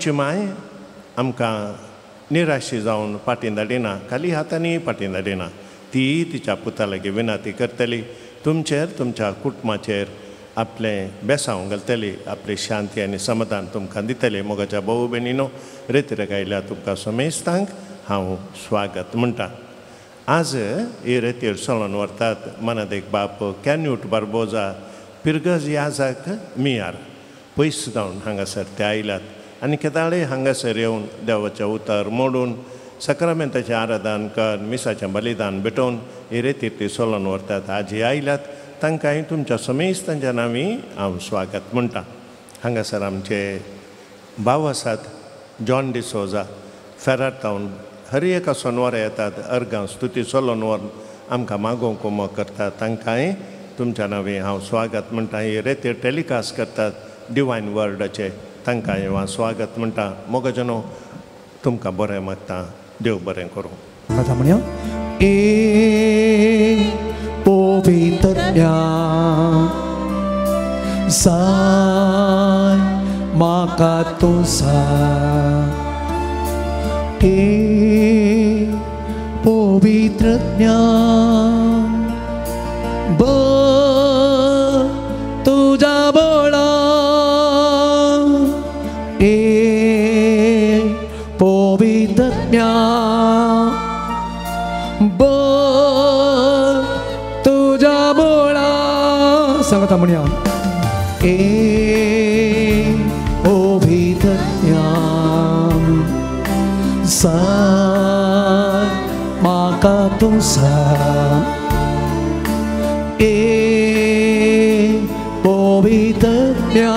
आमची माय आमकां निराशी जावन फाटीं धाडिना, खाली हातांनी फाटीं धाडिना. ती तिच्या पुता लागीं विनंती करतली, तुमचेर तुमच्या कुटुंबाचेर आपलें बेसांव घालतली, आपली शांती आनी समाधान तुमकां दितली. मोगाच्या भाऊ भयणीनो, रेतीर गायल्या तुमकां समेस्तांक हांव स्वागत म्हणटा. आज ही रेतीर चलोन व्हरतात मनादेक बाप कॅन्यूट बार्बोजा पिर्गज याजाक मियार पयस जावन हांगासर ते आयल्यात आनी केदाळे हांगासर येवन देवाचें उतर मोडून सक्रामेंताचें आराधन कर मिसाचें बलिदान भेटोवन ही रेतीर ती चलोन व्हरतात. आज हे आयल्यात तांकांय तुमच्या समेस्तांच्या नांवी हांव स्वागत म्हणटा. हांगासर आमचे भाव आसात जॉन डिसोजा फेराटावन हर एका सोनवारा येतात, अर्गां स्तुती चलोन व्हरून आमकां मागोवंक कुमो करतात. तांकांय तुमच्या नांवी हांव स्वागत म्हणटा. ही रेतीर टॅलिकास्ट करतात डिवायन वर्डाचे, तांकांय हांव स्वागत म्हणटा. मोगजनो तुमकां बरें मागता, देव बरें करूं. कथा म्हणया ए पवित्रज्ञा साय म्हाका तुसा ए पवित्रज्ञा तुझ्या बळा ए पवित्रज्ञा तुझ्या बळा सांगता म्हणया ए पवित्रज्ञा साय म्हाका तुसा ए पवित्रज्ञा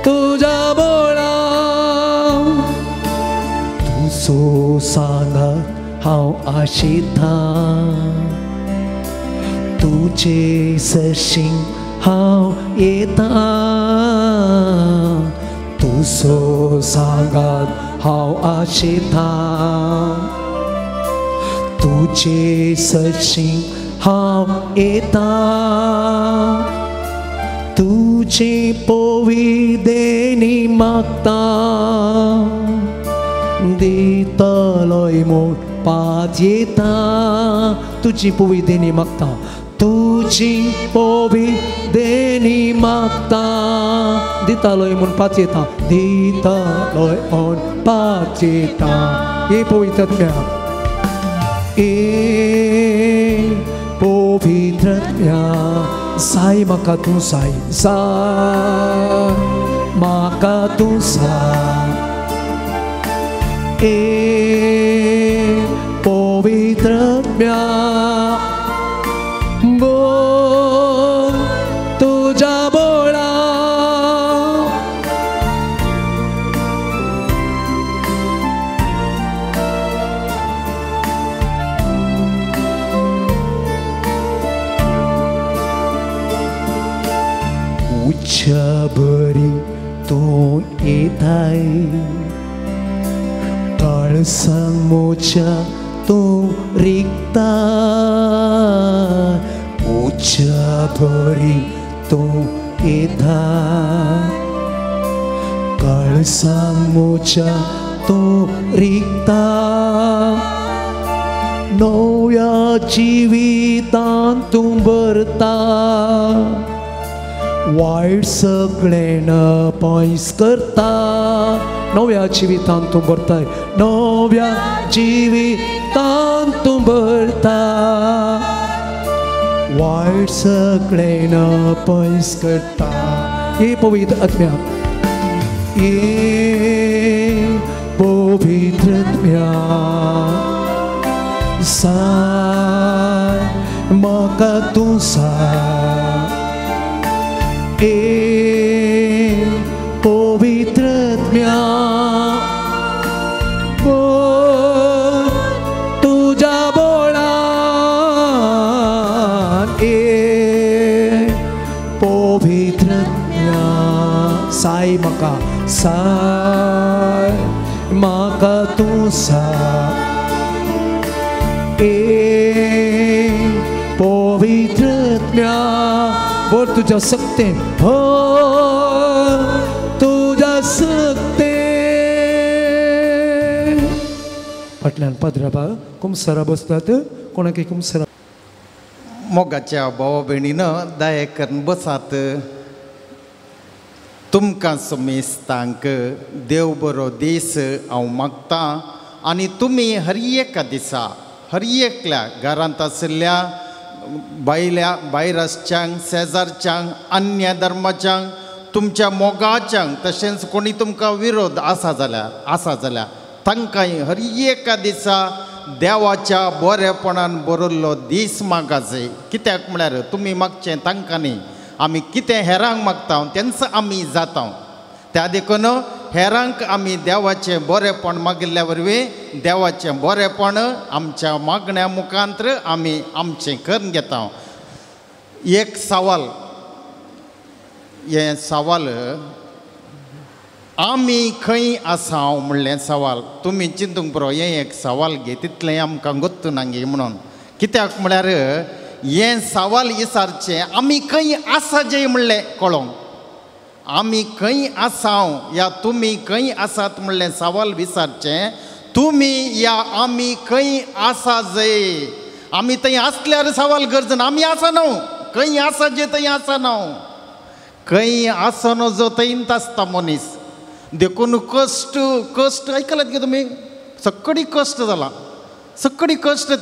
तुझ्या बळा तुजो सांगात हांव आशिता, तुजे सरशीं हांव येता, तुजो सांगात हांव आशिता, तुजे सरशीं हांव येता, तुजे पविदेनी मागता, दितलोय म्हूण पात येता, तुजी पविदेनी मागता, तुजी पविदेनी मागता, दितलोय म्हूण पात येता, दितलोय म्हूण पात येता. हे पवित्रज्ञा ए पवित्रज्ञा साय म्हाका तूं साय साय म्हाका तूं साय ए पवित्रज्ञा तुझ्या बळा उच्चा बरी तूं येताय, काळसांग मोच्या तूं रिगता, उच्चा बरी तूं येता, काळसांग मोच्या तूं रिगता, नव्या जिवितांत तूं भरता, वायट सगळें पयस करता, नव्या जिवितांत तूं भरताय, नव्या जिवितांत तूं भरता, वायट सगळें पयस करता. हे पवित्रज्ञा हे पवित्रज्ञा साय म्हाका तूं साय ए पवित्रज्ञा तुझ्या बळा ए पवित्रज्ञा साय म्हाका साय म्हाका तूं साय ए पवित्रज्ञा बोल तुझ्या सक्तेन हो फाटल्यान पाद्राबा कुमसारा बसतात कोणाकय कुमसारा मोगाच्या भावा भयणीनं दया करून बसात. तुमकां समेस्तांक देव बरो दीस हांव मागतां आनी तुमी हर एका दिसा हर एकल्या घरांत आशिल्ल्या भायर आसच्यांक शेजारच्यांक अन्य धर्माच्यांक तुमच्या मोगाच्यांक तशेंच कोणी तुमकां विरोध आसा जाल्यार तांकांय हर एका दिसा देवाच्या बरेपणान बरयल्लो दीस मागाचे. कित्याक म्हळ्यार तुमी मागचें तांकां न्ही, आमी कितें हेरांक मागता तेंच आमी जाता. त्या देखून हेरांक आमी देवाचें बरेपण मागिल्ल्या वरवीं देवाचें बरेपण आमच्या मागण्या मुखांत्र आमी आमचें करून घेता. एक सवाल हे सवाल आमी खंय आसा म्हणलें सवाल तुमी चिंतूंक पुरो. हें एक सवाल घे तितलें आमकां गोत्तू ना गे म्हणून. कित्याक म्हळ्यार हें सवाल विचारचें आमी खंय आसा जें म्हणलें कळोंक. आमी खंय आसा या तुमी खंय आसात म्हणलें सवाल विचारचें. तुमी या आमी खंय आसा जे आमी थंय आसल्यार सवाल गरज ना. आमी आसा न्हू, खंय आसा जे थंय आसा न्हू. खंय आसनो जो थंयच आसता मनीस. देखून कश्ट आयकलात गे तुमी. सक्कडी कश्ट जाला, सक्कडी कश्ट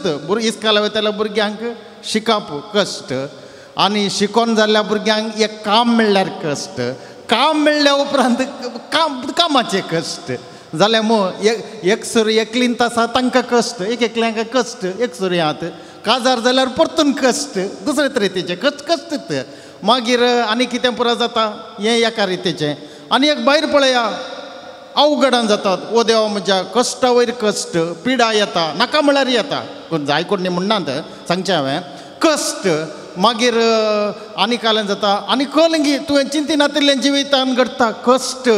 इस्काला वयताल्या भुरग्यांक शिकप कश्ट आनी शिकोन जाल्ल्या भुरग्यांक एक काम मेळ्ळ्यार कश्ट. काम मेळ्ळ्या उपरांत कामाचे कश्ट जाल्यार मग एक सुरी एकलींत आसा तांकां कश्ट, एकल्यांक कश्ट, एक सुरी आहात काजार जाल्यार परतून कश्ट दुसरे तरेचे कश्ट. मागीर आनी कितें पुरो जाता हें एका रितीचें. आनी एक भायर पळया अवघडान जातात. ओ देवा म्हज्या कश्टा वयर कश्ट पिडा येता, नाका म्हळ्यार येता. कोण जाय कोण न्ही म्हणनात सांगचें हांवें. कश्ट मागीर आनी काल्यान जाता आनी कलंगी तुवें चिंती नातिल्लें जिवितान घडटा कश्ट.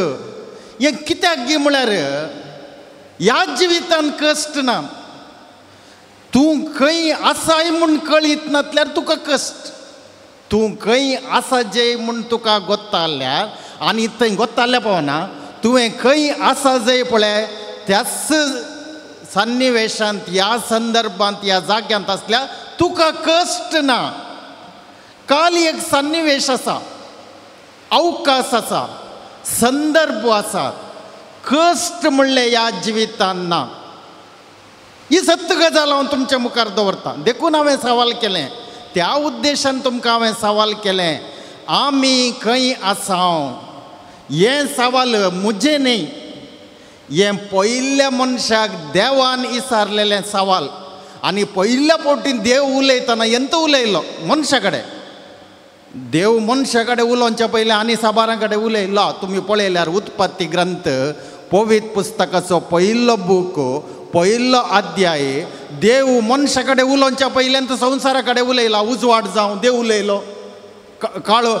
हें कित्याक गे म्हळ्यार ह्या जिवितान कश्ट ना. तूं खंय आसाय म्हूण कळीत नातल्यार तुका कश्ट. तूं खंय आसा जे म्हूण तुका गोत्ताल्यार आनी थंय गोत्ताल्या पावना तुवें खंय आसा जंय पळय त्याच सन्निवेशांत ह्या संदर्भांत ह्या जाग्यांत आसल्यार तुका कश्ट ना. काल एक सन्निवेश आसा, अवकाश आसा, संदर्भ आसा. कश्ट म्हणलें ह्या जिवितान ना. ही सत्य गजाल हांव तुमच्या मुखार दवरतां. देखून हांवें सवाल केलें, त्या उद्देशान तुमकां हांवें सवाल केलें. आमी खंय आसा हें सवाल म्हजें न्ही, हें पयिल्ल्या मनशाक देवान विचारलेलें सवाल. आनी पयिल्ल्या फावटी देव उलयतना एंत उलयलो मनशा कडेन. देव मनशा कडेन उलोवच्या पयलीं आनी साबारां कडेन उलयलो. तुमी पळयल्यार उत्पत्ती ग्रंथ पवित्र पुस्तकाचो पयिल्लो बूक पयिल्लो अध्याय देव मनशा कडेन उलोवच्या पयल्यान संवसारा कडेन उलयला. उजवाड जावं देव उलयलो, काळो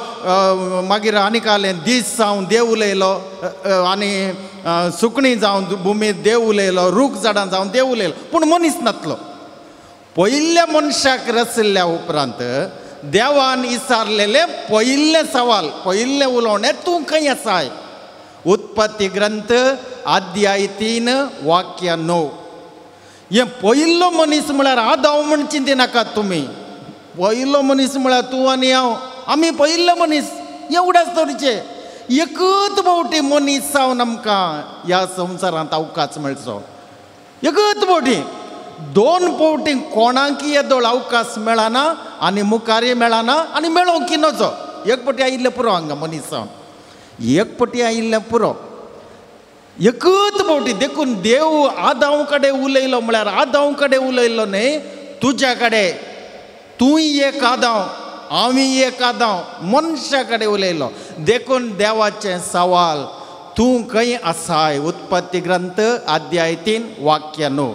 मागीर आनी कालें दीस जावं देव उलयलो, आनी सुकणीं जावं भुमीर देव उलयलो, रूख झाडां जावं देव उलयलो, पूण मनीस नातलो. पयिल्ल्या मनशाक रचयल्ल्या उपरांत देवान विचारलेलें पयिल्लें सवाल, पयिल्लें उलोवणें तूं खंय आसाय. उत्पत्ती ग्रंथ अध्याय 3 वाक्य 9. हें पयिल्लो मनीस म्हळ्यार आदाव म्हण चिंती नाकात तुमी. पयिल्लो मनीस म्हळ्यार तूं आनी हांव, आमी पयिल्ले मनीस एवढ्याच तरेचे. एकच फावटी मनीस जावन आमकां ह्या संवसारांत अवकाश मेळचो. एकच फावटी. दोन फावटी कोणाक येदोळ अवकाश मेळना आनी मुखारय मेळना आनी मेळोवंक नजो. एक फावटी आयिल्लें पुरो हांगा मनीस जावन, एक फावटी आयिल्लें पुरो. एकच फावटी. देखून देव आदाव कडेन उलयलो म्हळ्यार आदाव कडेन उलयलो न्ही, तुज्या कडेन. तूंय एक आदाव, हांवूय एक आदाव, मनशा कडेन उलयलो. देखून देवाचें सवाल तूं खंय आसाय. उत्पत्ती ग्रंथ अध्याय 3 वाक्य 9.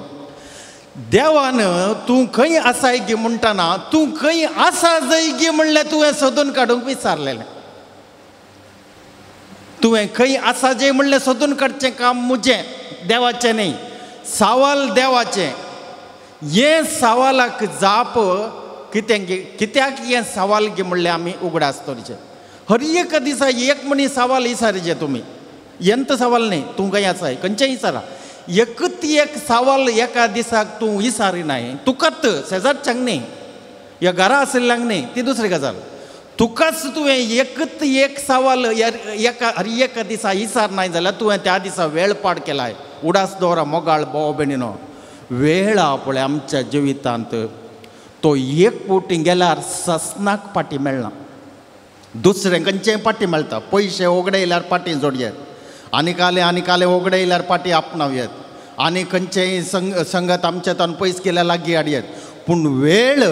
देवान तूं खंय आसाय गे म्हणटना तूं खंय आसा जंय गे म्हणलें तुवें सोदून काडूंक विचारलेलें. तुवें खंय आसा जे म्हणलें सोदून काडचें काम म्हजें, देवाचें न्ही. सवाल देवाचें. हे सवालाक जाप कितें गे, कित्याक हें सवाल गे म्हणलें आमी उगडास तोरचें. हर एक दिसा एक मनीस सवाल विचारचे तुमी. एंत सवाल न्ही, तूं खंय आसाय खंयचें विचारा. एकच एक सवाल एका दिसाक तूं विचारिनाय तुकाच शेजारच्यांक न्ही या घरा आशिल्ल्यांक न्ही ती दुसरी गजाल तुकाच तुवें एकच एक सवाल एका दिसा विचारनाय जाल्यार तुवें त्या दिसा वेळ पाड केलाय उडास दवरा मोगाळ भाव भयणीनो वेळ हा पळय आमच्या जिवितांत तो एक फावटी गेल्यार ससनाक पाटी मेळना दुसरें खंयचेय पाटी मेळटा पयशे उगडयल्यार पाटी जोडयेत आनी काले उगडयल्यार पाटी आपणावयेत आनी खंयचेय संगत आमचे तान पयस केल्या लागीं हाडयेत पूण वेळ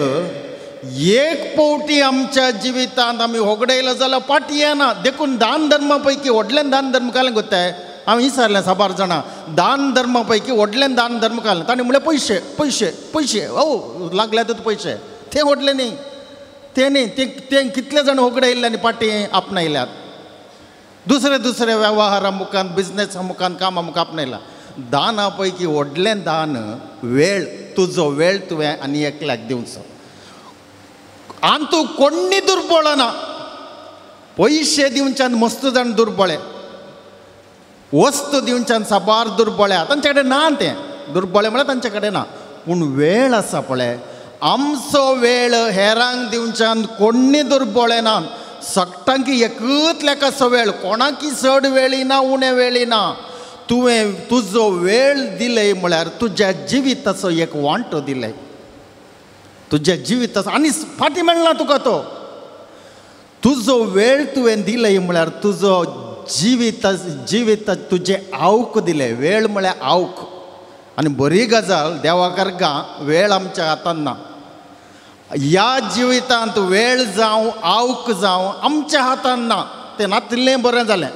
एक फावटी आमच्या जिवितांत आमी होगडयलो जाल्यार पाटी येना देखून दान धर्मा पैकी व्हडल्यान दान धर्म कालें कोत्ताय हांव विचारलें साबार जाणां दान धर्मा पैकी व्हडल्यान दान धर्म कालें ताणें म्हणलें पयशे पयशे पयशे ओ लागल्यातूच पयशे ते व्हडले न्ही ते न्ही ते कितले जाण होगडयल्ले आनी पाटी आपणायल्यात दुसरे वेव्हारा मुखान बिजनेसा मुखान कामा मुखान आपणायला दाना पैकी व्हडलें दान वेळ तुजो वेळ तुवें आनी एकल्याक दिवचो आनी तूं कोण्णी दुर्बळ ना पयशे दिवच्यान मस्त जाण दुर्बळे वस्तू दिवच्यान साबार दुर्बळे तांचे कडेन ना तें दुर्बळे म्हळ्यार तांचे कडेन ना पूण वेळ आसा पळय आमचो वेळ हेरांक दिवच्यान कोण्णी दुर्बळे ना सगळ्यांक एकूच लेखाचो वेळ कोणाकी चड वेळी ना उणे वेळी ना तुवें तुजो वेळ दिले म्हळ्यार तुज्या जिविताचो एक वांटो दिले तुज्या जिविताचो आनी फाटी मेळना तुका तो तुजो वेळ तुवें दिले म्हळ्यार तुजो जिवित तुजें आवक दिलें वेळ म्हळ्यार आवक आनी बरी गजाल देवाक अर्गा वेळ आमच्या हातांत ना ह्या जिवितांत वेळ जावं आवक जावं आमच्या हातांत ना तें नातिल्लें बरें जालें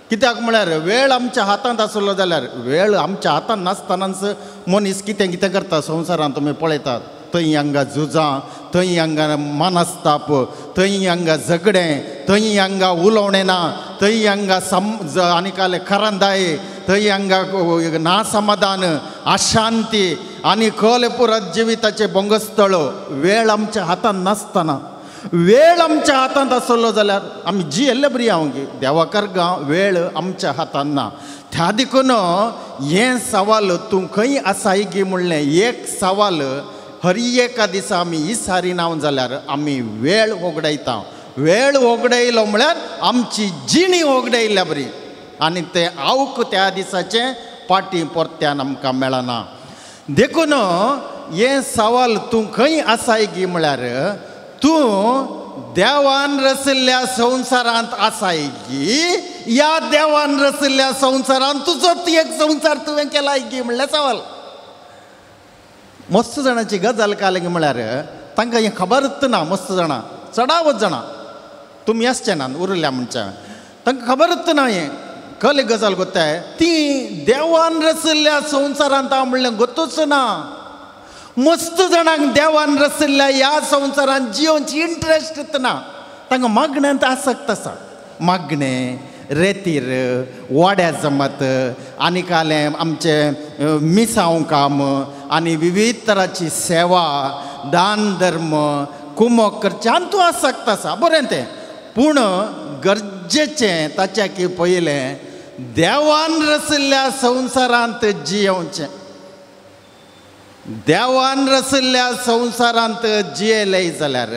कित्याक म्हळ्यार वेळ आमच्या हातांत आसलो जाल्यार वेळ आमच्या हातांत नासतनाच मनीस कितें कितें करता संवसारांत तुमी पळयतात थंय हांगा झुजां थंय हांगा मनस्ताप थंय हांगा झगडें थंय हांगा उलोवणें ना थंय हांगा आनी काले खरांदाये थंय हांगा नासमाधान अशांती आनी खल पुरात जिविताचे भंगस्थळ वेळ आमच्या हातांत नासतना वेळ आमच्या हातांत आसलो जाल्यार आमी जियेल्ले बरी हांव देवाक अर्गा वेळ आमच्या हातांत ना त्या देखून हें सवाल तूं खंय आसाय गी म्हणलें एक सवाल हर एका दिसा आमी विचारिना जाल्यार आमी वेळ वगडयता वेळ वगडयलो म्हळ्यार आमची जिणी वगडयल्या बरी आनी तें आवक त्या दिसाचे पाटी परत्यान आमकां मेळना देखून हें सवाल तूं खंय आसाय गी म्हळ्यार तूं देवान रचिल्ल्या संवसारांत आसाय गी या देवान रचिल्ल्या संवसारांत तुजोच एक संवसार तुवें केलाय गी म्हणल्यार सवाल मस्त जाणांची गजाल काले म्हळ्यार तांकां हें खबरच ना मस्त जाणां चडावत जाणां तुमी आसचे ना उरल्या म्हणच्या तांकां खबरच ना हें खल गजाल गोताय ती देवान रचिल्ल्या संवसारांत हांव म्हणलें गोतूच ना मस्त जाणांक देवान रचिल्ल्या ह्या संवसारांत जियोवची इंट्रस्ट ना तांकां मागण्यांत आसक्त आसा मागणें रेतीर वाड्या जमत आनी कालें आमचें मिसांव काम आनी विविध तराची सेवा दान धर्म कुमक करचें आनी तूं आसक्त आसा बरें तें पूण गरजेचें ताच्या की पयलें देवान रचिल्ल्या संवसारांत जियेवचें देवान रचिल्ल्या संवसारांत जियेलें जाल्यार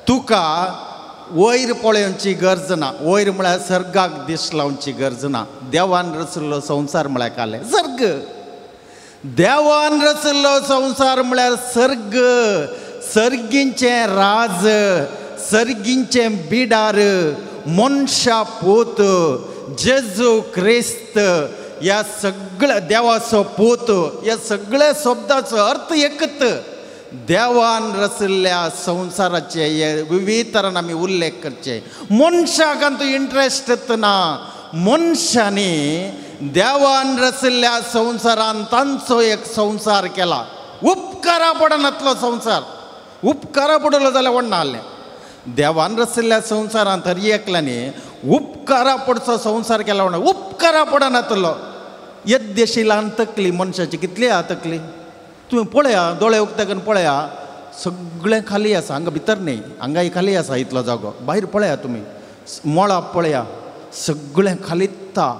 तुका वयर पळोवची गरज ना वयर म्हळ्यार सर्गाक दिश लावची गरज ना देवान रचिल्लो संवसार म्हळ्यार काले सर्ग देवान रचिल्लो संवसार म्हळ्यार सर्ग सर्गींचें राज सर्गींचें बिडार मनशा पूत जेजू क्रिस्त ह्या सगळ्या देवाचो पूत ह्या सगळ्या शब्दाचो अर्थ एकच देवान रचिल्ल्या संवसाराचे हे विविध तरान आमी उल्लेख करचे मनशाक तूं इंट्रस्ट ना मनशांनी देवान रचिल्ल्या संवसारान तांचो एक संवसार केला उपकारा पडनातलो संवसार उपकारा पडलो जाल्यार व्हडना आहलें देवान रचिल्ल्या संवसारांत हर एकल्यानी उपकारा पडचो संवसार केला म्हणून उपकारा पडनातलो येद्देशिलान तकली मनशाची कितली आहा तकली तुमी पळया दोळे उक्तेकन पळया सगळें खाली आसा हांगा भितर न्ही हांगाय खाली आसा इतलो जागो भायर पळया तुमी मळां पळया सगळें खालीत्ता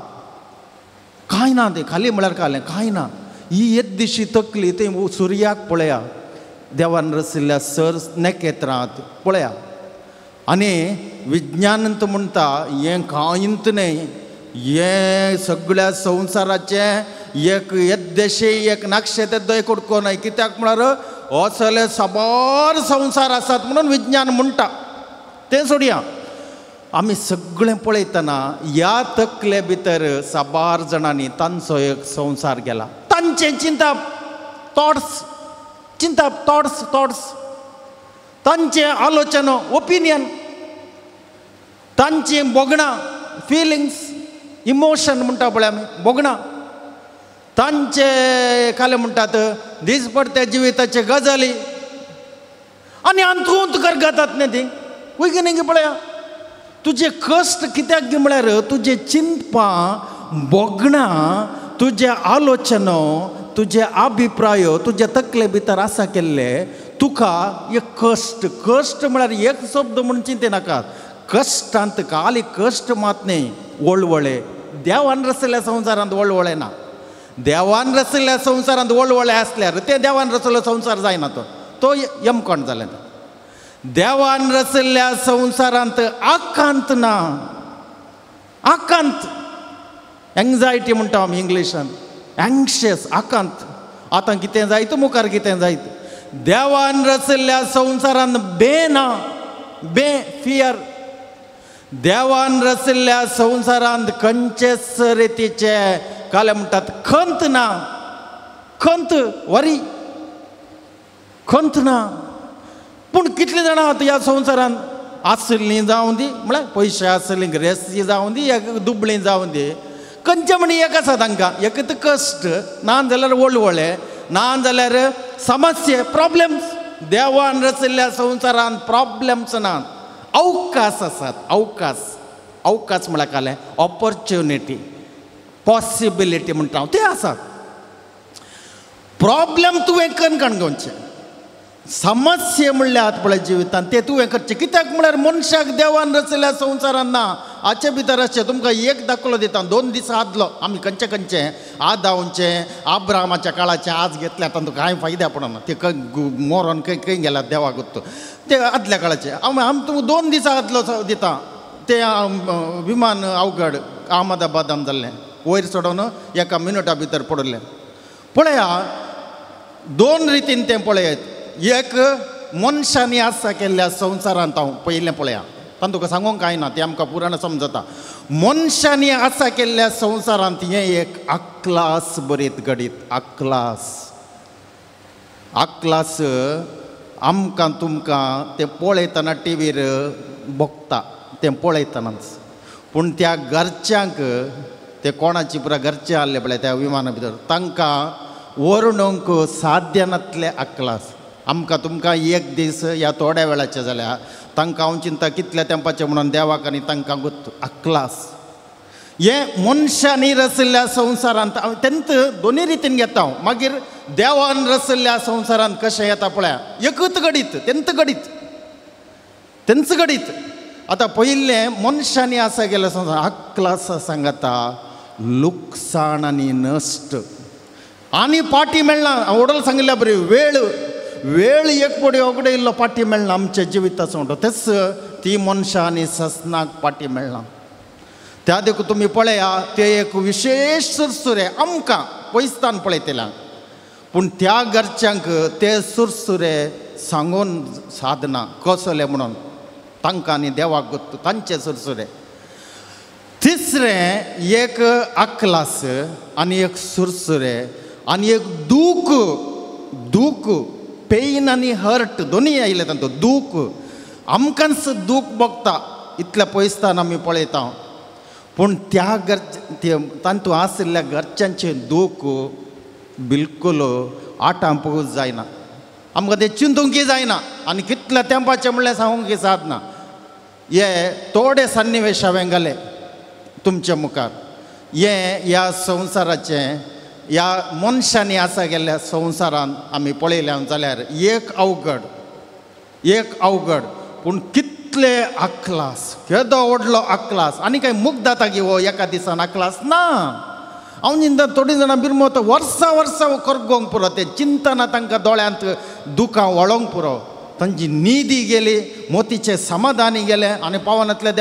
कांय ना तें खाली म्हळ्यार कालें कांय ना ही एक दिशी तकली ते सुर्याक पळया देवान रचिल्ल्या सर नेकेत्रांत पळया आनी विज्ञानंत म्हणटा हें कांयच न्हय हें सगळ्या संवसाराचे एक येद्देशे एक नक्षत्र कोडको न्हय कित्याक म्हळ्यार असले साबार संवसार आसात म्हणून विज्ञान म्हणटा तें सोडया आमी सगळें पळयतना ह्या तकले भितर साबार जाणांनी तांचो एक संवसार गेला तांचे चिंतप थॉट्स तांचे आलोचना ओपिनियन तांची बोगणां फिलिंग्स इमोशन म्हणटा पळय आमी बोगणां तांचे काले म्हणटात दिसपडते जिविताचे गजाली आनी अंतूंत करगतात न्ही ती वैज्ञानीक पळया तुजे कश्ट कित्याक गे म्हळ्यार तुजे चिंतपां बोगणां तुजे आलोचना तुजे अभिप्राय तुजे तकले भितर आसा केल्ले तुका एक कश्ट म्हळ्यार एक शब्द म्हूण चिंते नाकात कश्टांत खाली कश्ट मात न्ही वळवळे देवान रचयल्ल्या संवसारांत वळवळे ना देवान रचयल्ल्या संवसारांत वळवळे आसल्यार ते देवान रचयल्लो संवसार जायना तो यमकोण जालें देवान रचयल्ल्या संवसारांत आकांत ना आकांत एंग्जायटी म्हणटा आमी इंग्लिशान एंग्शियस आकांत आतां कितें जायत मुखार कितें जायत देवान रचयल्ल्या संवसारांत ना फियर देवान रचयल्ल्या संवसारांत खंयचेच रितीचे काले म्हणटात खंत ना खंत वरी खंत ना पूण कितलीं जाणां आतां ह्या संवसारांत आसलीं जावं दी म्हळ्यार पयशे आसलीं ग्रेसी जावं दी एक दुबळीं जावं दी खंयचे म्हणी एक आसा तांकां एक कश्ट ना जाल्यार वळवळे ना जाल्यार समस्या प्रॉब्लेम्स देवान रचयल्ल्या संवसारांत प्रॉब्लेम्स नात अवकाश आसात अवकाश म्हळ्यार काले ऑपॉर्च्युनिटी पॉसिबिलिटी म्हणटा हांव ते आसात प्रॉब्लेम तुवें कणगोवचें समस्या म्हणल्यार आतां पळय जिवितांत ते तुवें करचें कित्याक म्हळ्यार मनशाक देवान रचयल्ल्या संवसारांत ना हाचे भितर अशें तुमकां एक दाखलो दिता 2 दीस आदलो आमी खंयचे आदांचे आब्रामाच्या काळाचे आज घेतल्या तातूंत कांय फायदा पडना ते मोरोन खंय गेल्यात देवाक गोत्तो ते आदल्या काळाचे आमी तुमकां 2 दीस आदलो दिता ते विमान अवघड अहमदाबादान जाल्लें वयर चडोवन एका मिनटा भितर पडलें पळया 2 रितीन तें पळयात एक मनशांनी आसा केल्ल्या संवसारांत हांव पयलें पळया तातूंत तुका सांगूंक कांय ना तें आमकां पुराण समजता मनशांनी आसा केल्ल्या संवसारांत हें एक अक्लास बरीत घडीत अक्लास आमकां तुमकां तें पळयतना टीव्हीर बगता तें पळयतनाच पूण त्या घरच्यांक ते कोणाची पुरा घरचे आसले पळय त्या विमाना भितर तांकां वर्णूंक साध्य नासले अक्लास आमकां तुमकां एक दीस ह्या थोड्या वेळाचे जाल्यार तांकां हांव चिंता कितल्या तेंपाचें म्हणून देवाक आनी तांकां गोत्त अक्लास हें मनशांनी रचयल्ल्या संवसारांत तेंत दोनी रितीन घेता हांव मागीर देवान रचयल्ल्या संवसारांत कशें येता पळया एकच घडीत तेंच घडीत आतां पयलें मनशांनी आसा गेल्या संवसार अक्लास सांगता लुकसाण आनी नश्ट आनी पाटी मेळना ओडल सांगिल्ल्या बरी वेळ एक पडी ओगडयल्लो पाटी मेळना आमच्या जिविताचो म्हणटा तेच ती मनशां आनी ससनाक पाटी मेळना त्या देखून तुमी पळया ते एक विशेष सुरसुरे आमकां पयसतान पळयतल्या पूण त्या घरच्यांक ते सुरसुरे सांगून साधना कसले म्हणून तांकां आनी देवाक गोत्त तांचे सुरसुरे तिसरें एक अक्लास आनी एक सुरसुरे आनी एक दूख पेन आनी हर्ट दोनी आयले तांचो दूख आमकांच दूख भोगता इतल्या पयसतान आमी पळयता पूण त्या तांतू आशिल्ल्या घरच्यांचें दूख बिलकुल आटांपूच जायना आमकां तें चिंतूंकय जायना आनी कितल्या तेंपाचें म्हणल्यार सांगूंक साधना हे थोडे सन्निवेश हांवें घाले तुमच्या मुखार हें ह्या संवसाराचें ह्या मनशांनी आसा गेल्ल्या संवसारांत आमी पळयल्या जाल्यार एक अवघड पूण कितले अक्लास केदो व्हडलो अक्लास आनी कांय मुख जाता की हो एका दिसान अक्लास ना ಅವನಿಂದ ಥोडी जाणां बिरमोत वर्सा करगोंक पुरो ते चिंतना तांकां दोळ्यांत दुखां वळोंक पुरो तांची न्हिदी गेली मोतीचे समाधानी गेले आनी पावनांतल्या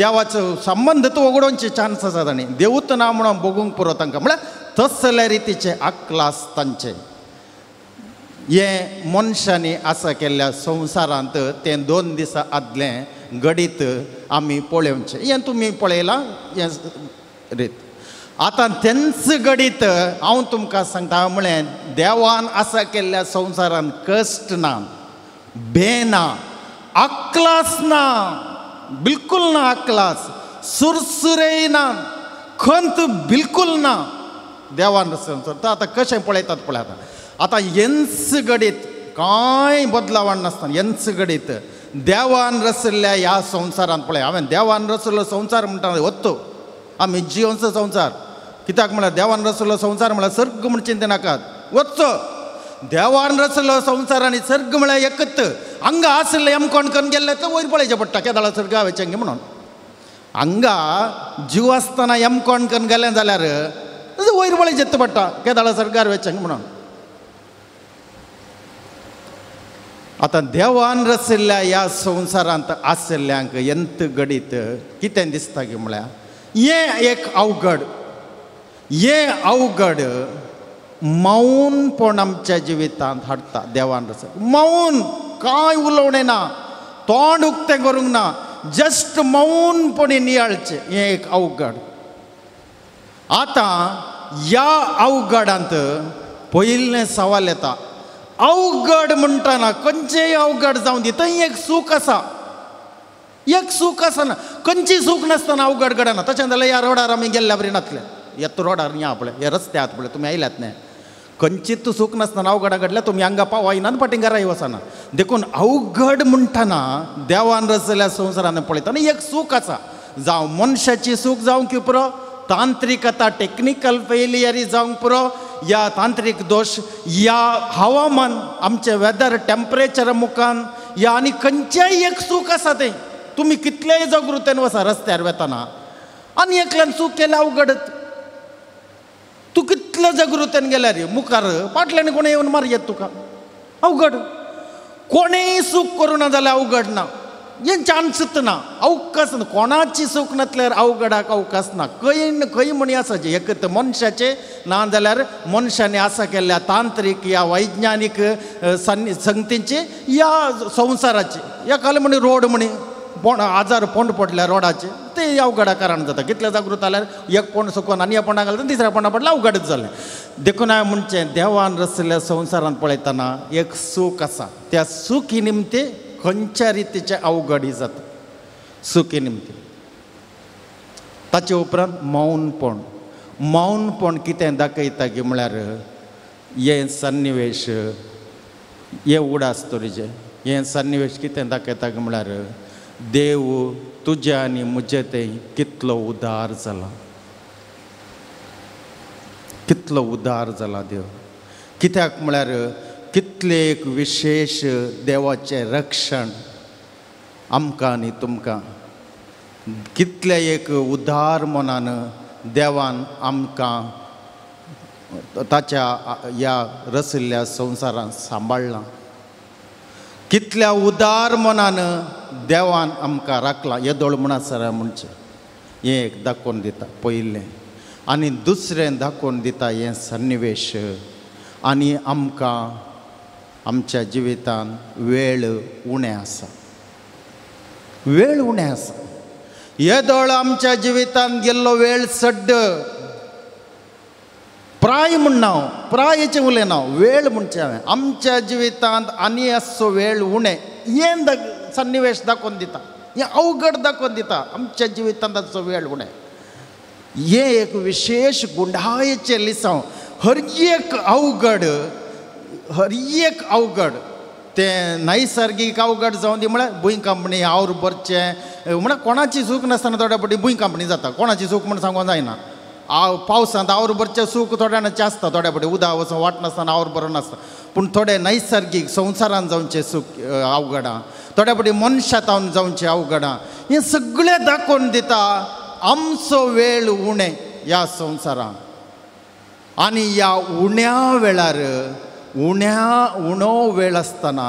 देवाचो संबंध तो वगडोवचे चान्स आसात आनी देवूच ना म्हणून बगूंक पुरो तांकां म्हळ्यार तसले रितीचे अक्लास तांचे हे मनशांनी आसा केल्ल्या संवसारांत ते 2 दिसां आदले घडीत आमी पळोवचें हें तुमी पळयलां हें रीत आतां तेंच घडीत हांव तुमकां सांगता म्हळें देवान आसा केल्ल्या संवसारांत कश्ट ना भे ना अक्लास ना बिलकुल ना अक्लास सुरसुरेय ना खंत बिलकुल ना देवान संवसार तो आतां कशें पळयतात पळय आतां हेंच घडीत कांय बदलावण नासतना हेंच घडीत देवान रचल्ल्या ह्या संवसारांत पळय हांवें देवान रचलो संवसार म्हणटा वत्तो आमी जिवनचो संवसार कित्याक म्हळ्यार देवान रचलो संवसार म्हळ्यार सर्ग म्हण चिंते नाकात वच्चो देवान रचलो संवसार आनी सर्ग म्हळ्यार एकच हांगा आसले एमकोण करून गेल्ले तर वयर पळयचें पडटा केदाळा सर्गा वयचें गे म्हणून हांगा जीव आसतना एमकोण करून गेलें जाल्यार वयर पळयचें पडटा केदाळा सर्गार वयचें म्हणून आतां देवान रचल्ल्या ह्या संवसारांत आसल्ल्यांक एंत घडीत कितें दिसता गे म्हळ्यार हें एक अवघड मौनपण आमच्या जिवितांत हाडटा देवान रचल मौन कांय उलोवणें ना तोंड उक्तें करूंक ना जस्ट मौनपणी नियाळचें हें एक अवघड आतां ह्या अवघडांत पयलें सवाल येता अवघड म्हणटाना खंयचेय अवघड जावं दी थंय एक सूख आसा ना खंयची सूख नासतना अवघड घडना तशें जाल्यार ह्या रोडार आमी गेल्ल्या बरी नातले येत रोडार या पळय हे रस्ते आहात पळय तुमी आयल्यात न्हय खंयचीच सूख नासतना अवघडा घडल्यार तुमी हांगा पावयना आनी फाटीं घरा वचना देखून अवघड म्हणटाना देवान रचल्या संवसारान पळयतना एक सूख आसा जावं मनशाची सूख जावंक पुरो तांत्रिकता टेक्निकल फेलियरी जावंक पुरो या तांत्रीक दोश या हवामान आमचे वेदर टेम्परेचर मुखान या आनी खंयचेय एक सूख आसा तें तुमी कितलेय जागृतेन वचा रस्त्यार वेताना आनी एकल्यान सूख केलें अवघडच तूं कितले जागृतेन गेल्यार मुखार फाटल्यान कोणें येवन मारयेत तुका अवघड कोणेय सूख करूं ना जाल्यार अवघड ना हें चान्सच ना अवकाश ना कोणाची सूख नासल्यार अवघडाक अवकाश ना खंय म्हणी आसाचे एक मनशाचे ना जाल्यार मनशांनी आसा केल्ल्या तांत्रीक या वैज्ञानीक संगतींची या संवसाराची ह्या काल म्हणी रोड म्हणी आजार पोंड पडल्या रोडाचे ते अवघडा कारण जाता कितले जागृत जाल्यार एक पोंड सुकोवन आनी एक पोंडा घालता तिसऱ्या पोंडा पडल्यार अवघडच जालें देखून हांवें म्हणचें देवान रचल्या संवसारांत पळयतना एक सूख आसा त्या सुखी निमते खंयच्या रितीचे अवघडी जाता सुखी निमते ताचे उपरांत मौनपण कितें दाखयता गे म्हळ्यार हे सन्निवेश हे उडास तोरीचे हे सन्निवेश कितें दाखयता गे म्हळ्यार देव तुजे आनी म्हजे थंय कितलो उदार जाला देव कित्याक म्हळ्यार कितले एक विशेष देवाचें रक्षण आमकां आनी तुमकां कितले एक उदार मनान देवान आमकां ताच्या ह्या रचल्ल्या संवसारांत सांबाळ्ळां कितल्या उदार मनान देवान आमकां राखलां येदोळ म्हणसर म्हणचें हें एक दाखोवन दिता पयलें आनी दुसरें दाखोवन दिता हें सन्निवेश आनी आमकां आमच्या जिवितांत वेळ उणें आसा येदोळ आमच्या जिवितांत गेल्लो वेळ सड्ड प्राय म्हणना प्रायेचें उलयना वेळ म्हणचें हांवें आमच्या जिवितांत आनी असो वेळ उणें हें सन्निवेश दाखोवन दिता हें अवघड दाखोवन दिता आमच्या जिवितांत असो वेळ उणें हें एक विशेष गुंडायेचें लिसांव हर एक अवघड तें नैसर्गीक अवघड जावन दी म्हळ्यार भुंयकांपणी आवड भरचें म्हळ्यार कोणाची सूख नासतना थोड्या फावटी भुंयकांपणी जाता कोणाची सूख म्हण सांगूंक जायना पावसांत आवड भरचें सूख थोड्याणाचें आसता थोड्या फावटी उदक वचून वाट नासतना आवड बरो नासता पूण थोडे नैसर्गीक संवसारांत जावचें सूख अवघडां थोड्या फावटी मनशांत जावचें अवघडां हें सगळें दाखोवन दिता आमचो वेळ उणें ह्या संवसारांत आनी ह्या उण्या वेळार उणो वेळ आसतना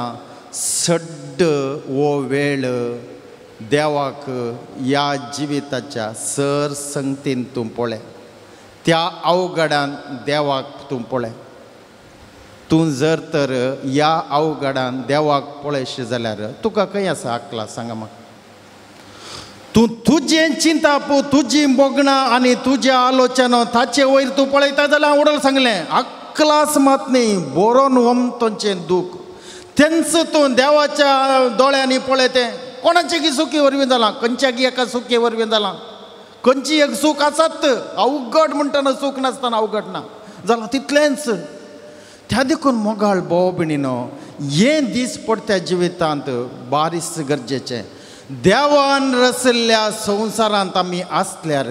सड्ड हो वेळ देवाक ह्या जिविताच्या सर संगतीन तूं पळय, त्या अवघडान देवाक तूं पळय. तूं जर तर ह्या अवघडान देवाक पळयशी जाल्यार तुका खंय आसा आकला सांगा म्हाका. तूं तुजें चिंतापू, तुजी बोगणां आनी तुज्या आलोचना ताचे वयर तूं पळयता जाल्यार हांव उडोल सांगलें अक्कलास मात न्ही बरोवन वमतोचें दूख तेंच तूं देवाच्या दोळ्यांनी पळय. तें कोणाचें की सुखी वरवीं जालां, खंयच्याकी एका सुखी वरवीं जालां. खंयची एक सूख आसात, अवघड म्हणटना सूख नासतना अवघड ना जालां तितलेंच. त्या देखून मोगाळ भाव भयणीनो, हें दीस पडत्या जिवितांत बारीस गरजेचें. देवान रचल्ल्या संवसारांत आमी आसल्यार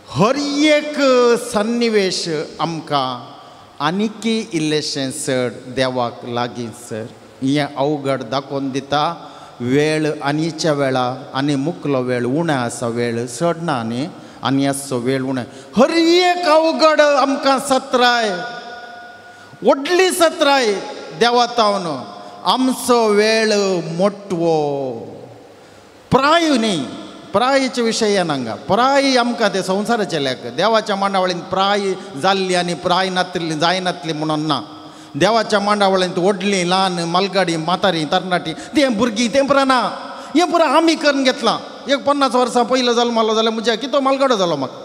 हर एक सन्निवेश आमकां आनीकी इल्लेशें चड देवाक लागीं सर हें अवघड दाखोवन दिता. वेळ आनीच्या वेळा आनी मुकलो वेळ उणें आसा, वेळ चड ना आनी आसचो वेळ उणें. हर एक अवघड आमकां सत्राय, व्हडली सत्राय देवा तावन आमचो वेळ मोटवो. प्राय न्ही, प्रायेचे विशय येनांगा. प्राय आमकां ते संवसाराचे लेख देवाच्या मांडावळीन प्राय जाल्ली आनी प्राय नातली जायनातली म्हणून ना. देवाच्या मांडावळींत व्हडलीं ल्हान मालगाडी म्हातारी तरणाटी तें भुरगीं तें पुरा ना. हें पुरो आमी करून घेतलां. एक 50 वर्सां पयलो जल्मलो जाल्यार म्हज्या कितो मालगाडो जालो म्हाका.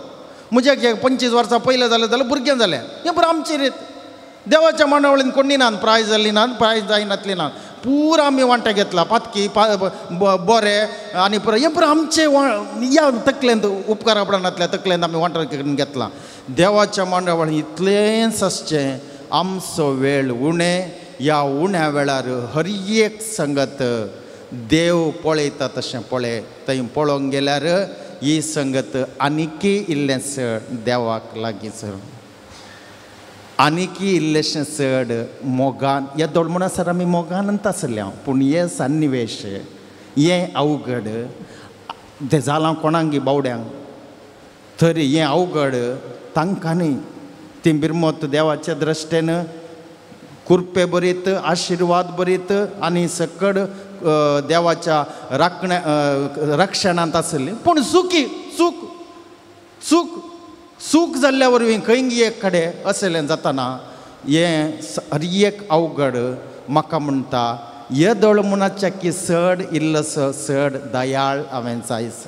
म्हज्याक एक 25 वर्सां पयलें जालें जाल्यार भुरगें जालें. हें पुरो आमची रीत. देवाच्या मांडावळीन कोणी नात, प्राय जाल्ली नात, प्राय जायनातली नात. पुरो आमी वांटे घेतला पातकी बरें आनी पुरो हें पुरो आमचे ह्या तकलेंत उपकारापणांतल्या तकलेंत आमी वांटो करून घेतलां. देवाच्या मांडावळीन इतलेंच आसचें आमचो वेळ उणें. ह्या उण्या वेळार हर एक संगत देव पळयता तशें पळय. थंय पळोवंक गेल्यार ही संगत आनीकी इल्लें चड देवाक लागीं सर, आनीकी इल्लेशें चड मोगान. ह्या दोळमणा सर आमी मोगानंत आसल्या, पूण हे सन्निवेश हें अवघड तें जालां कोणांक बावड्यांक. तरी हें अवघड तांकां न्ही. ती बिरमत देवाच्या दृश्टेन कुरपे बरीत, आशिर्वाद बरीत आनी सकड देवाच्या रक्षणांत आसली. पूण सुखी सूख सूख सूख जाल्ल्या वरवीं खंय एक कडेन असलें जातना हें हर एक अवघड म्हाका म्हणटा हे दोळमणाच्या की चड इल्लोसो चड दयाळ हांवें जायस.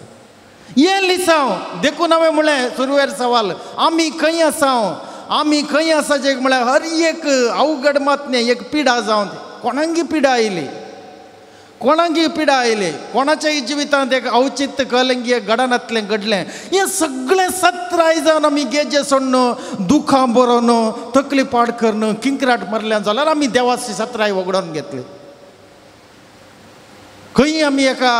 हें लिसांव देखून हांवें म्हळें सुरवेर सवाल आमी खंय आसांव, आमी खंय आसा जे म्हळ्यार हर एक अवघड मात न्ही एक पिडा जावन कोणांगी पिडा आयली, कोणांगी पिडा आयली, कोणाच्याय जिवितांत एक औचित्य कलंगी घडनातलें घडलें. हें सगळें सत्राय जावन आमी गेजे सोडन दुखां बरोवन तकली पाड करून किंकराट मारल्या जाल्यार आमी देवाची सत्राय वगडोवन घेतली. खंय आमी एका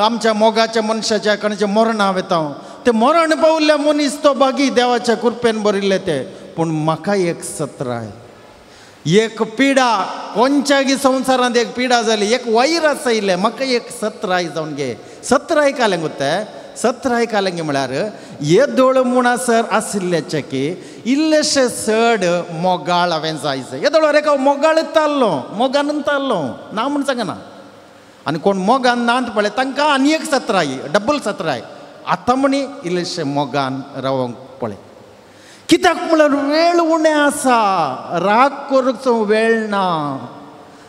आमच्या मोगाच्या मनशाच्या कोणाचें मरणां वेता तें मरण पावल्ल्या मनीस तो बागी देवाच्या कृपेन बरिल्ले ते. पूण म्हाका एक सत्राय, एक पिडा, कोणच्यागी संवसारांत एक पिडा जाली, एक वायरस आयिल्लें, म्हाका एक सत्राय जावन घे. सत्राय कालें गोते, सत्राय कालें म्हळ्यार हे दोळमणासर आशिल्ल्याचे की इल्लेशे चड मोगाळ हांवें जायचे. हे दोळार एका मोगाळच ताल्लो, मोगानूच ताल्लो ना म्हूण सांगना. आनी कोण मोगान नात पळय तांकां आनी एक सत्राय, डबल सत्राय. आतां म्हणी इल्लेशें मोगान रावंक पळय. कित्याक म्हळ्यार वेळ उणें आसा, राग करूंक वेळ ना,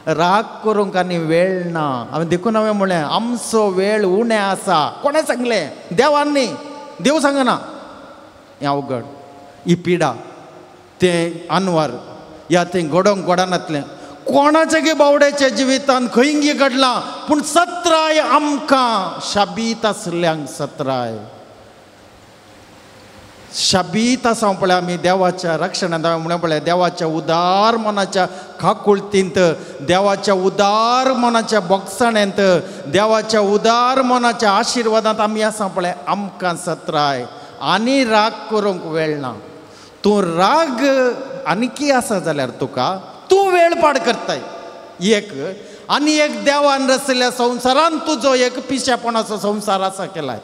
राग करूंक आनी वेळ ना. हांवें देखून हांवें म्हळें आमचो वेळ उणें आसा. कोणें सांगलें? देवान न्ही, देव सांगना. हें अवघड, ही पिडा, तें अनवर या तें घडोवंक घडनातलें कोणाचे गे बावड्याच्या जिवितांत खंय घडलां. पूण सत्राय आमकां शाबीत आसल्यांक सत्राय शाबीत आसा पळय आमी देवाच्या रक्षणांत. हांवें म्हणलें पळय देवाच्या उदार मनाच्या खाकुळतींत, देवाच्या उदार मनाच्या बोगसाण्यांत, देवाच्या उदार मनाच्या आशिर्वादांत आमी आसा पळय. आमकां सत्राय आनी राग करूंक वेळ ना. तूं राग आनीकी आसा जाल्यार तुका तूं वेळ पाड करताय एक, आनी एक देवान रचल्या संवसारांत तुजो एक पिशेपणाचो संवसार आसा केलाय.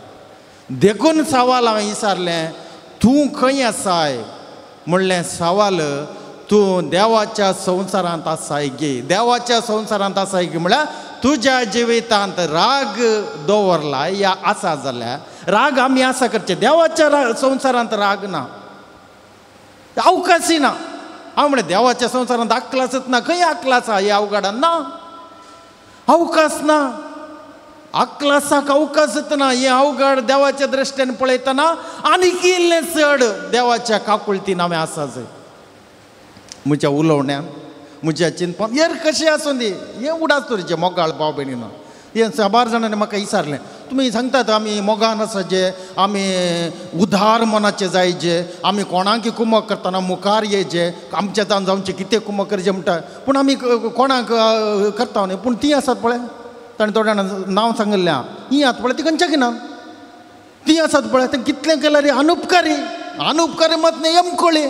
देखून सवाल हांवें विचारलें तूं खंय आसाय, म्हणलें सवाल तूं देवाच्या संवसारांत आसाय गे. देवाच्या संवसारांत आसाय गे म्हळ्यार तुज्या जिवितांत राग दवरला या आसा जाल्यार राग आमी आसा करचे. देवाच्या संवसारांत राग ना, अवकाशी ना. हांव म्हळें देवाच्या संवसारांत आकलासच ना. खंय आकलास आहा ह्या अवघडान? ना, अवकाश ना. आकलासाक अवकाशच ना. हे अवघड देवाच्या दृश्टीन पळयतना आनीक इल्लें चड देवाच्या काकुळटीन आमी आसा जाय. म्हज्या उलोवण्यान, म्हज्या चिंतपान हेर कशें आसूं दी, हें उडास तरेचें मोगाळ भाव भयणीनो. हे साबार जाणांनी म्हाका विचारलें, तुमी सांगतात आमी मोगान आसाचे, आमी उदार मनाचे जायचे, आमी कोणाक कुमक करतना मुखार येयचे, आमचे जावन जावचे कितें कुमक करचें म्हणटा, पूण आमी कोणाक करता न्ही. पूण ती आसात पळय, ताणें थोड्या जाणां नांव सांगिल्लें आहा, ही आत पळय ती खंयच्या गिनात ती आसात पळय. तें कितलें केल्यार रे अनुपकारी, अनुपकारी मत न्ही यमकोळी.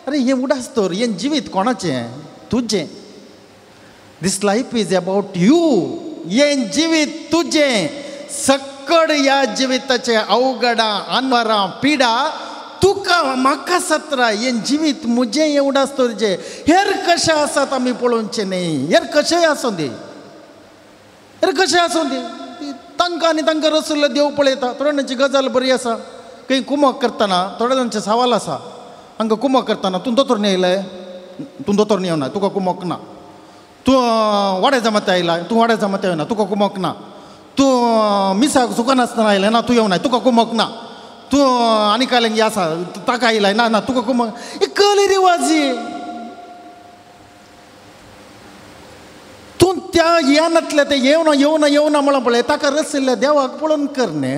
अरे हें उडास तर, हें जिवीत कोणाचें? तुजें. दीस लायफ इज अबाउट यू. हें जिवीत तुजें. सक्कड ह्या जिविताचे अवघडां, आनवारां, पिडा तुका म्हाका सत्रा. हें जिवीत म्हजें, हें उडास तुजें. हेर कशें आसात आमी पळोवचें न्ही. हेर कशेंय आसूं दी, हेर कशें आसूं दी. तांकां आनी तांकां रसिल्लो देव पळयता. थोड्या जाणांची गजाल बरी आसा. खंय कुमक करतना थोड्या जाणांचे सवाल आसा. हांकां कुमक करतना तूं दोतोर येयलाय, तूं दोतोर येवना, तुका कुमक ना. तूं वाड्या जमाते आयलाय, तूं वाड्या जमाते येवना, तुका कुमक ना. तूं मिसाक सुकान आसतना आयलें ना, तूं येवनाय, तुका कुमक ना. तूं आनी कांय आसा ताका आयलाय ना ना, तुका कुमक. हे कली रिवाजी. तूं त्या येनातले ते येवना येवना येवना म्हणून पळय, ताका रसिल्ल्या देवाक पळोवन कर न्ही.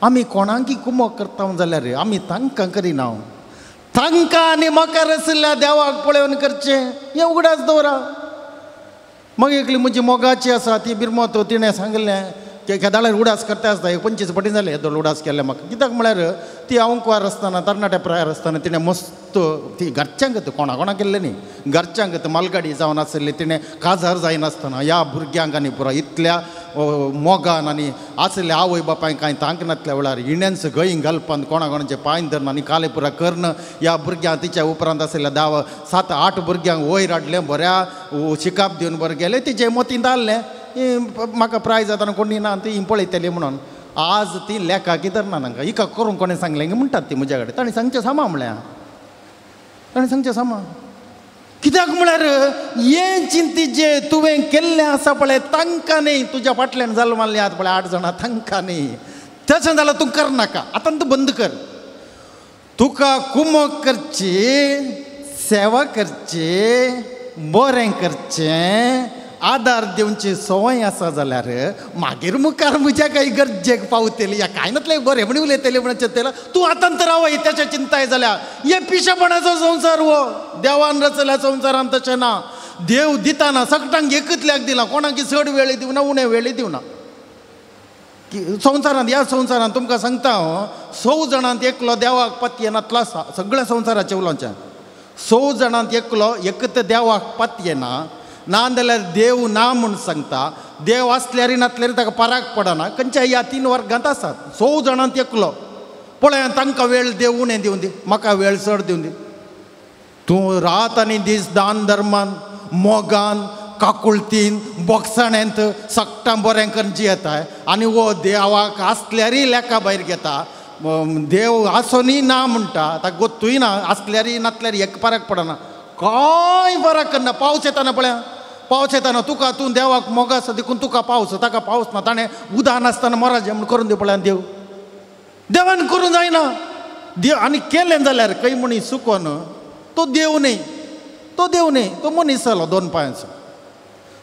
आमी कोणाकी कुमक करता जाल्यार आमी तांकां करिना. तांकां आनी म्हाका रसिल्ल्या देवाक पळोवन करचें, हें उगडास दवरा. मग एकली म्हजी मोगाची आसा ती बिरमत, तिणें सांगिल्लें की केदाळ्यार उडास करता आसता. 25 फावटी जालें येदोळ उडास केल्लें म्हाका. कित्याक म्हळ्यार ती अवंकवार आसतना, तरणाट्या प्रायार आसतना तिणें मस्त ती घरच्यांक कोणा कोणा केल्लें न्ही, घरच्यांक मालगाडी जावन आसली. तिणें काजार जायनासतना ह्या भुरग्यांक आनी पुरो इतल्या मोगान आनी आसले आवय बापायक कांय तांक नासल्या वेळार इण्यांस गळी घालपान कोणा कोणाचे पांय धरून आनी काले पुरा कर्ण ह्या भुरग्यांक तिच्या उपरांत आसलेल्या 7-8 भुरग्यांक वयर हाडलें, बऱ्या शिकाप दिवन बरें गेलें. तिचे मोतीन धाडलें. म्हाका प्रायज जाताना कोणी ना, ती पळयतली म्हणून. आज ती लेखा कितें ना तांकां हिका करूंक कोणें सांगलें म्हणटात ती म्हज्या कडेन. ताणें सांगचें सामा म्हळ्यार, ताणें सांगचें सामा. कित्याक म्हळ्यार हें चिंती जे तुवें केल्लें आसा पळय तांकां न्ही, तुज्या फाटल्यान जल्माल्लीं आहात पळय 8 जाणां तांकां न्ही. तशें जाल्यार तूं करनाका. आतां तूं बंद कर. तुका कुमक करची, सेवा करची, बरें करचें, आदार दिवची संवय आसा जाल्यार मागीर मुखार म्हज्या काही गरजेक पावतली. ह्या कांय नातले बरें म्हणी उलयतले म्हणून चिंतलें. तूं आतांत रावय तेच्या चिंताय जाल्यार. हे पिशेपणाचो संवसार हो. देवान रचल्या संवसारांत तशें ना. देव दिताना सगळ्यांक एकतल्याक दिला, कोणाक चड वेळ दिवना, उणें वेळ दिवना. संवसारांत ह्या संवसारांत तुमकां सांगता हांव, 100 जाणांत एकलो देवाक पत्य येनातलो आसा. सगळ्या संवसाराचें उलोवचें. 100 जाणांत एकलो एकत देवाक पत्य येना. नाजाल्यार देव ना म्हूण सांगता. देव आसल्यार नासल्यार ताका पराक पडना. खंयच्या ह्या 3 वर्गांत आसात. 100 जाणांत एकलो पळय, तांकां वेळ देव उणें दिवन दी, म्हाका वेळ चड दिवन दी. तूं रात आनी दीस दान धर्मान, मोगान, काकुळटीन, बोगसाण्यांत सक्टां बरें करून जियेताय आनी वो देवाक आसल्यारय लेका भायर घेता. देव आसोनय ना म्हणटा, ताका गोत्तूय ना, आसल्यारय नासल्यार एक पराक पडना. कांय फरक करना. पावस येताना पळय, पावस येताना तुका तूं देवाक मोग आसा देखून तुका पावस, ताका पावस ना. ताणें उदक नासतना मराजें म्हूण करून दिव पळय. देव देवान करूं जायना. देव आनी केलें जाल्यार खंय मनीस चुकोन तो देव न्ही, तो देव न्ही, तो मनीस जालो 2 पांयांचो.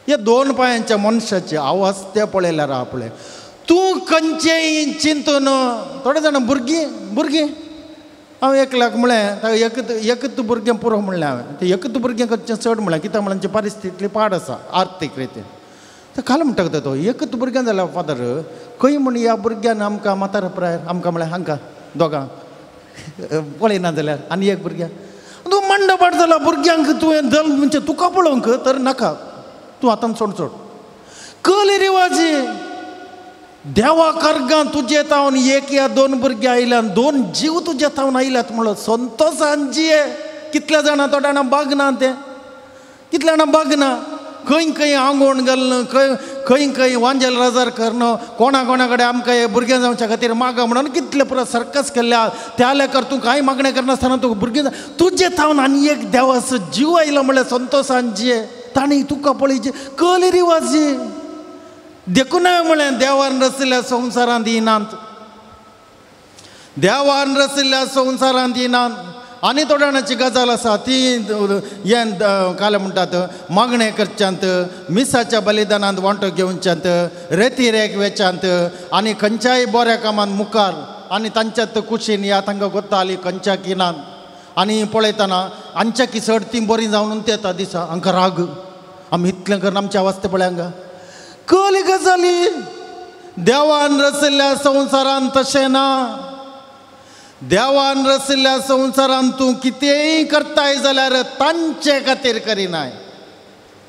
हे 2 पांयांच्या मनशाचे आवाज ते पळयल्यार आहा पळय. तूं खंयचेय चिंतून थोडे जाणां भुरगीं हांव एकल्याक म्हळें एकत भुरगें पुरो म्हणलें हांवें. ते एकत भुरगें चड म्हळें कित्याक म्हळ्यार तांची परिस्थिती पाड आसा आर्थीक रितीन. तर काल म्हणटा तो एकत भुरगें जाल्यार फादर खंय म्हण ह्या भुरग्यान आमकां म्हातारो प्रायर आमकां म्हळ्यार हांकां दोगांक पळयना जाल्यार आनी एक भुरग्याक तूं मंडपाट जाला. भुरग्यांक तुवें जल्म म्हणजे तुका पळोवंक तर नाका. तूं आतां सोड कली रिवाजी. देवा करगा तुजे तावन एक या दोन भुरगीं आयल्यान 2 जीव तुजे तावन आयल्यात म्हणलो संतोषान जिये. कितल्या जाणां तोडाणा बागना ते, कितल्या जाणां बागना. खंय खंय आंगवण घालना, खंय खंय वांजेल राजार करना, कोणा कडेन आमकां हे भुरगें जावच्या खातीर मागा म्हणून कितले पुरो सर्कस केल्ल्या. त्या लेकर तूं कांय मागणें करनासतना तूं भुरगें तुजे तावन आनी एक देवाचो जीव आयलो म्हणल्यार संतोषान जिये. ताणी तुका पळयचे कल रिवाजी देखून म्हळें देवान रचिल्ल्या संवसारांत येनात, देवान रचिल्ल्या संवसारांत येनात. आनी थोड्या जाणांची गजाल आसा ती हें काले म्हणटात मागणें करच्यांत, मिसाच्या बलिदानांत वांटो घेवच्यांत, रेतीरेक वेच्यांत आनी खंयच्याय बऱ्या कामांत मुखार आनी तांच्यात कुशीन ह्या तांकां कोत्ताली खंयच्याक येनात. आनी पळयतना आमच्या किसड ती बरी जावन येता दिसा हांकां राग आमी इतलें करना आमच्या वास्ते पळय हांगा कली गजाली. देवान रचिल्ल्या संवसारांत तशें ना. देवान रचिल्ल्या संवसारांत तूं कितेंय करताय जाल्यार तांचे खातीर करिनाय,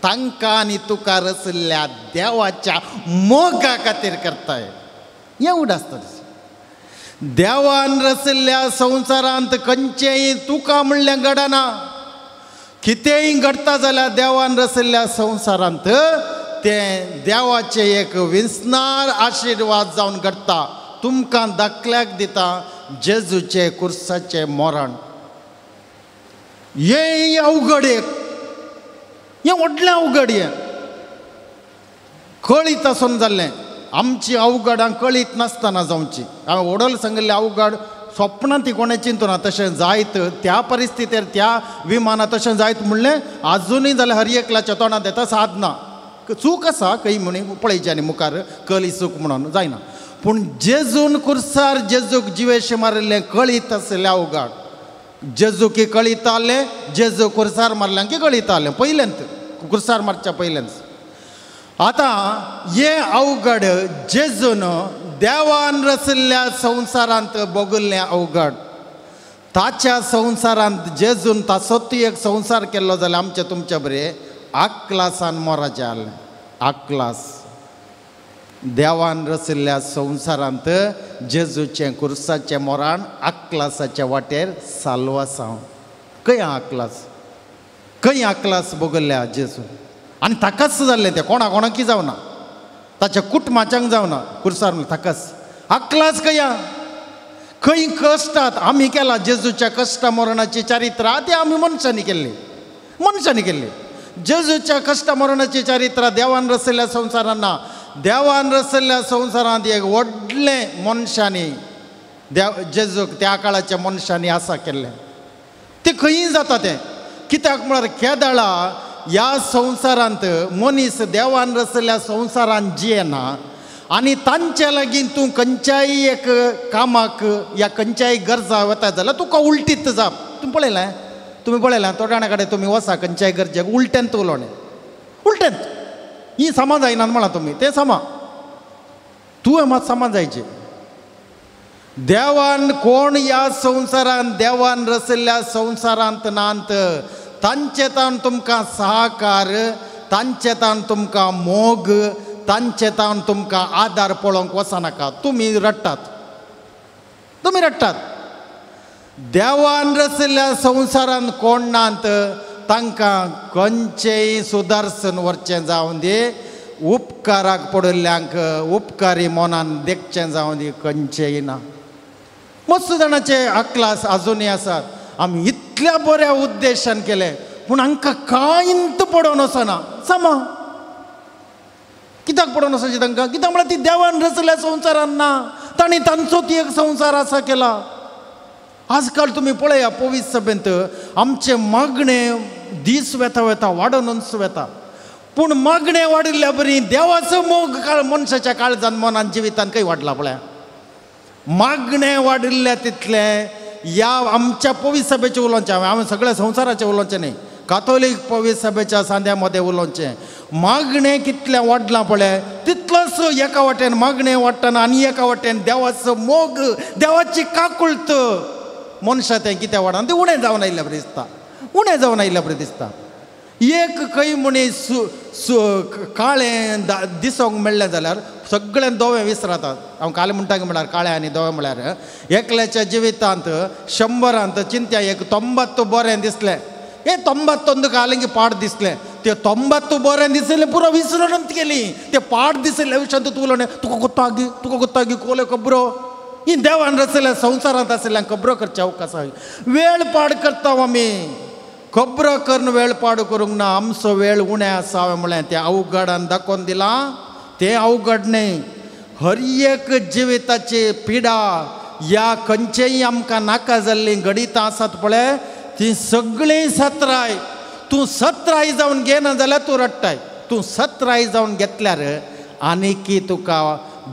तांकां आनी तुका रचिल्ल्या देवाच्या मोगा खातीर करताय. हें उडासता. देवान रचिल्ल्या संवसारांत खंयचेंय तुका म्हणलें घडना. कितेंय घडता जाल्यार देवान रचिल्ल्या संवसारांत तें देवाचे एक विस्नार आशिर्वाद जावन घडटा. तुमकां दाखल्याक दिता जेजूचे कुर्साचे मरण. हे अवघड एक, हें व्हडलें अवघड हें कळीत आसून जाल्लें. आमची अवघडां कळीत नासतना जावची. हांवें वडोल सांगिल्लें अवघड स्वप्नांत ती कोणें चिंतूना तशें जायत त्या परिस्थितीर त्या विमानांत तशें जायत म्हणलें आजुनूय जाल्यार हर एकल्याच्या तोंडांत येता साधना. चूक आसा खंय म्हणी पळयची आनी मुखार कली चूक म्हणून जायना. पूण जेजून कुर्सार जेजूक जिवेश मारिल्लें कळीत आसलें अवघड. जेजूक कळीतालें, जेजू कुर्सार मारल्यां की कळीतालें पयलेंत कुर्सार मारच्या पयलेंच. आतां हें अवघड जेजून देवान रचिल्ल्या संवसारांत भोगिल्लें अवघड. ताच्या संवसारांत जेजून ताचोच एक संवसार केल्लो जाल्यार आमचे तुमचे बरें आक्लासान मोराचें जालें. आक्लास देवान रचिल्ल्या संवसारांत जेजूचें कुर्साचें मोराण आक्लासाच्या वाटेर साल्वासांव. खंय आक्लास, खंय आक्लास भोगल्ल्या जेजू. आनी ताकाच जाल्लें तें कोणा कोणाकी जावना, ताच्या कुटुंबाच्यांक जावना कुर्सार ताकाच. आक्लास खंय कश्टात आमी केला जेजूच्या कश्टा मरणाची चारित्रां ती आमी मनशांनी केल्ली. जेजूच्या कश्टा मरणाची चारित्रां देवान रचिल्ल्या संवसारांत ना. देवान रचिल्ल्या संवसारांत एक व्हडलें मनशांनी जेजूक त्या काळाच्या मनशांनी आसा केल्लें. तें खंयी जाता तें कित्याक म्हळ्यार केदाळा ह्या संवसारांत मनीस देवान रचिल्ल्या संवसारांत जियेना आनी तांचे लागीं तूं खंयच्याय एक कामाक या खंयच्याय गरजा वता जाल्यार तुका उलटीत जाप. तुमी पळयलां थोड्या जाणां कडेन तुमी वसा खंयच्याय गरजेक उलट्यांत उलोवणें उलट्यांत. ही समा जायनात म्हणा तुमी तें समा तुवें मात समा जायचें. देवान कोण ह्या संवसारांत देवान रचिल्ल्या संवसारांत नात तांचे तान तुमकां सहकार, तांचे तान तुमकां मोग, तांचे तान तुमकां आदार पळोवंक वचनाका. तुमी रडटात. देवान रचिल्ल्या संवसारांत कोण नात तांकां खंयचेंय सुदारसन व्हरचें जावं दी, उपकाराक पडिल्ल्यांक उपकारी मनान देखचें जावं दी खंयचेंय ना. मस्त जाणांचे आक्लास आजुनूय आसात. आमी इतल्या बऱ्या उद्देशान केले पूण हांकां कांयच पडोवन वचना. समा कित्याक पडोवन वचचे तांकां? कित्याक म्हळ्यार ती देवान रचिल्ल्या संवसारांत ना. तांणी तांचो ती एक संवसार आसा केला. आजकाल तुम्ही पळया पवित्र सभेंत आमचे मागणे दीस वेता वाडूनच वेता. पूण मागणे वाडिल्ल्या बरी देवाचो मोग मनशाच्या काळजान मनान जिवितान खंय वाडला पळया. मागणे वाडिल्ले तितले ह्या आमच्या पवित्र सभेचे उलोवचें. हांवें सगळ्या संवसाराचें उलोवचें न्ही, कातोलीक पवित्र सभेच्या सांद्या मदें उलोवचें. मागणे कितलें वाडलां पळय तितलोच एका वाटेन मागणे वाडटना आनी एका वाटेन देवाचो मोग, देवाची काकुळत मनशां तें कितें वाडना तें उणें जावन आयिल्लें बरें दिसता. एक खंय मनीस काळें दिसोंक मेळ्ळें जाल्यार सगळ्यांक दोवें विसरतात. हांव काल म्हणटाक म्हळ्यार काळें आनी दोवें म्हळ्यार एकल्याच्या जिवितांत 100 चिंत्या एक 90 बरें दिसलें. 91 कालिंगी पाड दिसलें. ते 90 बरें दिसलें पुरो विसरूनच गेली. ते पाड दिसले विशयांत तूं उलोवणें तुका गोत्तागी कोले खबरो ही देवान रचयल्या संवसारांत आसलेल्या खबरो करच्या अवकाश वेळ पाड करता आमी. खबरो करून वेळ पाड करूंक ना. आमचो वेळ उणें आसा हांवें म्हळें तें अवघडान दाखोवन दिलां. तें अवघड न्ही. हर एक जिविताची पिडा ह्या खंयचेय आमकां नाका जाल्ली गडितां आसात पळय ती सगळीं सत्राय. तूं सत्राय जावन घेना जाल्यार तूं रडटाय. तूं सत्राय जावन घेतल्यार आनीक तुका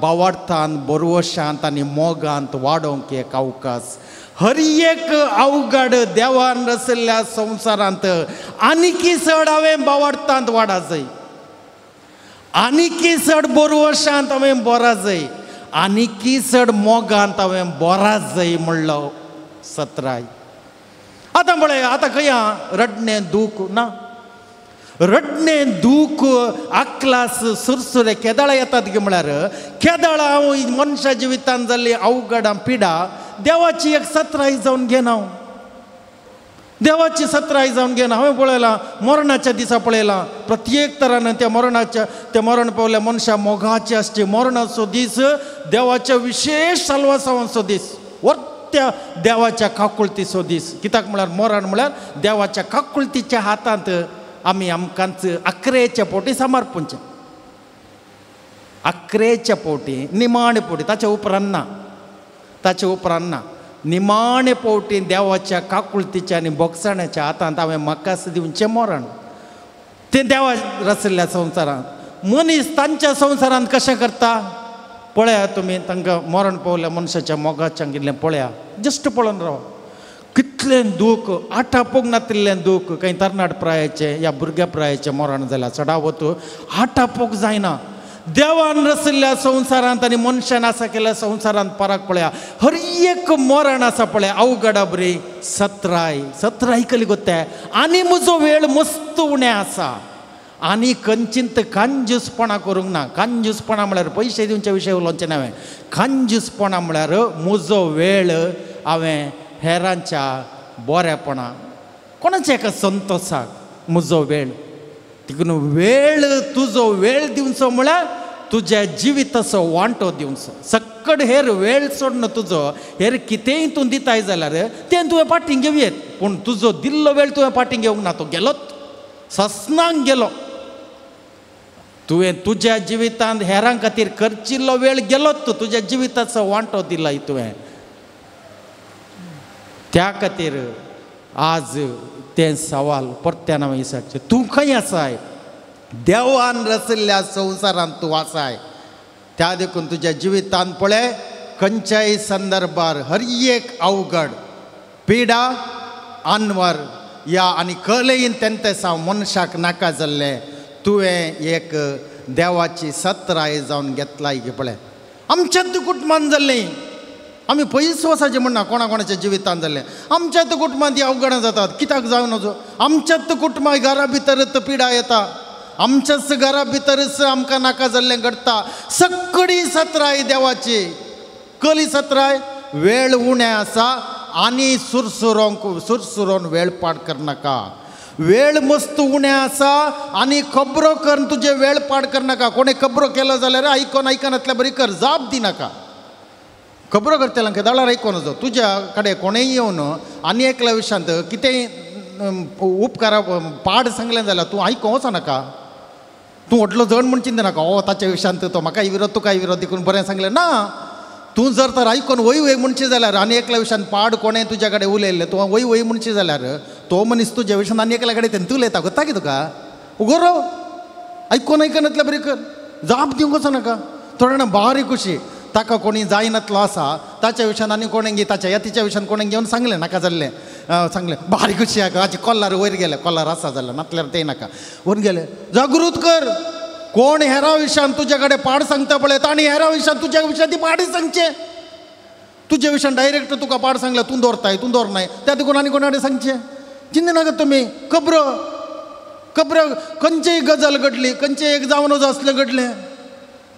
बावडतांत बरवशांत आनी मोगांत वाडोवंक एक अवकाश. हर एक अवघड देवान रचयल्ल्या संवसारांत आनीकी चड हांवें बावडतांत वाडा जाय. आनीकी चड बरवशांत हांवें बरा जाय. आनीकी चड मोगांत हांवें बरा जाय म्हणलो सत्राय. आतां पळय आतां खंय रडणें दूख ना. रडणें दूख आकलास सुरसुरे केदाळा येतात गे म्हळ्यार केदाळा हांव मनशा जिवितांत जाल्ली अवघडां पिडा देवाची एक सत्राय जावन घेना. हांव देवाची सत्राय जावन घेना. हांवें पळयलां मरणाच्या दिसा पळयलां प्रत्येक तरान त्या मरण पावल्या मनशा मोगाचे आसचे. मरणाचो दीस देवाच्या विशेष साल्वासावांचो दीस. त्या देवाच्या काकुळतीचो दीस. कित्याक म्हळ्यार मरण म्हळ्यार देवाच्या काकुळतीच्या हातांत आमी आमकांच अकरेच्या पोटी समर्पूंचें. अकरेच्या पोटी निमाणे पोटी ताच्या उपरांत ना. ताच्या उपरांत ना. निमाणे पोटी देवाच्या काकुळतीच्या आनी बोगसाण्याच्या हातांत हांवें म्हाका दिवचें मरण. तें देवा रचयल्ल्या संवसारांत मनीस तांच्या संवसारांत कशें करता पळया तुमी. तांकां मरण पावल्या मनशाच्या मोगाच्यान गेल्लें पळया. जस्ट पळोवन राव कितलें दूख. आटापूंक नातिल्लें दूख. खंय तरणाट प्रायाचें या भुरग्या प्रायाचें मरण जाल्यार चडावत आटापूंक जायना. देवान रचयल्ल्या संवसारांत आनी मनशान आसा केल्ल्या संवसारांत फरक पळया. हर एक मरण आसा पळय अवघडा बरी सत्राय कली गोत्या. आनी म्हजो वेळ मस्त उणें आसा. आनी खंयचींत कांजूसपणां करूंक ना. कांजूसपणां म्हळ्यार पयशे दिवचे विशय उलोवचें ना हांवें. कांजूसपणां म्हळ्यार म्हजो वेळ हांवें हेरांच्या बरेपणां कोणाच्या एका संतोशाक म्हजो वेळ देखून वेळ तुजो वेळ दिवचो म्हळ्यार तुज्या जिविताचो वांटो दिवचो. सक्कड हेर वेळ सोडन तुजो हेर कितेंय तूं दिताय जाल्यार तें तुवें फाटीं घेवयेत. पूण तुजो दिल्लो वेळ तुवें फाटीं घेवंक ना. तो गेलोच ससनाक गेलो. तुवें तुज्या जिवितांत हेरां खातीर खर्चिल्लो वेळ गेलोच. तुज्या जिविताचो वांटो दिलाय तुवें. त्या खातीर आज तें सवाल परत्यान हांवें विचारचें. तूं खंय आसाय. देवान रचयल्ल्या संवसारांत तूं आसाय. त्या देखून तुज्या जिवितांत पळय खंयच्याय संदर्भार हर एक अवघड पिडा अनवर या आनी कलेन तेंते साव मनशाक नाका जाल्लें तुवें एक देवाची सत्राय जावन घेतलाय गे पळय. आमच्याच कुटुंबान जाल्लें. आमी पयस वसाचें म्हणना कोणाच्या जिवितांत जाल्लें. आमच्याच कुटुंबांत ही अवघडां जातात. कित्याक जावं नजो. आमच्याच कुटुंबां घरा भितरच पिडा येता. आमच्याच घरा भितरच आमकां नाका जाल्लें घडटा. सक्कडी सत्राय देवाची. कली सत्राय वेळ उणें आसा आनी सुरसुरोन वेळ पाड करनाका. वेळ मस्त उणें आसा आनी खबरो करून तुजे वेळ पाड करनाका. कोणें खबरो केलो जाल्यार आयकनातल्या बरी कर. जाप दिनाका. खबरो करतल्या केदाळार आयको नजो. तुज्या कडेन कोणेय येवन आनी एकल्या विशयांत कितेंय उपकारा पाड सांगलें जाल्यार तूं आयको वचनाका. तूं व्हडलो जड म्हण चिंत नाका. ताच्या विशयांत तो म्हाकाय विरोध तुकाय विरोध देखून बरें सांगलें ना. तूं जर तर आयकोन वय म्हणची जाल्यार आनी एकल्या विशयान पाड कोणें तुज्या कडेन उलयल्लें तूं वय म्हणची जाल्यार तो मनीस तुज्या विशयान आनी एकल्या कडेन तें उलयता गोता की तुका. उगो आयकनातल्या बरी कर. जाप दिवंक वचनाका. थोडे जाणां बारीक कशी ताका कोणी जायनातलो आसा ताच्या विशयान आनी कोणें ताच्या यतीच्या विशयान कोणें घेवन सांगलें नाका जाल्लें. सांगलें बारीक कशी हाचे कॉलार वयर गेले. कॉलार आसा जाल्यार नातल्यार तें नाका. वयर गेले जागृत कर. कोण हेरा विशयान तुज्या कडेन पाड सांगता पळय ताणी हेरा विशयान तुज्या विशयान ती पाड सांगचें. तुज्या विशयान डायरेक्ट तुका पाड सांगल्यार तूं दवरताय तूं दवरनाय त्या देखून आनी कोणा कडेन सांगचें. चिंत नाका तुमी. खबरो खबरं खंयचेय गजाल घडली, खंयचेय एक जावन असलें घडलें,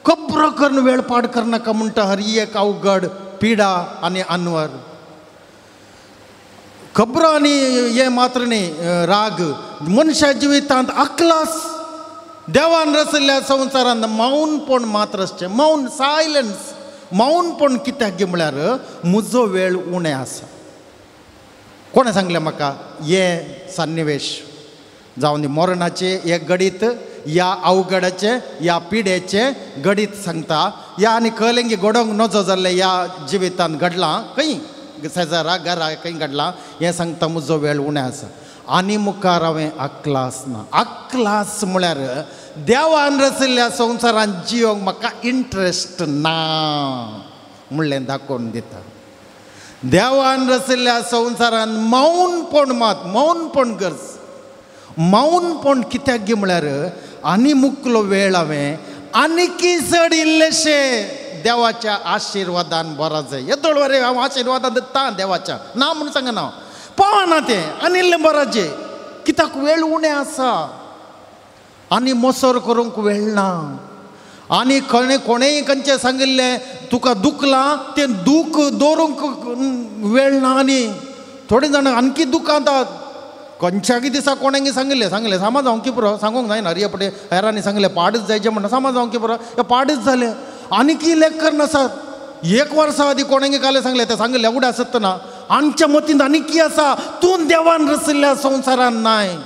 खबरो करून वेळ पाड करनाका म्हणटा हर एक अवघड पिडा आनी अनवर. खबरो आनी हे मात्र न्ही राग मनशा जिवितांत अकलास देवान रचयल्ल्या संवसारांत मौनपण मात्र आसचें. मौन सायलन्स. मौनपण कित्याक गे म्हळ्यार म्हजो वेळ उणें आसा. कोणें सांगलें म्हाका हे सन्निवेश जावन मरणाचे एक गडीत या अवघडाचे या पिड्याचे गडीत सांगता. या आनी कळलें की घडोवंक नजो जाल्लें ह्या जिवितांत घडलां, खंय शेजारा घरा खंय घडलां हें सांगता म्हजो वेळ उणें आसा. आनी मुखार हांवें अक्लास ना. अक्लास म्हळ्यार देवान रचयल्ल्या संवसारांत जियोंक म्हाका इंट्रस्ट ना म्हणलें दाखोवन दिता. देवान रचयल्ल्या संवसारांत मौनपण मात मौनपण गरज. मौनपण कित्याक गे म्हळ्यार आनी मुखलो वेळ हांवें आनीकी चड इल्लेशें देवाच्या आशिर्वादान बरो जाय. येदोळ वरे हांव आशिर्वादान दिता देवाच्या ना म्हूण सांगना हांव. पावना तें आनी इल्लें बराचें. कित्याक वेळ उणें आसा आनी मोसोर करूंक वेळ ना. आनी कोणेंय खंयचें सांगिल्लें तुका दुखलां तें दूख दवरूंक वेळ ना. आनी थोडे जाण आणकी दुखांतात. खंयच्याय दिसा कोणेंय सांगिल्लें सामाज हांव की पुरो सांगूंक जायना रे पटे हेरांनी सांगलें पाडच जायचें म्हणटा सामाज हांव की पुरो हें पाडच जालें. आनीकी लेकर नासात. एक वर्सा आदी कोणेंय काले सांगलें तें सांगलें उडा आसतना आमच्या मतींत आनीकी आसा. तूं देवान रचयल्ल्या संवसारांत नाय.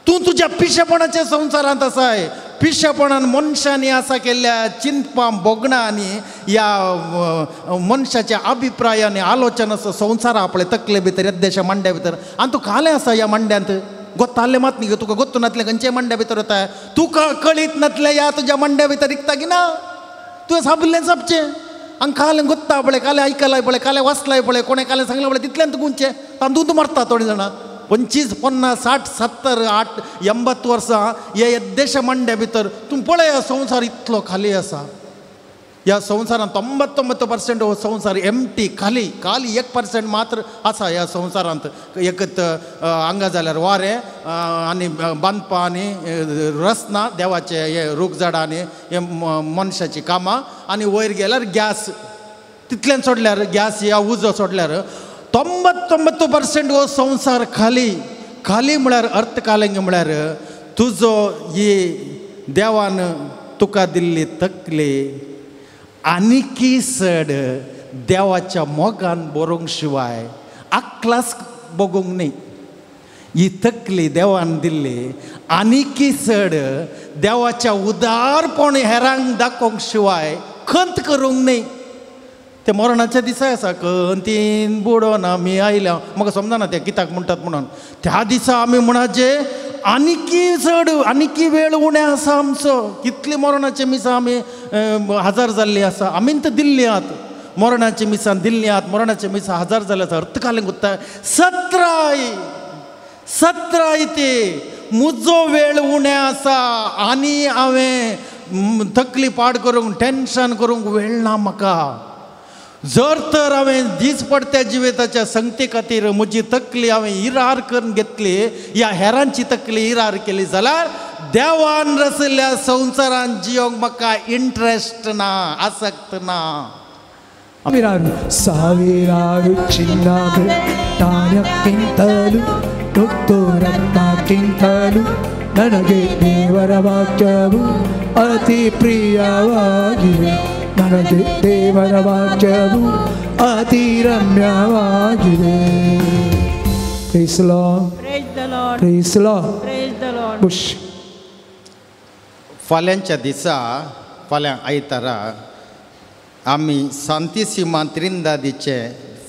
तूं तुज्या पिशेपणाच्या संवसारांत आसाय. पिशेपणान मनशांनी आसा केल्ल्या चिंतपां बोगणांनी ह्या मनशाच्या अभिप्रायानी आलोचना संवसार आपले तकले भितर येद्देशा मांड्या भितर. आनी तूं खालें आसा ह्या मांड्यांत गोत्ताल्लें मात न्ही तुका गोत्तू नातलें खंयचे मांड्या भितर वता. तुका कळीत नातलें ह्या तुज्या मांड्या भितर रिकता की ना. तुवें साबलें सापचें हांगा कालें गोत्ता पळय कालें आयकलाय पळय कालें वाचलाय पळय कोणें कालें सांगलें पळय तितल्यान गुंचें तांदूळ मारता थोडीं जाणां. 25, 50, 60, 70, 80 वर्सां हे येद्देशा मांड्या भितर तूं पळय संवसार इतलो खाली आसा. ह्या संवसारांत 99% हो संवसार एमटी खाली 1% मात्र आसा ह्या संवसारांत. एकत हांगा जाल्यार वारें आनी बांदपां आनी रस्ना देवाचे हे रूख झाडां आनी हे मनशाची कामां आनी वयर गेल्यार गॅस तितल्यान सोडल्यार गॅस या उजो सोडल्यार 99% हो संवसार खाली. खाली म्हळ्यार अर्थ कालेंगे म्हळ्यार तुजो ही देवान तुका दिल्ली तकली आनीकी चड देवाच्या मोगान बरोवंक शिवाय अक्लास बगोवंक न्ही. ही तकली देवान दिल्ली आनीकी चड देवाच्या उदारपण हेरांक दाखोवंक शिवाय खंत करूंक न्ही. ते मरणाच्या दिसा आसा खंतीन बुडोन आमी आयल्या म्हाका समजना तें कित्याक म्हणटात म्हणून. त्या दिसा आमी म्हणाचे आनीकी चड आनीकी वेळ उणें आसा आमचो. कितली मरणाचे मिसां आमी हजार जाल्लीं आसा. आमीन तर दिल्लीं आहात मरणाचे मिसां दिल्लीं आहात. मरणाचे मिसां हजार जाले आसा. अर्थ कालें गुत्ता 17 ते म्हजो वेळ उणें आसा आनी हांवें तकली पाड करूंक टेन्शन करूंक वेळ ना म्हाका. जर तर हांवें दीस पडत्या जिविताच्या संगती खातीर म्हजी तकली हांवें हिरार करून घेतली या हेरांची तकली हिरार केली जाल्यार देवान रचयल्ल्या संवसारांत जियोंक म्हाका इंट्रस्ट ना आसक्त ना. ಸಾವಿರಾರು ಚಿನ್ನಕ್ಕಿಂತಲೂ ಮುತ್ತು ರತ್ನಕ್ಕಿಂತಲೂ ನನಗೆ ದೇವರ ವಾಕ್ಯವು ಅತಿ ಪ್ರಿಯವಾಗಿದೆ. ನನಗೆ ದೇವರ ವಾಕ್ಯವು ಅತಿ ರಮ್ಯವಾಗಿದೆ. Praise the Lord. Praise the Lord. Praise the Lord. Praise the Lord. Bush. फाल्यांच्या दिसा फाल्यां आयतारा आमी सांतिसिमा त्रिंदादीचे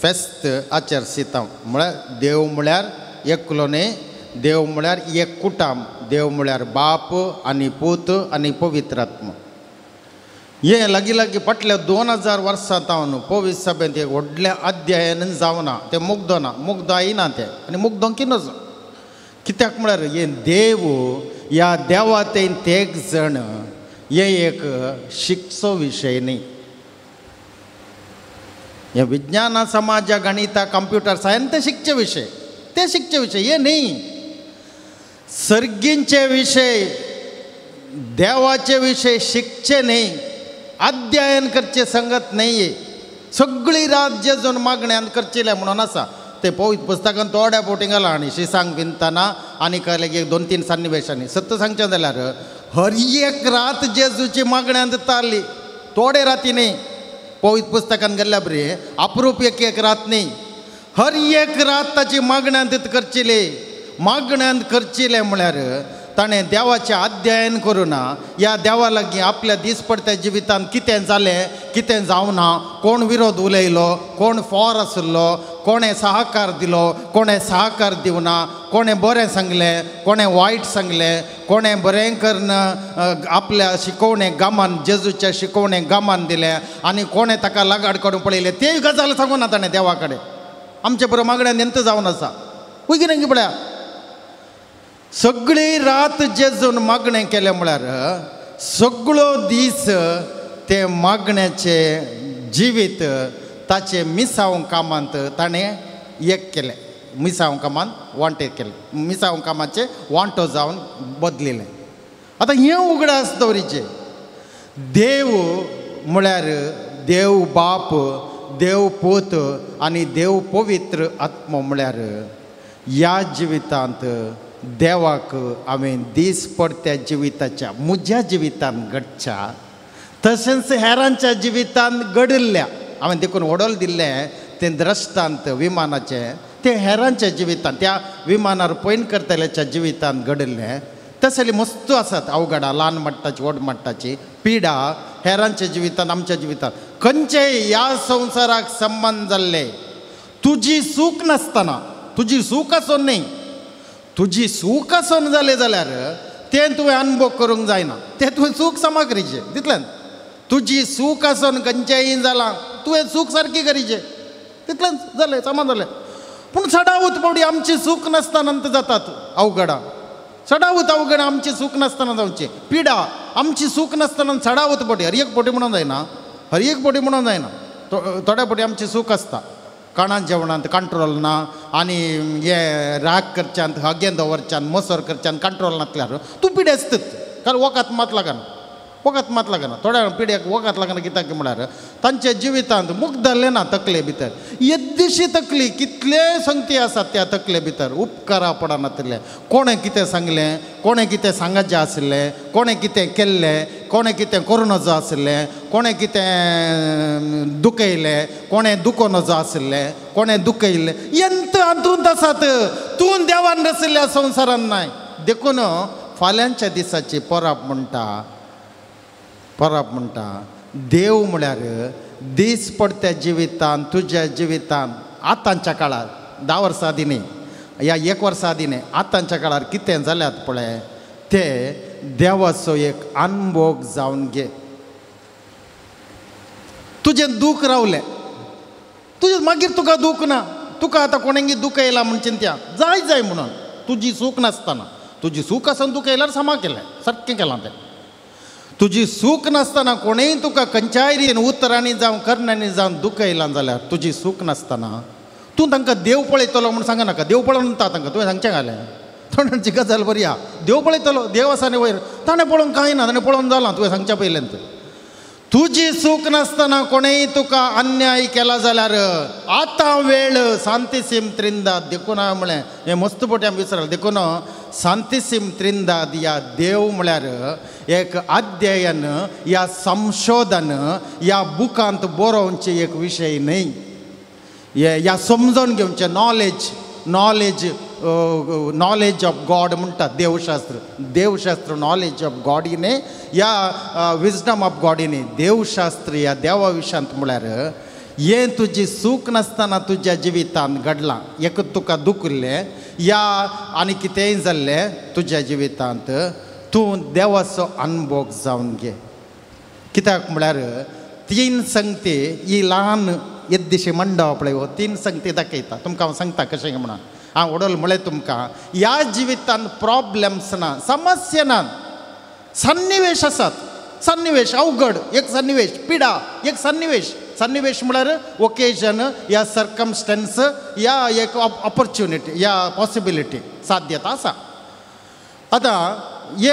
फेस्त आचरसिता. म्हळ्यार देव म्हळ्यार एकलो न्ही. देव म्हळ्यार एक कुटाम. देव म्हळ्यार बाप आनी पूत आनी पवित्र आत्मा. हे लागीं फाटल्या 2000 वर्सां तावन पवित्र सभेंत एक व्हडल्या अध्यायान जावना. तें मुग्ध आयना तें आनी मुग्धोंकी नजो. कित्याक म्हळ्यार हे देव ह्या देवातेन ते एक जण हे एक शिक्षो विशय न्ही. हे विज्ञान समाज गणित कंप्यूटर सायन्स ते शिकचे विशय हे न्ही. सर्गींचे विषय देवाचे विषय शिकचे नाही, अध्ययन करचे संगत नाही आहे. सगळी राज्य जण मागण्यांत करचिले म्हणून आसा. ते पवित्र पुस्तकान थोड्या पोटी घाला आणि शिसांक विनतना आनी एक 2-3 सन्निवेशांनी सत्य सांगचे जाल्यार हर एक रात जेजूची मागण्यांत तारली. थोडे राती नाही, पवित्र पुस्तकान गेल्ल्या बरी अप्रूप एक रात नाही, हर एक रात ताची मागण्यांत करचिले म्हळ्यार ताणें देवाचें अध्ययन करुना. ह्या देवा लागीं आपल्या दिसपडत्या जिवितांत कितें जालें कितें जावना, कोण विरोध उलयलो, कोण फॉर आसलो, कोणें सहकार दिलो, कोणें सहकार दिवना, कोणें बरें सांगलें, कोणें वायट सांगलें, कोणें बरें करना आपल्या शिकोवणे गामान जेजूच्या शिकोवणे गामान दिलें आनी कोणें ताका लागाड काडून पळयलें. तेय गजाल सांगूना ताणें देवा कडेन. आमचे बरोबर मागण्यांत एंत जावन आसा कितें पळया. सगळी रात जेजून मागणें केलें म्हळ्यार सगळो दीस ते मागण्याचे जिवीत ताचे मिसांव कामांत ताणें एक केलें, मिसांव कामांत वांटे केलें, मिसांव कामाचे वांटो जावन बदलिलें. आतां हें उगडास दवरीचें. देव म्हळ्यार देव बाप, देव पूत आनी देव पवित्र आत्मो म्हळ्यार ह्या जिवितांत देवाक हांवें दीस पडत्या जिविताच्या म्हज्या जिवितांत घडच्या तशेंच हेरांच्या जिवितांत घडिल्ल्या हांवें देखून वडोल दिल्लें तें द्रश्टांत विमानाचें तें हेरांच्या जिवितांत त्या विमानार पयन करतल्याच्या जिवितांत घडिल्लें. तसली मस्त आसात अवघडां, ल्हान मट्टाची व्हड मट्टाची पिडा हेरांच्या जिवितांत आमच्या जिवितांत. खंयचेय ह्या संवसाराक संबंध जाल्ले तुजी सूख नासतना, तुजी सूख आसून न्ही, तुजी सूख आसून जालें जाल्यार तें तुवें अनुभव करूंक जायना. तें तुवें सूख सामाकरीचें तितल्यान. तुजी सूख आसून खंयचेय जालां तुवें सूख सारकी करीचें तितल्यान जालें, समान जालें. पूण चडावत पवडी आमची सूख नासतना जातात अवघडां. चडावत अवघडां आमची सूख नासतना जावचें. पिडा आमची सूख नासतना चडावत पटी हर एक पटी म्हणून जायना, हर एक पटी म्हणून जायना. थोड्या पटी आमची सूख आसता. काणांत जेवणांत कंट्रोल ना आनी हे राग करच्यांत हागें दवरच्यान मसर करच्यान कंट्रोल नासल्यार तूं पिडेस्त. कारण वकात मात लागना. थोड्या पिड्याक वकात लागना कित्याक म्हळ्यार तांच्या जिवितांत मुक्त जाल्लें ना तकले भितर. येद्दीशी तकली कितले संगती आसात त्या तकले भितर उपकारा पडनातले. कोणें कितें सांगलें, कोणें कितें सांगचें आसलें, कोणें कितें केल्लें, कोणें कितें करूं नजो आसलें, कोणें कितें दुखयलें, कोणें दुखो नजो आसलें, कोणें दुखयलें, एंत हातूंत आसात. तूं देवान रचयल्ल्या संवसारांत नाय. देखून फाल्यांच्या दिसाची पराप म्हणटा देव म्हळ्यार दीस पडत्या जिवितांत तुज्या जिवितांत आतांच्या काळार 10 वर्सां आदी न्ही या 1 वर्सां आदी न्ही आतांच्या काळार कितें जाल्यात पळय तें देवाचो एक अनुभव जावन घे. तुजें दूख रावलें, तुजें मागीर तुका दूख ना. तुका आतां कोणेंगी दूख येयला म्हण चिंत्या जाय म्हणून तुजी सूख नासतना. तुजी सूख आसून दूख येयल्यार समा केलें, सारकें केलां तें. तुजी सूख नासतना कोणेंय तुका खंयच्याय रितीन उतरांनी जावं कर्णांनी जावन दुख येयलां जाल्यार तुजी सूख नासतना तूं तांकां देव पळयतलो म्हूण सांगनाका. देव पळोवन तांकां तुवें सांगचें घालें. थोड्यांची गजाल बरी आहा. देव पळयतलो, देव आसा न्ही वयर, ताणें पळोवंक कांय ना, ताणें पळोवन जालां तुवें सांगच्या पयलेंत. तुजी सूख नासतना कोणेंय तुका अन्याय केला जाल्यार आतां वेळ सांतिसीम त्रिंदाद देखून हांवें म्हळें हें मस्त पोटी हांवें विसरलें. देखून सांतिसीम त्रिंदाद या देव म्हळ्यार एक अध्ययन या संशोधन या बुकांत बरोवचे एक विशय न्ही. या समजून घेवचें नॉलेज ऑफ गॉड म्हणटात देवशास्त्र नॉलेज ऑफ गॉड न्ही या विजडम ऑफ गॉड न्ही देवशास्त्र या देवा विशयांत म्हळ्यार हें तुजी सूख नासतना तुज्या जिवितांत घडलां. एक तुका दूख उरलें या आनी कितेंय जाल्लें तुज्या जिवितांत तूं देवाचो अनुभव जावन घे. कित्याक म्हळ्यार 3 संगती ही ल्हान येद्दीशी मंडळ पळय 3 संगती दाखयता. तुमकां हांव सांगता कशें म्हणून. हांव वडोल म्हळें तुमकां ह्या जिवितांत प्रॉब्लेम्स ना, समस्या ना, सन्निवेश आसात. सन्निवेश अवघड एक सन्निवेश, पिडा एक सन्निवेश म्हळ्यार ओकेजन या सर्कमस्टन्स या एक ऑपॉर्च्युनिटी या पॉसिबिलिटी साध्यता आसा. आता ये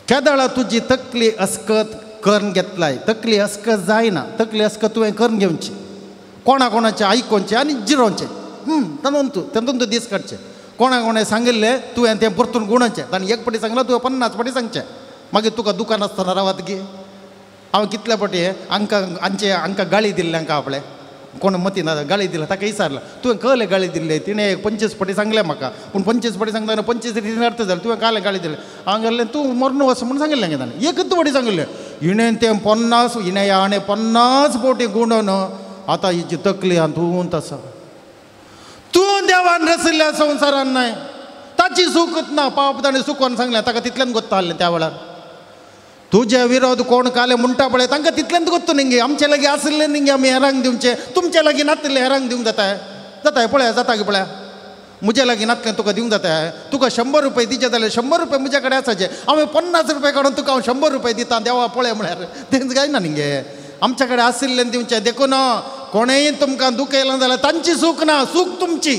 केदळा तुजी तकली अस्कत करून घेतलाय तकली अस्कत जायना तकली अस्कत तुवें करून घेवची कोणाचे आयकोनचे आनी जिरोवचे तातूंत तूं दीस काडचे कोणा सांगिल्लें तुवें तें परतून गुणोवचें ताणें एक फावटी सांगलां तुवें 50 फावटी सांगचें मागीर तुका दुकान आसतना रावत गे हांव कितल्या फावटी हांकां गाळी दिल्ली हांकां आपले कोण मतीन गाळी दिला ताका विचारला तुवें कहलें गाळी दिल्ली तिणें 25 फावटी सांगलें म्हाका पूण 25 फावटी सांगतना 25 रितीन अर्थ जालो तुवें काले गाळी दिली हांव गेल्लें तूं मरून वच म्हणून सांगिल्लें गे ताणें एकच फावटी सांगिल्लें हिणें तें 50 हिणें 50 फावटी गुणोवन आतां हिची तकली हातूंत आसा तूं देवान रचिल्ल्या संवसारान नाय ताची सुखच ना पाप ताणें सुखोवन सांगलें ताका तितल्यान गोत्ता आहलें त्या वेळार तुझे विरोध कोण काले म्हणटा पळय तांकां तितल्यांत गोत्त न्ही आमचे लागीं आसले न्ही आमी हेरांक दिवचे तुमचे लागीं नासले हेरांक दिवंक जाताय पळय जाता गे पळय म्हजे लागीं नासलें तुका दिवंक जाताय तुका 100 रुपया दिचे जाल्यार 100 रुपया म्हजे कडेन आसाचे हांवें 50 रुपया काडून तुका हांव 100 रुपया दिता देवा पळय म्हळ्यार तें जायना न्ही गे आमच्या कडेन आशिल्लें दिवचें देखून कोणेय तुमकां दूख येयलां जाल्यार तांची सूख ना सूख तुमची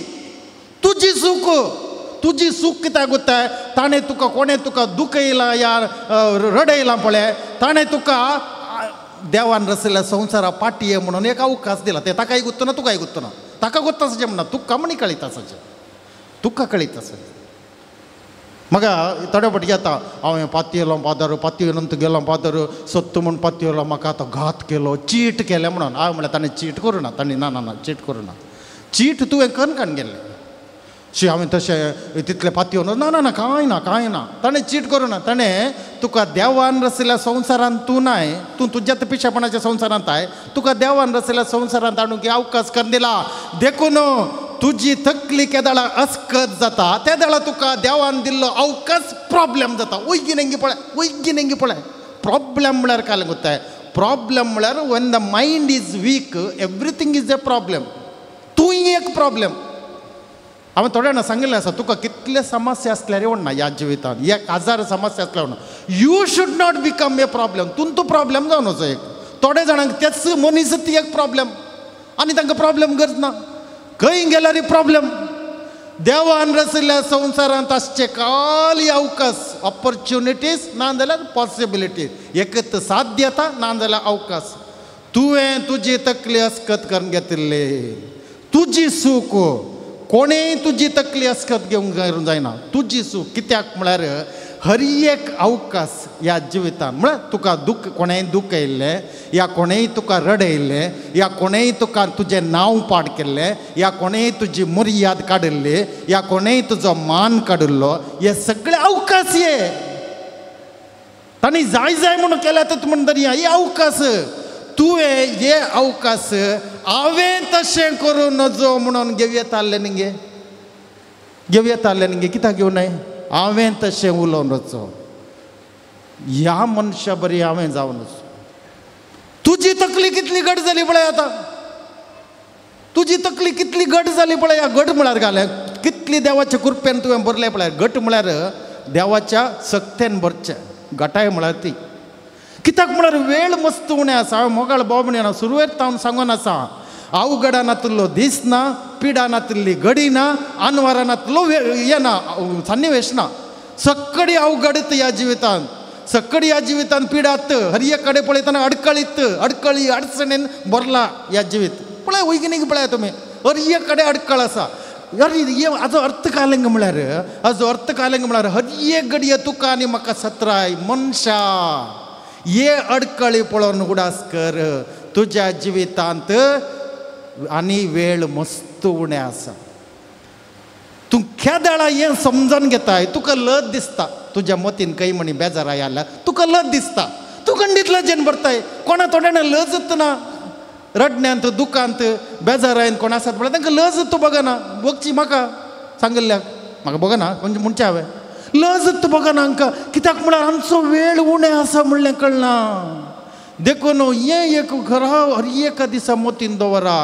तुजी सूख कित्याक गोत्ताय ताणें तुका कोणें तुका दूख येयलां या रडयलां पळय ताणें तुका देवान रचिल्ल्या संवसारा पाटये म्हणून एक अवकाश दिला तें ताकाय गुत्त ना तुकाय गुत्त ना ताका गोत्त आसाचें म्हणना तुका म्हणी कळीत आसाचें तुका कळीत आसा म्हाका थोडे फावटी येता हांवें पाती येयलो पादर पाती नंतर गेलो पादर सत्त म्हूण पाती येयलो म्हाका आतां घात केलो चीट केलें म्हणून हांव म्हळ्यार ताणें चीट करूं ना ताणें ना चीट करूं ना चीट तुवें करून गेल्लें हांवें तशें तितले पातयो ना कांय ना ताणें चीट करूं ना ताणें तुका देवान रचिल्ल्या संवसारांत तूं नाय तूं तुज्याच पिशेपणाच्या संवसारांत आय तुका देवान रचिल्ल्या संवसारांत हाडूंक अवकाश करून दिला देखून तुजी तकली केदाळा अस्कत जाता त्या देळा तुका देवान दिल्लो अवकाश प्रॉब्लेम जाता ओयगिनेंगी पळय प्रॉब्लेम म्हळ्यार काय गोत्ताय प्रॉब्लेम म्हळ्यार when the mind is weak everything is a problem तूं एक प्रॉब्लेम हांवें थोड्या जाणां सांगिल्लें आसा तुका कितले समस्या आसल्यार येवना ह्या जिवितांत 1000 समस्या आसल्यार you should not become a problem तूं प्रॉब्लेम जावन वचो एक थोड्या जाणांक तेच मनीस ती एक प्रॉब्लेम आनी तांकां प्रॉब्लेम गरज ना खंय गेल्यार प्रॉब्लेम देवान रचिल्ल्या संवसारांत आसचे खाली अवकाश ऑपॉर्च्युनिटीज ना जाल्यार पॉसिबिलिटीज एकच साध्यता ना जाल्यार अवकाश तुवें तुजी तकली अस्कत करून घेतिल्ली तुजी सूख कोणेय तुजी तकली अस्कत घेवंक जायना तुजी सूख कित्याक म्हळ्यार हर एक अवकाश ह्या जिवितांत म्हळ्यार तुका दूख कोणेय दूख येयल्लें या कोणेय तुका रड येयल्लें या कोणेय तुका तुजें नांव पाड केल्लें या कोणेय तुजी मर्याद काडिल्ली या कोणेय तुजो मान काडिल्लो हे सगळे अवकाश हे तांणी जाय म्हणून केल्या म्हणून तरी हे अवकाश तुवें हे अवकाश हांवें तशें करूं नजो म्हणून घेवयेताल्लें न्ही कित्याक घेवं नाय हांवें तशें उलोवन वचो ह्या मनशा बरी हांवें जावन वचो तुजी तकली कितली घट जाली पळय आतां तुजी तकली कितली घट जाली पळय ह्या घट म्हळ्यार घाले कितली देवाच्या कृपेन तुवें भरलें पळय घट म्हळ्यार देवाच्या सक्तेन भरचें घटाय म्हळ्यार ती कित्याक म्हळ्यार वेळ मस्त उणें आसा हांवें मोगाळ बोबणें सुरवेर हांव सांगून आसा अवघडानातलो दीस ना पिडानातली घडी ना अनवरानातलो हे ना सन्निवेश ना सक्कडी अवघडत ह्या जिवितांत सक्कडी ह्या जिवितांत पिडात हर एक कडेन पळयतना अडकळी अडचणेन भरला ह्या जिवीत पळय वैगिनीक पळय तुमी हर एक कडेन अडकळ आसा हाजो अर्थ काय म्हळ्यार हर एक घडये तुका आनी म्हाका सत्राय मनशा ये अडकळी पळोवन उडास कर तुज्या जिवितांत आनी वेळ मस्त उणें आसा तूं केदाळा हें समजून घेताय तुका लज दिसता तुज्या मतीन खंय म्हणी बेजार आयला तुका लज दिसता तूं खंडीत लजेन भरताय कोणा थोड्यां लजत ना रडण्यांत दुखांत बेजारायन कोण आसात पळय तांकां लज तूं बघना बघची म्हाका सांगिल्ल्याक म्हाका बघना म्हणजे म्हणचें हांवें लज तूं बघना हांकां कित्याक म्हळ्यार आमचो वेळ उणें आसा म्हणलें कळना देखून हें एक घरा हर एका दिसा मतीन दवरा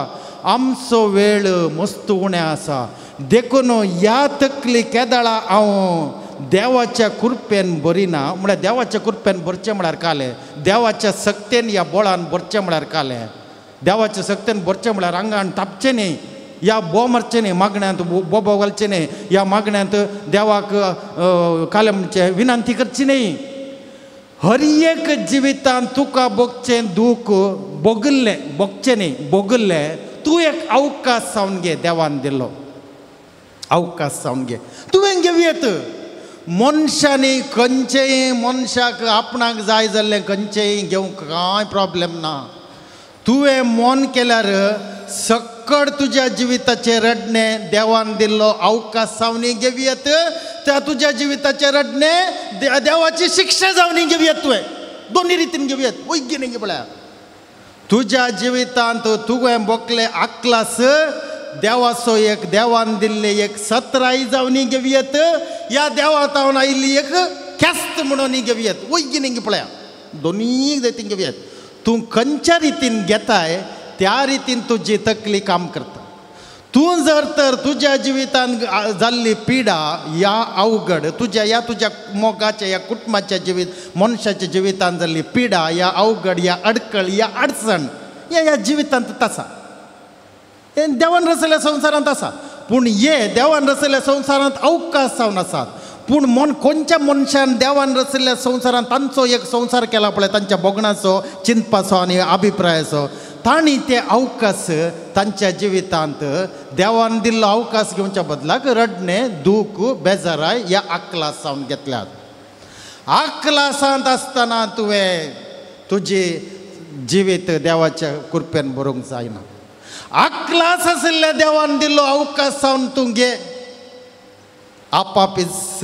आमचो वेळ मस्त उणें आसा देखून ह्या तकली केदाळा हांव देवाच्या कृपेन भरिना म्हळ्यार देवाच्या कृपेन भरचें म्हळ्यार कालें देवाच्या सक्तेन ह्या बोळान भरचें म्हळ्यार कालें देवाच्या सक्तेन भरचें म्हळ्यार आंगान तापचें न्ही या बो मारचे न्ही मागण्यांत बोबो घालचे न्ही या मागण्यांत देवाक कालमचे विनंती करची न्ही हर एक जिवितांत तुका बोगचें दूख बोगचें न्ही बोगल्लें तूं एक अवकाश जावन घे देवान दिल्लो अवकाश जावन घे तुवें घेवयेत मनशांनी खंयचेय मनशाक आपणाक जाय जाल्लें खंयचेय घेवंक कांय प्रॉब्लेम ना तुवें मन केल्यार सक्कड तुज्या जिविताचें रडणें देवान दिल्लो अवकाश जावन घेवयेत त्या तुज्या जिविताचें रडणें देवाची शिक्षा जावन घेवयेत तुवें दोनी रितीन घेवयेत वैग्यानीक घे पळया तुज्या जिवितांत तुवें बोकले आकलास देवाचो एक देवान दिल्ले एक सत्राई जावन घेवयेत या देवातावन आयिल्ली एक ख्यास्त म्हणून घेवयेत वैग्यानीक पळया दोनीय रितीन घेवयेत तूं खंयच्या रितीन घेताय त्या रितीन तुजी तकली काम करता तूं जर तर तुज्या जिवितान जाल्ली पिडा या अवघड तुज्या मोगाच्या या कुटुंबाच्या जिवीत मनशाच्या जिवितान जाल्ली पिडा या अवघड या अडकळ या अडचण या जिवितांत आसा हे देवान रचयल्या संवसारांत आसा पूण हे देवान रचयल्या संवसारांत अवकाश जावन आसात पूण खंयच्या मनशान देवान रचयल्ल्या संवसारांत तांचो एक संवसार केला पळय तांच्या बोगणाचो चिंतपाचो आनी अभिप्रायाचो तांणी ते अवकाश तांच्या जिवितांत देवान दिल्लो अवकाश घेवच्या बदलाक रडणें दूख बेजाराय ह्या आकलास जावन घेतल्यात आकलासांत आसतना तुवें तुजी जिवीत देवाच्या कृपेन बरोवंक जायना आकलास आशिल्ल्या देवान दिल्लो अवकाश जावन तूं घे आपापीच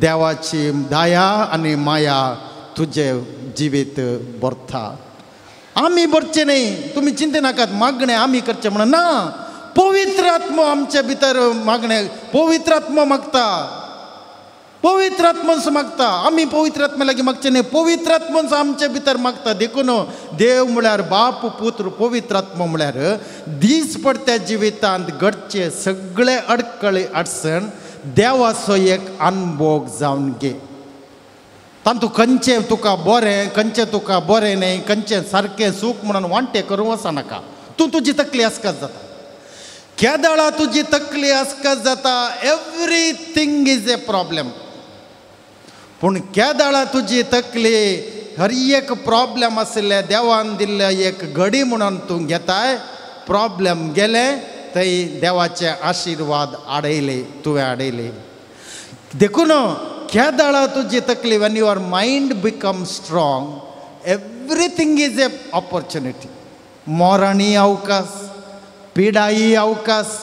देवाची दया आनी माया तुजे जिवीत भरता आमी भरचे न्ही तुमी चिंते नाकात मागणें आमी करचें म्हणून ना पवित्र आत्मो आमचे भितर मागणें पवित्र आत्मो मागता पवित्र आत्मोस मागता आमी पवित्र आत्म्या लागीं मागचें न्ही पवित्र आत्मोस आमचे भितर मागता देखून देव म्हळ्यार बाप पुत्र पवित्र आत्मो म्हळ्यार दीस पडत्या जिवितांत घडचे सगळे अडकळी अडचण देवाचो एक अनुभव जावन घे तातूंत खंयचें तुका बरें खंयचें तुका बरें न्ही खंयचें सारकें सूख म्हणून वांटें करूं वचनाका तूं तुजी तकली आसकास जाता केदाळा तुजी तकली आसकास जाता एवरीथींग इज ए प्रॉब्लेम पूण केदाळा तुजी तकली हर एक प्रॉब्लेम आशिल्लें देवान दिल्लें एक घडी म्हणून तूं घेताय प्रॉब्लेम गेले थंय देवाचे आशिर्वाद आडयले तुवें आडयले देखून केदाळा तुजी तकली when your mind becomes strong everything is a opportunity मोराणी अवकाश पिडाई अवकाश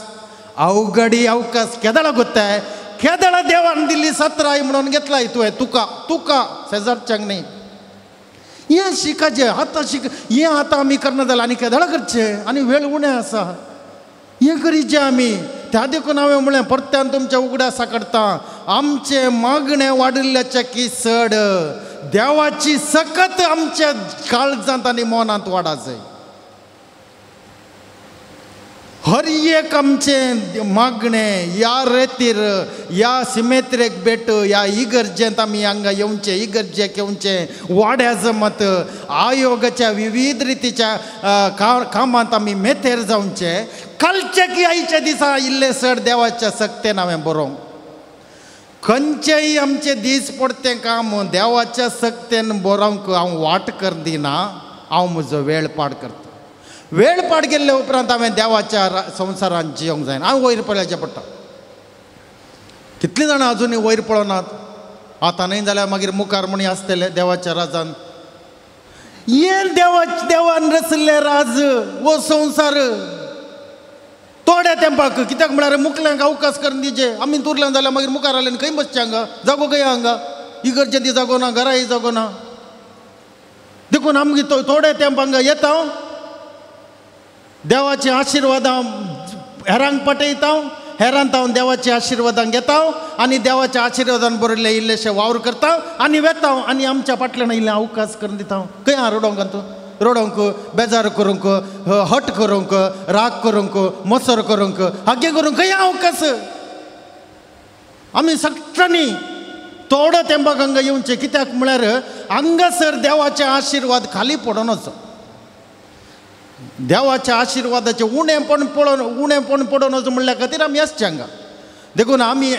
अवघडी अवकाश केदाळा गोत्ताय केदाळा देवान दिल्ली सत्राई म्हणून घेतलाय तुवें तुका शेजारच्यांक न्ही हें शिकाचें आतां हें आतां आमी करना जाल्यार आनी केदाळा करचें आनी वेळ उणें आसा हें करीचें आमी त्या देखून हांवें म्हळें परत्यान तुमच्या उगड्या साकडटा आमचें मागणें वाडिल्ल्याच्या की चड देवाची सकत आमच्या काळजांत आनी मनांत वाडा जाय हर एक आमचें मागणें ह्या रेतीर ह्या सिमेत्रेक भेट ह्या इगर्जेंत आमी हांगा येवचें इगर्जेक येवचें वाड्या जमत आयोगाच्या विविध रितीच्या कामांत आमी मेथेर जावचें कालचे की आयच्या दिसा इल्ले सड देवाच्या सक्तेन हांवें बरोवंक खंयचेय आमचे दीस पडतें काम देवाच्या सक्तेन बरोवंक हांव वाट कर दिना हांव म्हजो वेळ पाड करता वेळ पाड गेल्ले उपरांत हांवें देवाच्या संवसारांत जियोंक जायना हांव वयर पळोवचें पडटा कितलीं जाणां अजुनूय वयर पळोवनात आतां न्ही जाल्यार मागीर मुखार म्हणी आसतले देवाच्या राजान हें देवान रचल्लें राज वो संवसार थोड्या तेंपाक कित्याक म्हळ्यार मुखल्यांक अवकाश करून दिजे आमी तुरलें जाल्यार मागीर मुखार आयलें खंय बसचें हांगा जागो खंय हांगा इगर्जेंत जागो ना घराय जागो ना देखून आमगे थोडे तेंप हांगा येता देवाचे आशिर्वाद हेरांक पटयता हेरांत हांव देवाचे आशिर्वादां घेता आनी देवाच्या आशिर्वादान बरयल्ले इल्लेशे वावर करता आनी वेता आनी आमच्या फाटल्यान इल्लें अवकाश करून दिता खंय हांव रडोंक रडोंक बेजार करूंक हट करूंक राग करूंक मोसर करूंक हागे करूंक खंय अवकाश आमी सगळ्यांनी थोडो तेंपाक हांगा येवचें कित्याक म्हळ्यार हांगासर देवाचे आशिर्वाद खाली पडोन वचो देवाच्या आशिर्वादाचे उणेपण पडोन वचूं म्हणल्या खातीर आमी येसचे हांगा देखून आमी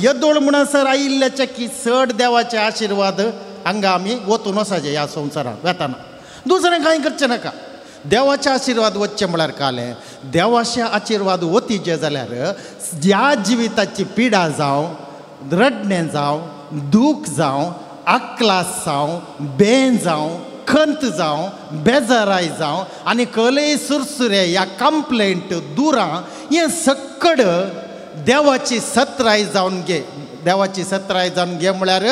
येदोळ म्हणसर आयिल्ल्याचे की चड देवाचे आशिर्वाद हांगा आमी वतून वचाचे ह्या संवसारांत वेताना दुसरें कांय करचें नाका देवाचे आशिर्वाद वचचे म्हळ्यार कालें देवाचे आशिर्वाद वतीचे जाल्यार ह्या जिविताची पिडा जावं रडणें जावं दूख जावं आक्लास जावं बें जावं खंत जावं बेजाराय जावं आनी कलय सुरसुरे ह्या कंप्लेंट दुरां हें सक्कड देवाची सत्राय जावन घे देवाची सत्राय जावन घे म्हळ्यार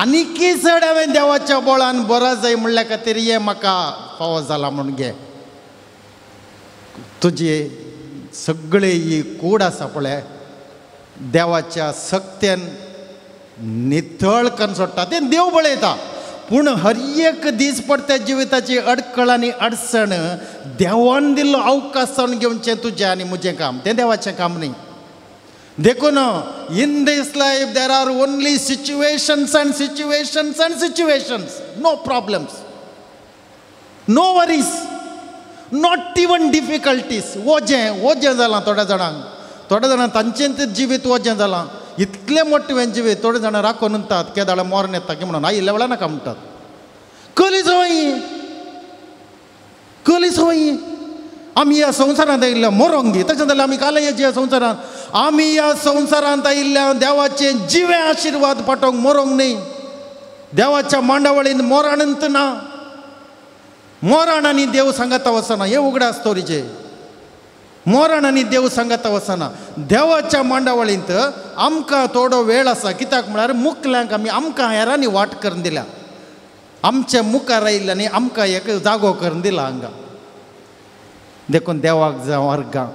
आनीकी चड हांवें देवाच्या बोळान बरो जाय म्हणल्या खातीर हें म्हाका फावो जाला म्हूण घे तुजी सगळी ही कूड आसा पळय देवाच्या सक्तेन नितळ करून सोडटा तें देव बळयता पूण हर एक दीस पडत्या जिविताची अडकळ आनी अडचण देवान दिल्लो अवकाश जावन घेवचें तुजें आनी म्हजें काम तें देवाचें काम न्ही देखून in these life there are only situations and situations and situations no problems no worries not even difficulties ओजें जालां थोड्या जाणांक तांचें जिवीत ओजें जालां इतलें मोठें जिवीत थोडे जाणां राखून म्हणटात केदाळ मोरण येता की म्हणून आयिल्ल्या वेळा नाका म्हणटात कली सवयी आमी ह्या संवसारांत आयिल्ल्या मोरोंक दी तशें जाल्यार आमी काल ह्या संवसारांत आमी ह्या संवसारांत आयिल्ल्या देवाचें जिवे आशिर्वाद पाठोवंक मोरोंक न्ही देवाच्या मांडावळीन मोराणंत ना मोराण आनी देव सांगता वचना हे उगडा स्टोरीचे मोरण आनी देव सांगता वचना देवाच्या मांडावळींत आमकां थोडो वेळ आसा कित्याक म्हळ्यार मुखल्यांक आमकां हेरांनी वाट करून दिल्या आमच्या मुखार आयिल्ल्यांनी आमकां एक जागो करून दिला हांगा देखून देवाक जावं अर्गां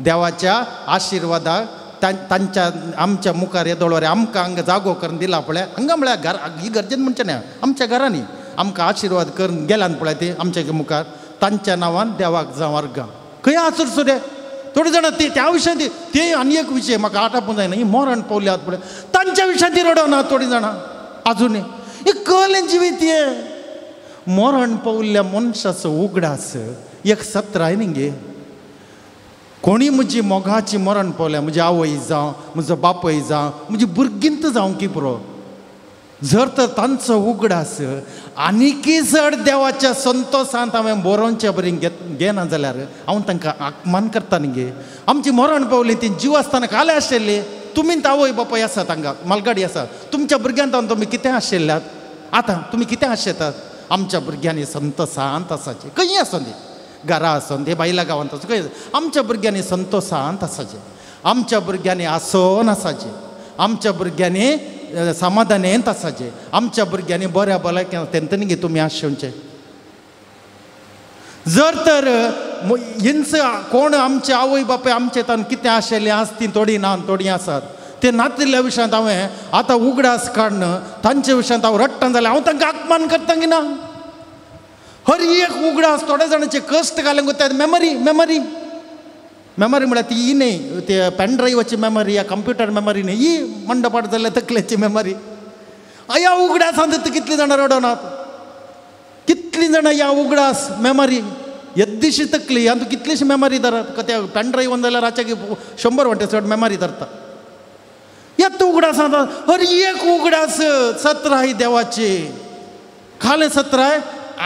देवाच्या आशिर्वादाक तांच्या आमच्या मुखार येदोळवरे आमकां हांगा जागो करून दिला पळय हांगा म्हळ्यार घर ही गरजेन म्हणचें न्हय आमच्या घरांनी आमकां आशिर्वाद करून गेल्यान पळय ते आमच्या मुखार तांच्या नांवान देवाक जावं अर्गां खंय आसूं सुद्या थोडे जाणां त्या विशयान ते आनी एक विशय म्हाका आटापूंक जायना ही मोरण पवल्यात पळय तांच्या विशयान ती रडना थोडीं जाणां आजुनूय हे कळ्ळें जिवीत हे मोरण पवल्ल्या मनशाचो उगडास एक सत्राय न्ही गे कोणी म्हजी मोगाची मरण पवल्या म्हजी आवय जावं म्हजो बापय जावं म्हजी भुरगींत जावं की पुरो जर तर तांचो उगडास आनीकी चड देवाच्या संतोशांत हांवें बरोवचें बरी घेना जाल्यार हांव तांकां अपमान करता न्ही गे आमची मरण पावली ती जीव आसतना काले आशिल्ली तुमी आवय बापाय आसात हांगा मालगाडी आसा तुमच्या भुरग्यांत तुमी कितें आशिल्ल्यात आतां तुमी कितें आशिल्ल्यात आमच्या भुरग्यांनी संतोशांत आसाचे खंय आसूं दी घरा आसूं दी बायल्या गांवांत आसूं खंय आमच्या भुरग्यांनी संतोशांत आसाचे आमच्या भुरग्यांनी आसोन आसाचे आमच्या भुरग्यांनी समाधानेंत आसाचे आमच्या भुरग्यांनी बऱ्या भलायकेन तेंतनी गे तुमी आसचें जर तर हिंच कोण आमचे आवय बापाय आमचे तान कितें आशिल्लें आसती थोडीं ना थोडीं आसात ते नातिल्ल्या विशयांत हांवें आतां उगडास काडन तांचे विशयांत हांव रडटा जाल्यार हांव तांकां अपमान करता की ना हर एक उगडास थोड्या जाणांचे कश्ट घालूंक वता मेमरी म्हळ्यार ती ही न्ही ते पेन ड्रायव्हाची मेमरी या कंप्युटर मेमरी न्ही ही मंडपाट जाल्या तकलेची मेमरी ह्या उगडासांत कितलीं जाणां रडनात कितलीं जाणां ह्या उगडास मेमरी येद्दिशी तकली ह्या तूं कितलीशी मेमरी धरत त्या पेन ड्रायव्हान जाल्यार रातचे 100 वंटे चड मेमरी धरता येत उगडासांत हर एक उगडास सत्राय देवाची खालें सत्राय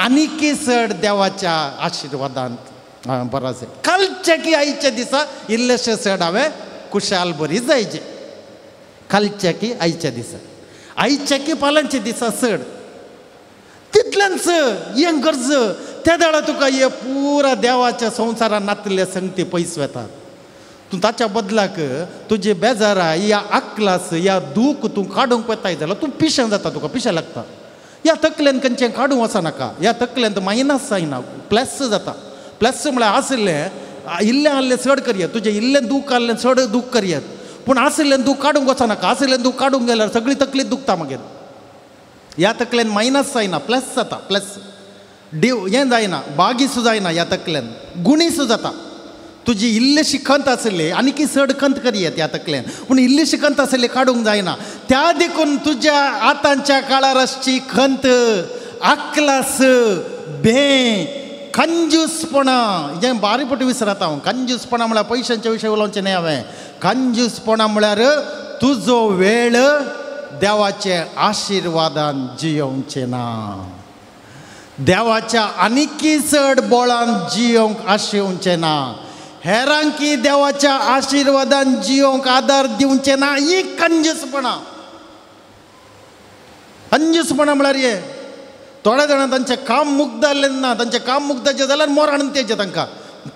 आनीकी चड देवाच्या आशिर्वादांत बरो जाय कालचे की आयच्या दिसा इल्लेशे चड हांवें खुशाल बरी जायचे कालचे की आयच्या दिसा आयचे की फाल्यांचे दिसा चड तितल्यानच हें गरज त्या दाळा तुका हे पुरा देवाच्या संवसारान नातिल्ले संगती पयस वेतात तूं ताच्या बदलाक तुजे बेजारा या आक्लास या दूख तूं काडूंक वताय जाल्यार तूं पिशें जाता तुका पिशें लागता ह्या तकलेन खंयचें काडूंक वचनाका ह्या तकलेन मायनस जायना प्लस जाता प्लस म्हळ्यार आसलें इल्लें आसलें चड करयत तुजें इल्लें दूख आसलें चड दूख करयत पूण आसलें दूख काडूंक वचनाका आसलें दूख काडूंक गेल्यार सगळी तकलीच दुखता मागीर ह्या तकलेन मायनस जायना प्लस जाता प्लस हें जायना बागीसू जायना ह्या तकलेन गुणीसू जाता तुजी इल्लेशी खंत आसली आनीकी चड खंत करयत ह्या तकलेन पूण इल्लीशी खंत आसली काडूंक जायना त्या देखून तुज्या आतांच्या काळार आसची खंत आक्लास बें कंजूसपणा हें बारी पटी विसरता हांव. कंजूसपणा म्हळ्यार पयशांच्या विशयी उलोवचें न्ही हांवें. कंजूसपणा म्हळ्यार तुजो वेळ देवाचे आशिर्वादान जियोवचें ना. देवाच्या आनीकी चड बळान जियोवंक आशिवचें ना. हेरांकी देवाच्या आशिर्वादान जियोवंक आदार दिवचें ना. ही कंजूसपणा. कंजूसपणा म्हळ्यार हे थोड्या जाणां तांचें काम मुक्त जाल्लें ना. तांचें काम मुक्त जालें जाल्यार मोराण तेजें तांकां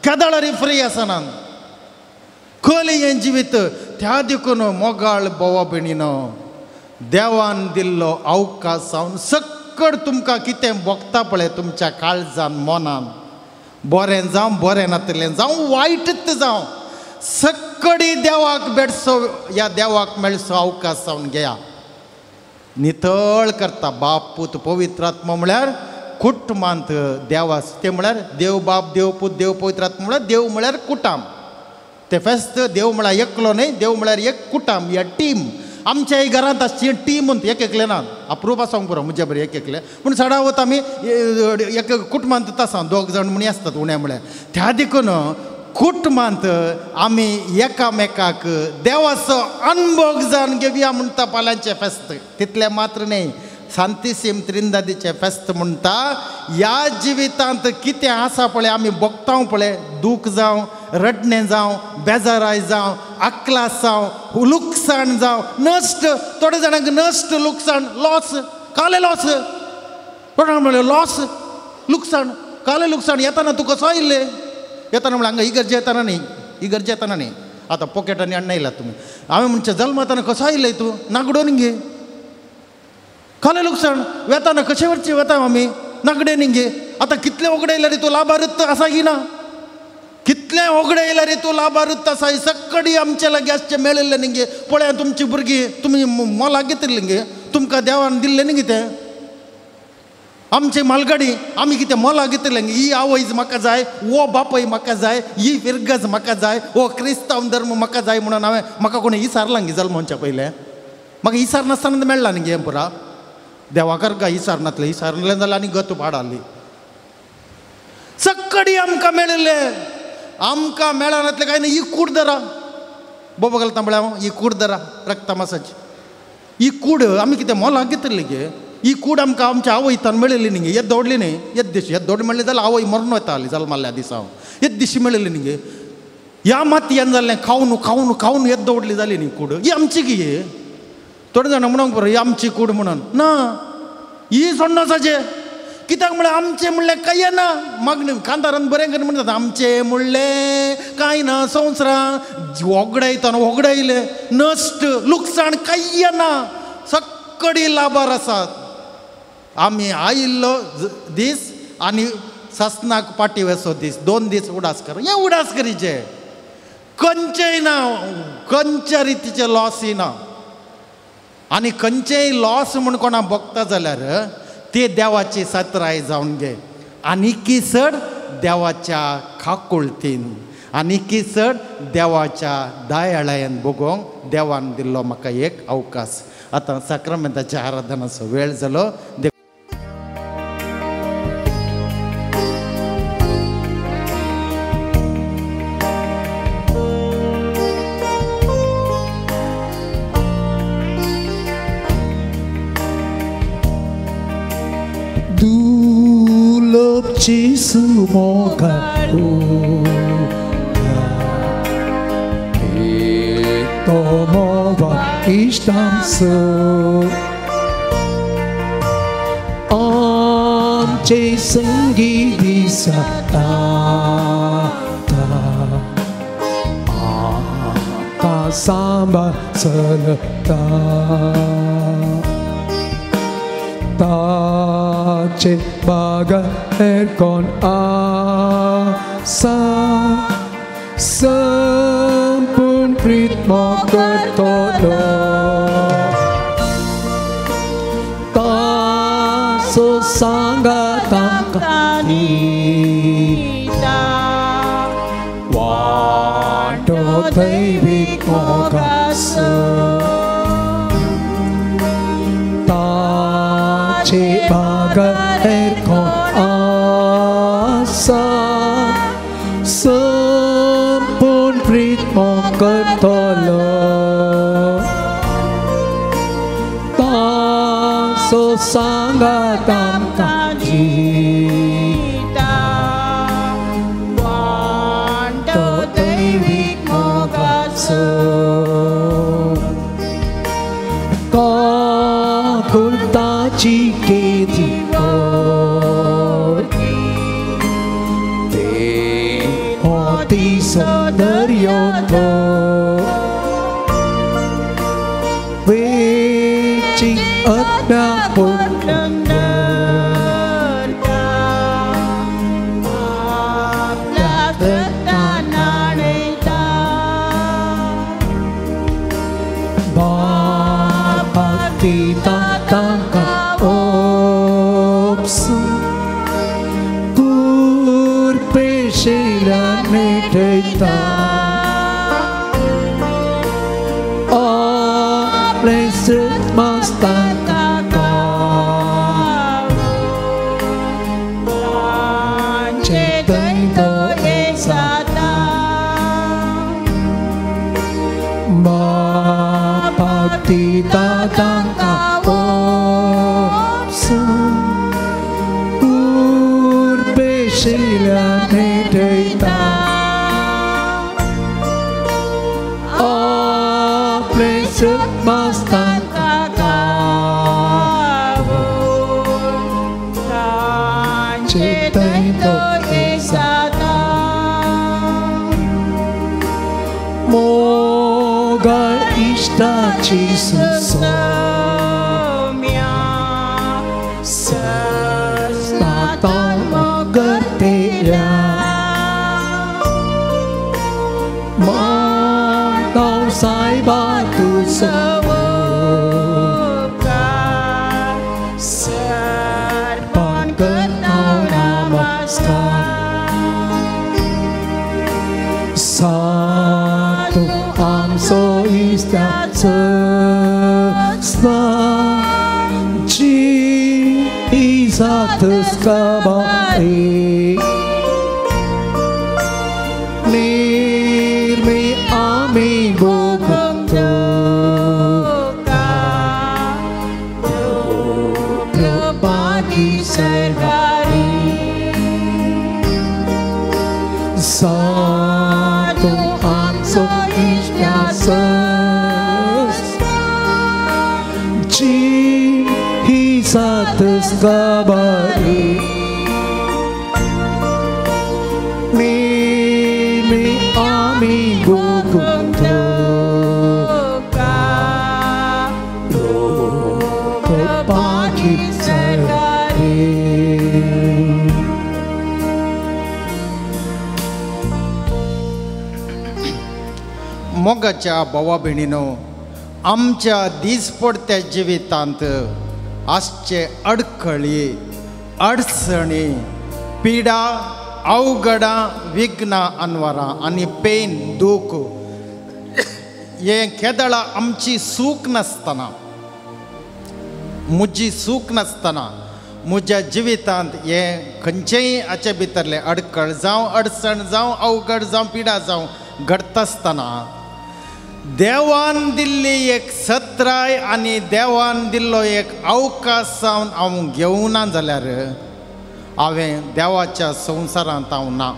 केदाळारी फ्री आसना. खल हें जिवीत त्या देखून मोगाळ बोवा भयणीनो देवान दिल्लो अवकाश सावन सक्कड तुमकां कितें भोगता पळय तुमच्या काळजान मनान बरें जावं बरें नातलें जावं वायटच जावं सक्कडी देवाक बेडसो ह्या देवाक मेळसो अवकाश सावन घेया. नितळ करता बाप पूत पवित्र आत्मा म्हळ्यार कुटुंबांत देवास ते म्हळ्यार देव बाप देव पूत देव पवित्र आत्मा म्हळ्यार देव म्हळ्यार कुटाम. ते फेस्त देव म्हळ्यार एकलो न्ही. देव म्हळ्यार एक कुटाम या टीम. आमच्या घरांत आसची टीम म्हणून एक एकले ना. अप्रूप आसा पुरो म्हज्या बरें एक एकले पूण सडा वता आमी एक कुटुंबांत आसा 2 जाण म्हणी आसतात उणे म्हळ्यार. त्या देखून कुटुंबांत आमी एकामेकाक देवाचो अनुभव जावन घेवया म्हणटा पाल्यांचें फेस्त. तितलें मात्र न्ही. सांतिसीम त्रिंदादीचें फेस्त म्हणटा ह्या जिवितांत कितें आसा पळय आमी भोगता पळय दूख जावं रडणें जावं बेजाराय जावं आक्लास जावं लुकसाण जावं नश्ट. थोड्या जाणांक नश्ट लुकसाण लॉस काले लॉस. थोड्या म्हणलें लॉस लुकसाण काले लुकसाण येताना तूं कसो आयिल्ले येताना म्हळ्यार हांगा इगर्जे येताना न्ही इगर्जे येताना न्ही. आतां पॉकेटांनी अण्ण येयलात तुमी. हांवें म्हणचें जल्माताना कसो आयिल्ले तूं नागडोन गे काले लुकसाण वेताना कशें वरचें वता आमी नागडेन गे. आतां कितलें वगडे येयल्यार तूं लाभारूत आसा की ना. कितलें वगडे येयल्यार रे तूं लाभारूत आसा. सक्कडी आमचे लागीं आसचें मेळिल्लें न्ही गे. पळय तुमचीं भुरगीं तुमी मोलाक घेतिल्लीं गे. तुमकां देवान दिल्लें न्ही कितें. आमची मालगाडी आमी कितें मोलाक घेतिल्लें गे. ही आवयज म्हाका जाय वो बापय म्हाका जाय ही फिरगज म्हाका जाय वो क्रिस्तांव धर्म म्हाका जाय म्हणून हांवें म्हाका कोणी इसारलां गे जल्माच्या पयलें. म्हाका इसार नासतना मेळ्ळां न्ही गे हें पुरा. देवाकार गा इसार नासलें. इसारलें जाल्यार आनी गत पाडाली. सक्कडी आमकां मेळिल्लें आमकां मेळनातलें कांय ना. ही कूड धरा बोबो घालता म्हळ्यार हांव ही कूड धरा रक्ता मासाची. ही कूड आमी कितें मोलाक घेतिल्ली गे. ही कूड आमकां आमच्या आवयतान मेळिल्ली न्ही गे. येद दौडली न्ही येद दिशी येद दौड मेळ्ळी जाल्यार आवय मरून वताली जल्माल्या दिसा. येद दिशी मेळिल्ली न्ही गे. ह्या मातयेन जाल्लें खावन खावन खावन येद दौडली जाली न्ही कूड. ही आमची गे. थोडे जाणां म्हणूंक बरो ही आमची कूड म्हणून ना. ही सोडनासाचें कित्याक म्हळ्यार आमचें म्हणलें कांय ना. मागणी कांतारान बरें करून म्हणटात आमचें म्हणलें कांय ना. संवसारांत वगडायतना वगडायले नश्ट लुकसाण कांय ना. सक्कडी लाभार आसात. आमी आयिल्लो दीस आनी सासनाक पाटी वेसो दीस 2 दीस उडास कर. हें उडास करीचें खंयचेंय ना. खंयच्या रितीचें लॉसय ना. आनी खंयचेय लॉस म्हूण कोणा भोगता जाल्यार ते देवाची सत्राय जावन घे. आनीकी चड देवाच्या खाकुळतीन आनीकी चड देवाच्या दयाळायेन भोगोवंक देवान दिल्लो म्हाका एक अवकाश. आतां साक्रामेंताच्या आराधनाचो वेळ जालो. Jesu moga Ito moga ishtamsu Ance sengi bisa tata Aka samba seleta Tace baga erkon asa Sampun pritmo kertodo Taso sangga tamkanita Wado teibik mogasu Tace baga erkon asa करतलो तासो सांगात आमकां जिता वांटो दैवीक मोगाचो काकुळताची केदी सौंदर्योतो वेची अज्ञापुंडरता आपल्या नाणेता बापा पिता तांकां ओप्सून दूर पेशेला मेटयता आपले सृष्ट तांकां चैतन्य एक जाता बापा पिता तांकां ओप्सून दूर पेशेला मेटयता मोगल इष्टाची सुसौम्या सस्तातान मोगतेया मानव सायबा तुझो सर्पण करता नमस्कार सातू आमचो इश्टाचो स्नान जी जातस काबाई निर्मी आमी बोगतो प्रभागी सरकारी सातू आमचो इश्टाचो जी ही जातस काबाई निर्मी आमी बोगतो प्रभागी सरकारी मोगाच्या भावा भयणीनो आमच्या दिसपडत्या जिवितांत आसचे अडखळी अडचणी पिडा अवघडां विघ्नां अनवरां आनी पेन दूख हे केदळां आमची सूख नासतना म्हजी सूख नासतना म्हज्या जिवितांत हे खंयचेय हाचे भितरले अडखळ जावं अडचण जावं अवघड जावं पिडा जावं घडता आसतना देवान दिल्ली एक सत्राय आनी देवान दिल्लो एक अवकाश जावन हांव घेवना जाल्यार हांवें देवाच्या संवसारांत हांव ना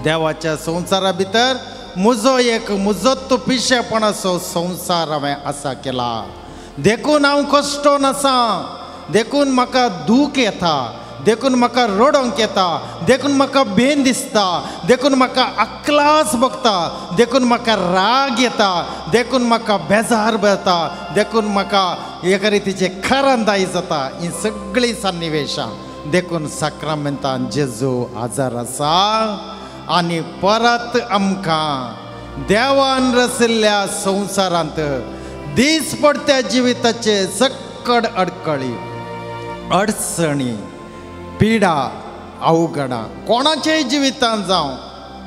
देवाच्या संवसारा भितर म्हजो एक मुजत पिशेपणाचो संवसार हांवें आसा केला देखून हांव कश्टोन आसा देखून म्हाका दूख येता देखून म्हाका रडोंक येता देखून म्हाका भेन दिसता देखून म्हाका अक्लास भोगता देखून म्हाका राग येता देखून म्हाका बेजार जाता देखून म्हाका एका रितीचे खरांदाय जाता ही सगळीं सन्निवेशां देखून साक्रामेंतान जेजू आजार आसा आनी परत आमकां देवान रचिल्ल्या संवसारांत दिसपडत्या जिविताचे सकड अडखळी अडचणी पिडा अवघडां कोणाच्याय जिवितांत जावं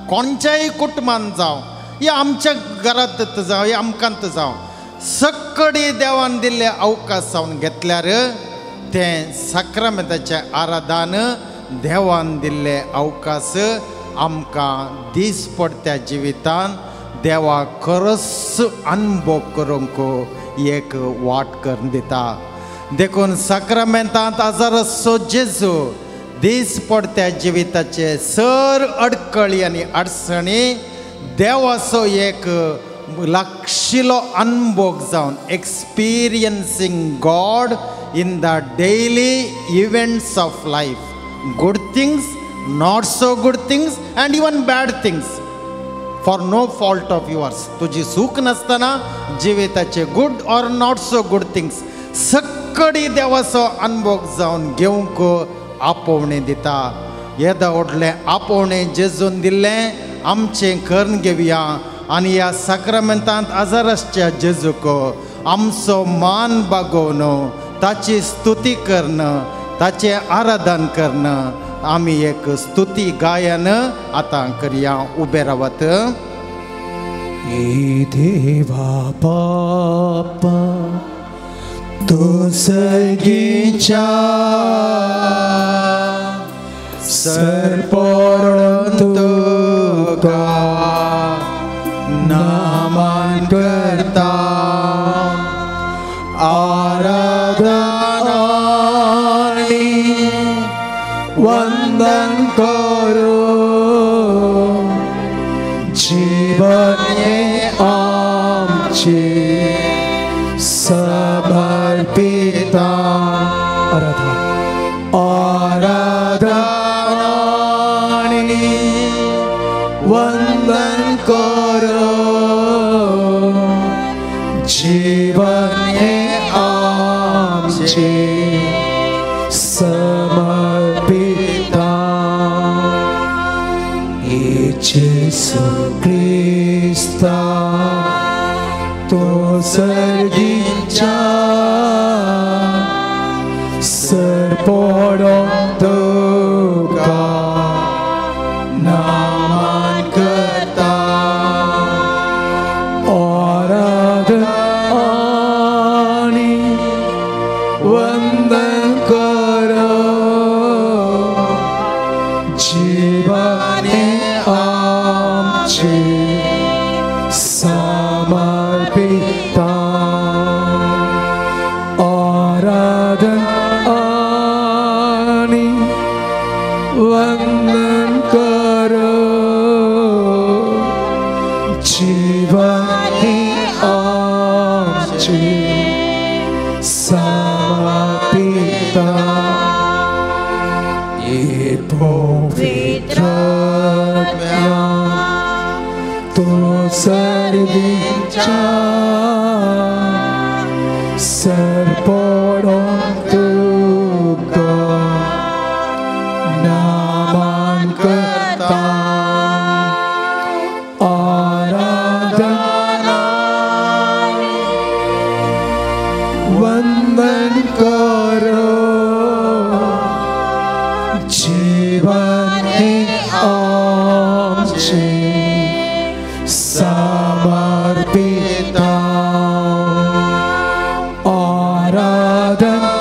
कोणच्याय कुटुंबांत जावं या आमच्या घरांत जावं या आमकांत जावं सकडी देवान दिल्ले अवकाश जावन घेतल्यार तें साक्रामेंताचें आराधन देवान दिल्ले अवकाश आमकां दिसपडत्या जिवितांत देवा खरंच अनुभव करूंक एक वाट करून दिता. देखून साक्रामेंतांत आजारसो जेजू दिसपडत्या जिविताचे सर अडकळी आनी अडचणी देवाचो एक लागशिलो अनुभव जावन experiencing God in the daily events of life. Good things, not so good things and even bad things for no fault of yours. तुझी चूक नसताना जिविताचे good or not so good things सक्कडी देवाचो अनुभव जावन घेवंक आपोवणें दिता. येदा व्हडलें आपोवणें जेजून दिल्लें आमचें करून घेवया आनी ह्या साक्रामेंतांत आजाराच्या जेजूक आमचो मान बागोवन ताची स्तुती करणं, ताचें आराधन करणं आमी एक स्तुती गायन आतां करया. उबे रावात. हे देवा बापा तू सर्गीच्या सरपण तुका नामान करता आराधना वंदन करो. जीवन हे आमचे समर्पिता आराधना वंदन करो. जीवन हे आमचे समर्पिता. येशू ख्रिस्ता तो सर्गीच्या सरपण तुका नामान करता आराधना वंदन करो. जीवन हे आमचे समर्पिता आराधना वंदन करो. जीवन हे आमचे समर्पिता. ये पवित्र तो सर्गीच्या सरपण तुका नामान करता आराधना वंदन करो. जीवन हे आमचे समर्पिता आराधना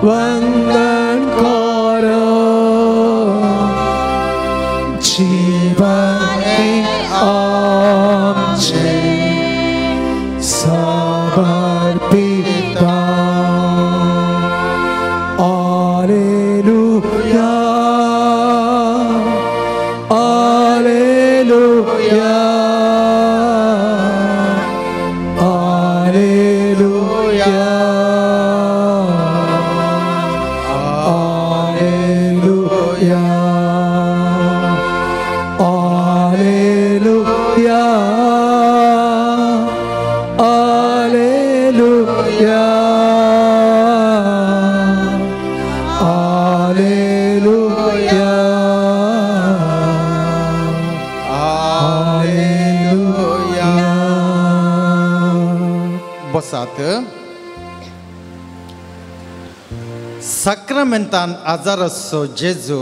वंदन करो. जीवन हे आमचे समर्पिता. Alleluia, Alleluia, Alleluia, Alleluia, Alleluia, Alleluia. बसात. साक्रामेंतांत आजारसो जेजू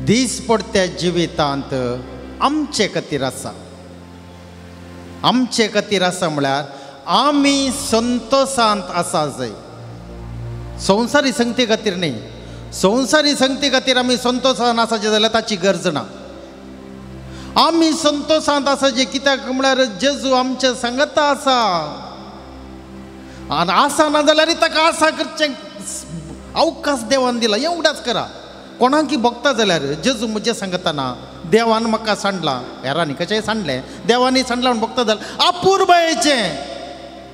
दिसपडत्या जिवितांत आमचे खातीर आसा. आमचे खातीर आसा म्हळ्यार आमी संतोशांत आसा जाय. संवसारी संगती खातीर न्ही. संवसारी संगती खातीर आमी संतोशान आसाचे जाल्यार ताची गरज ना. आमी संतोषांत आसा जे कित्याक म्हळ्यार जेजू आमच्या सांगता आसा आनी आसा ना जाल्यार ताका आसा करचें अवकाश देवान दिला एवढाच करा कोणाकी बघता जाल्यार जेजू म्हजे सांगता ना देवान म्हाका सांडला हेरांनी कशेंय सांडलें देवानी सांडला म्हूण बघता जाल्यार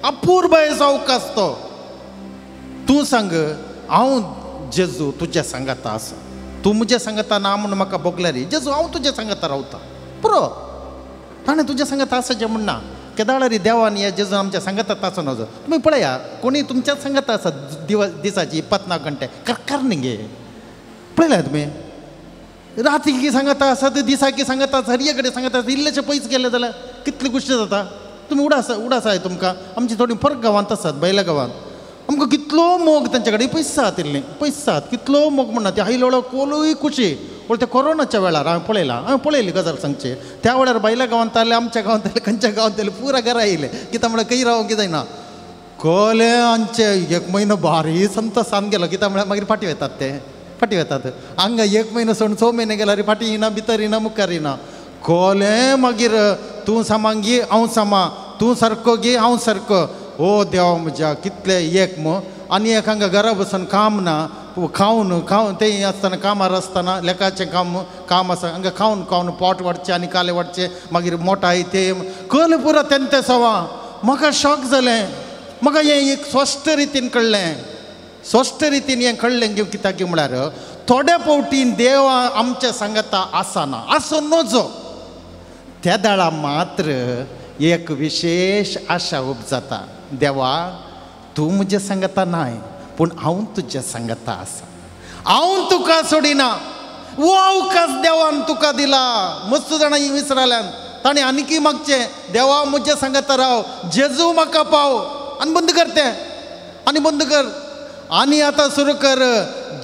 अपूर्वयेचो अवकाश तो तूं सांग हांव जेजू तुज्या सांगता आसा तूं म्हजे सांगता ना म्हूण म्हाका बगल्यार जेजू हांव तुज्या सांगता रावता पुरो ताणें तुज्या सांगता आसा जें म्हणना केदाळरी देवान या जेजून आमच्या सांगतात आसा नजो तुम्ही पळया कोणी तुमच्याच सांगता आसा दिसाची 24 घंटे कर न्ही पळयल्या तुमी राती सांगता आसा ते दिसाकी सांगता आसा हर कडेन सांगता आसा इल्लेशे पयस गेले जाल्यार कितली गोश्टी जाता तुमी उडासाय तुमकां आमची थोडी फरक गांवांत आसात बैल्या गांवांत आमकां कितलो मोग तांचे कडेन पयस आहात इल्ले पयस आहात कितलो मोग म्हणना ते आयलो कोलूय कुशी पण ते कोरोनाच्या वेळार हांवें पळयली गजाल सांगचे त्या वेळार बैल्या गांवांत आले आमच्या गांवांत आले खंयच्या गांवांत आले पुरा घरा येयले कित्याक म्हळ्यार खंय रावंक कितें जायना कोले आमचे 1 म्हयनो भारी संतोशान गेलो कित्याक म्हळ्यार मागीर फाटी वतात हांगा 1 म्हयनो सोडून 6 म्हयने गेल्यार फाटी येना भितर येना मुखार येना कोले मागीर तूं सामांग घे हांव सामा तूं सारको घे हांव सारको ओ देवा म्हज्या कितले एक आनी एक हांगा घरा बसून काम ना खावन ते आसतना कामार आसतना लेकाचें काम आसा हांगा खावन पोट वाडचें आनी काले वाडचें मागीर मोटाय ते कल पुरो तेंते सवा म्हाका शॉक जालें म्हाका हें एक स्पश्ट रितीन कळ्ळें हें कळ्ळें कित्याक म्हळ्यार थोड्या फावटी देव आमच्या सांगता आसना आसो नजो त्या दाळा मात्र एक विशेष आशा उपजाता देवा तूं म्हजे सांगता नाय पूण हांव तुज्या सांगता आसा हांव तुका सोडिना वो अवकाश देवान तुका दिला मस्त जाणां विसराल्यान ताणें आनीकय मागचें देवा म्हजे सांगता राव जेजू म्हाका पाव आनी बंद कर आनी आतां सुरू कर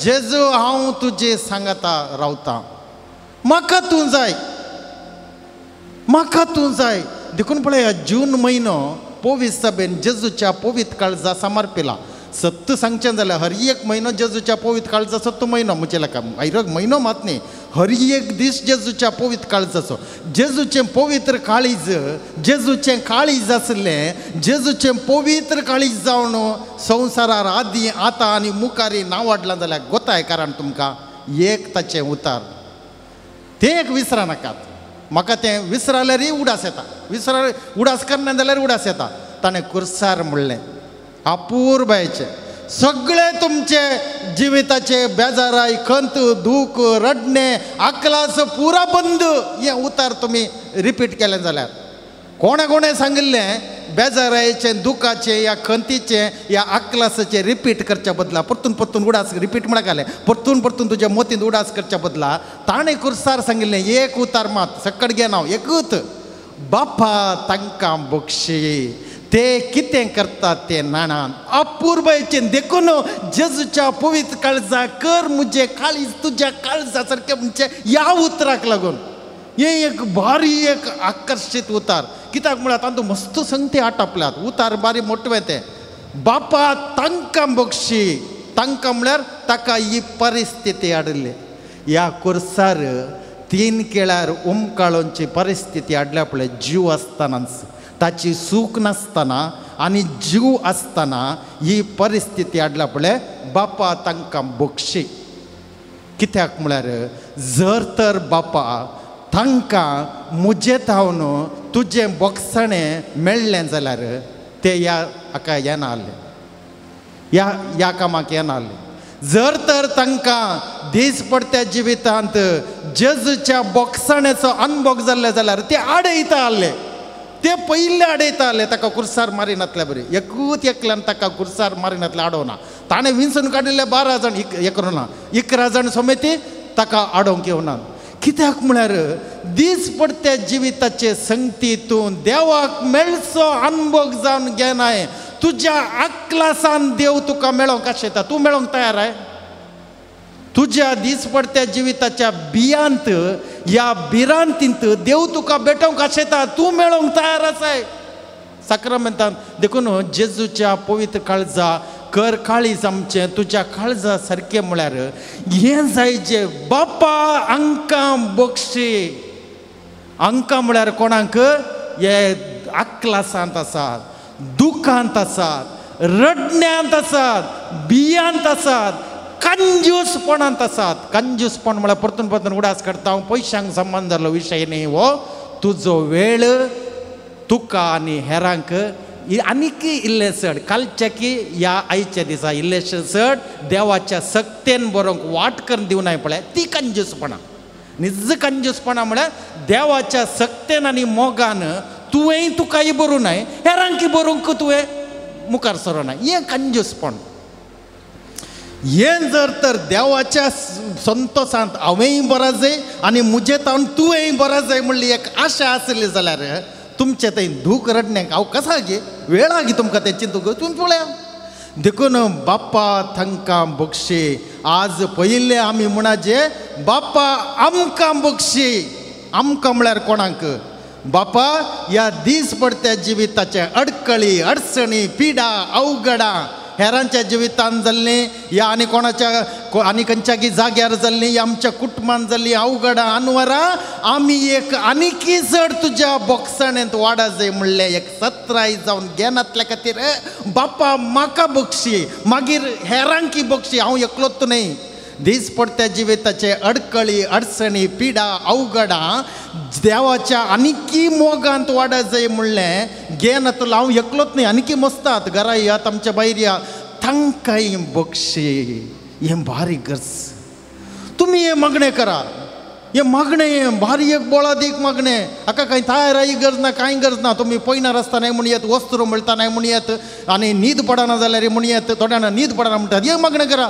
जेजू हांव तुजे सांगता रावता म्हाका तूं जाय देखून पळया जून म्हयनो पवित्र सभेन जेजूच्या पवित्र काळजा समर्पिला सत्य सांगचें जाल्यार हर एक म्हयनो जेजूच्या पवित्र काळजा सत्य म्हयनो म्हजे लेखा आयरो म्हयनो मात न्ही हर एक दीस जेजूच्या पवित्र काळजाचो जेजूचें पवित्र काळीज आसलें जेजूचें पवित्र काळीज जावन संवसारार आदी आतां आनी मुखारी नांव वाडलां जाल्यार गोताय कारण तुमकां एक ताचें उतार तें एक विसरा नाकात म्हाका तें विसराल्यारय उडास येता उडास करना जाल्यार उडास येता ताणें कुर्सार म्हणलें अपूर्वयेचें सगळे तुमचे जिविताचे बेजाराय खंत दूख रडणे आकलास पुरा बंद हें उतार तुमी रिपीट केलें जाल्यार कोणे सांगिल्लें बेजारायेचें दुखाचें या खंतीचें या आकलासाचें रिपीट करच्या बदला परतून उडास रिपीट म्हणून घालें परतून तुज्या मोतींत उडास करच्या बदला ताणें कुर्सार सांगिल्लें एक उतार मात सकट घे नांव एकूच बापा तांकां बक्षी ते कितें करतात ते नाणान अपूर्वयेचें देखून जेजूच्या पवित्र काळजा कर मुजे काळीज तुज्या काळजा सारकें म्हणजे ह्या उतराक लागून हें एक भारी एक आकर्शीत उतार कित्याक म्हळ्यार तातूंत मस्त संगती आटापल्यात उतार बारी मोठवें तें बापा तांकां बक्षी तांकां म्हळ्यार ताका ही परिस्थिती हाडिल्ली ह्या कुर्सार 3 केळार उमकाळोवची परिस्थिती हाडल्या पळय जीव आसतनाच ताची सूख नासतना आनी जीव आसतना ही परिस्थिती हाडल्या पळय बापा तांकां बक्षी कित्याक म्हळ्यार जर तर बापा तांकां मुजे थावन तुजें बक्षणें मेळ्ळें जाल्यार ते हाका येना आहलें ह्या कामाक येना आहलें जर तर तांकां दीस पडत्या जिवितांत जेजूच्या बक्षणेचो अनुभव जाल्ले जाल्यार ते आडयता आहले ते पयले आडयता आहले ताका कुर्सार मारिनातले बरी एकूच एकल्यान ताका कुर्सार मारिनातले आडोवना ताणें विंचून काडिल्ले 12 जाण एकरोना 11 जाण समेती ताका आडोवंक येवना कित्याक म्हळ्यार दीस पडत्या जिविताचे संगतीतून देवाक मेळचो अनुभव जावन घेनाय तुज्या आकलासान देव तुका मेळोवंक आशेता तूं मेळोवंक तयार आहे तुज्या दीस पडत्या जिविताच्या बियांत ह्या बिरांतींत देव तुका भेटोवंक आशेता तूं मेळोवंक तयार आसाय साक्रामेंतान देखून जेजूच्या पवित्र काळजा कर काळीज आमचें तुज्या काळजा सारकें म्हळ्यार हें जाय जे बापा आमकां बक्षी अंका म्हळ्यार कोणाक हे आक्लासांत आसात, दुखांत आसात, रडण्यांत आसात, बियांत आसात, कंजूसपणांत आसात. कंजूसपण म्हळ्यार परतून परतून उडास करता हांव पयशांक संबंद जाल्लो विशय न्ही हो. तुजो वेळ तुका आनी हेरांक आनीक इल्लें चड कालच्या की ह्या आयच्या दिसा इल्लेशें चड देवाच्या सक्तेन बरोवंक वाट करून दिवनाय पळय ती कंजूसपणां. निज कंजूसपणां म्हळ्यार देवाच्या सक्तेन आनी मोगान तुवेंय तुकाय बरोवं नाय, हेरांकी बरोवंक तुवें मुखार सरोनाय. हें कंजूसपण. हें जर तर देवाच्या संतोशांत हांवेंय बरा जाय आनी म्हजे तावन तुवेंय बरा जाय म्हणली एक आशा आसली जाल्यार तुमचे थंय दूख रडण्याक हांव कसा गे वेळा गे तुमकां तें चिंतूंक तुमी पळया. देखून बाप्पा तांकां बक्षी. आज पयले आमी म्हणाजे बाप्पा आमकां बक्षी. आमकां म्हळ्यार कोणाक? बाप्पा ह्या दीस पडत्या जिविताचे अडकळी अडचणी पिडा अवघडां हेरांच्या जिवितांत जाल्ली या आनी कोणाच्या आनी खंयच्याय जाग्यार जाल्ली आमच्या कुटुंबांत जाल्ली अवघडां अनवरां आमी एक आनीकी चड तुज्या बोगसणेंत वाडा जाय म्हणलें एक सत्राय जावन घेनातल्या खातीर बाप्पा म्हाका बक्षी मागीर हेरांकी बक्षी. हांव एकलोच न्ही. दीस पडत्या जिविताचे अडकळी अडचणी पिडा अवघडां देवाच्या आनीकी मोगांत वाडा जाय म्हणलें घेनातलो हांव एकलोच न्ही. आनीकी मस्तात घरा यात आमच्या भायर या तांकांय बक्षी. हें भारी गरज. तुमी हें मागणें करा. हें मागणें भारी एक बोळादीक मागणें. हाका कांय थायराई गरज ना कांय गरज ना. तुमी पयना रस्ता नाय म्हूण येत वस्त्र मेळटा नाय म्हूण येत आनी न्हीद पडना जाल्यार म्हूण येत थोड्यांना न्हीद पडना म्हणटात. हें मागणें करा.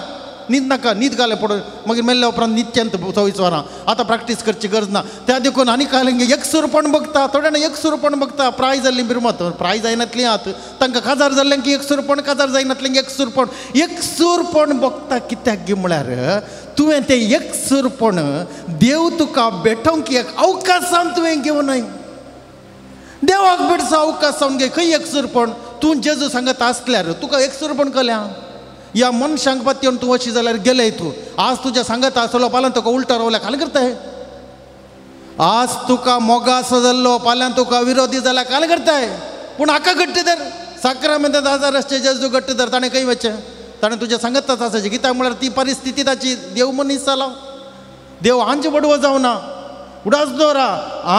न्हीद नाका न्हीद घाले पडून मागीर मेल्ल्या उपरांत न्हिदचेंत 24 वरां. आतां प्रॅक्टीस करची गरज ना. त्या देखून आनी कांय एकसुरपण बघता थोड्यांना एकसुरपण बघता. प्राय जाल्ली बिरमत प्राय जायनातली आत तांकां काजार जाल्ल्यांक एकसुरपण काजार जायनातल्यांक एकसुरपण. एकसुरपण बघता कित्याक गे म्हळ्यार तुवें तें एकसुरपण देव तुका भेटोवंक एक अवकाशान तुवें घेवनाय. देवाक भेटसा अवकाशान घे. खंय एकसुरपण? तूं जेजू सांगत आसल्यार तुका एकसुरपण कल्या. या मनशांक पातयेवन तूं वशी जाल्यार गेले तूं. आज तुज्या सांगत आसलो फाल्यां तुका उलटा रावल्या काल करताय. आज तुका मोगा असो जाल्लो फाल्यां तुका विरोधी जाला काल करताय. पूण हाका घट्ट धर. साक्रामेंतांत आजाराचे जेजू घट्ट धर. ताणें खंय वचचें? ताणें तुज्या सांगताच आसाचें. कित्याक म्हळ्यार ती परिस्थिती ताची. देव मनीस जाला. देव आंज बडवो जावना. उडास दवरा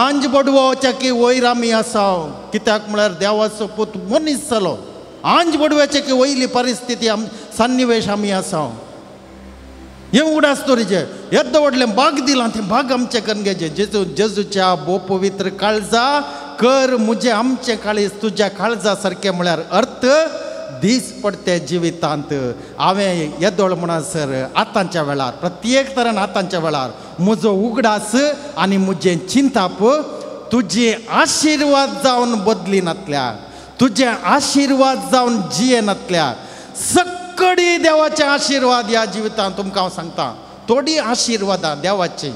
आंज बडवोच्या की वयर आमी आसाव. कित्याक म्हळ्यार देवाचो पूत मनीस जालो. आंज बडव्याचे की वयली परिस्थिती सन्निवेश आमी आसाव. हें उडास तोरीचें येद्द व्हडलें बाग दिलां तें बाग आमचें करून घेजें. जेजू जेजूच्या बो पवित्र काळजा कर मुझे आमचें काळीज तुज्या काळजा सारकें म्हळ्यार अर्थ दीस पडते जिवितांत हांवें येदोळ म्हणसर आतांच्या वेळार प्रत्येक तरेन आतांच्या वेळार म्हजो उगडास आनी म्हजें चिंताप तुजे आशिर्वाद जावन बदलिनातल्या तुझे आशीर्वाद जावन जियेनातल्या सकडी देवाचे आशीर्वाद ह्या जिवितांत तुमकां हांव सांगता. थोडी आशीर्वादां देवाची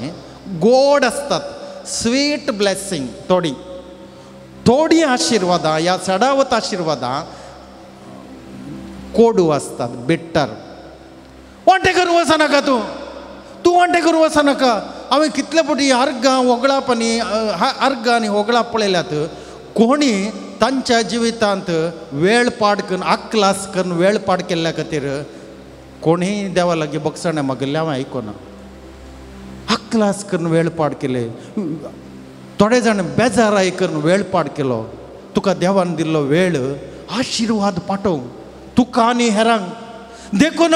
गोड आसतात. Sweet blessing. थोडी आशीर्वादां ह्या चडावत आशीर्वादां कोडू आसतात. बिट्टर. वांटे करूं वचनाका तूं वांटे करूं वचनाका. हांवें कितले फावटी अर्गां वगळापणी अर्गां आनी वगळाप पळयल्यात. कोणी तांच्या जिवितांत वेळ पाड करून आक्लास करून वेळ पाड केल्ल्या खातीर कोणीय देवा लागीं बक्षणे मागिल्लें हांवें आयकोना. आक्लास करून वेळ पाड केले. थोडे जाण बेजाराय करून वेळ पाड केलो. तुका देवान दिल्लो वेळ आशिर्वाद पाठोवंक तुका आनी हेरांक. देखून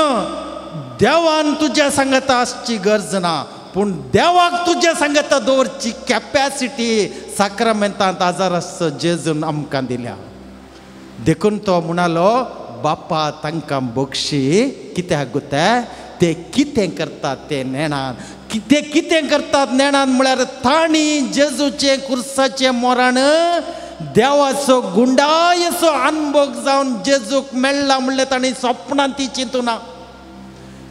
देवान तुज्या सांगता आसची गरज ना. पूण देवाक तुज्या सांगता दवरची कॅपॅसिटी साक्रामेंतांत आजाराचो जेजून आमकां दिल्या. देखून तो म्हणालो बाप्पा तांकां बक्षी. कित्याक गुते ते कितें करतात ते नेणान. कितें करतात नेणान म्हळ्यार तांणी जेजूचे कुर्साचें मोराण देवाचो गुंडायचो अनुभव जावन जेजूक मेळ्ळा म्हणलें तांणी स्वप्नांत ती चिंतूना.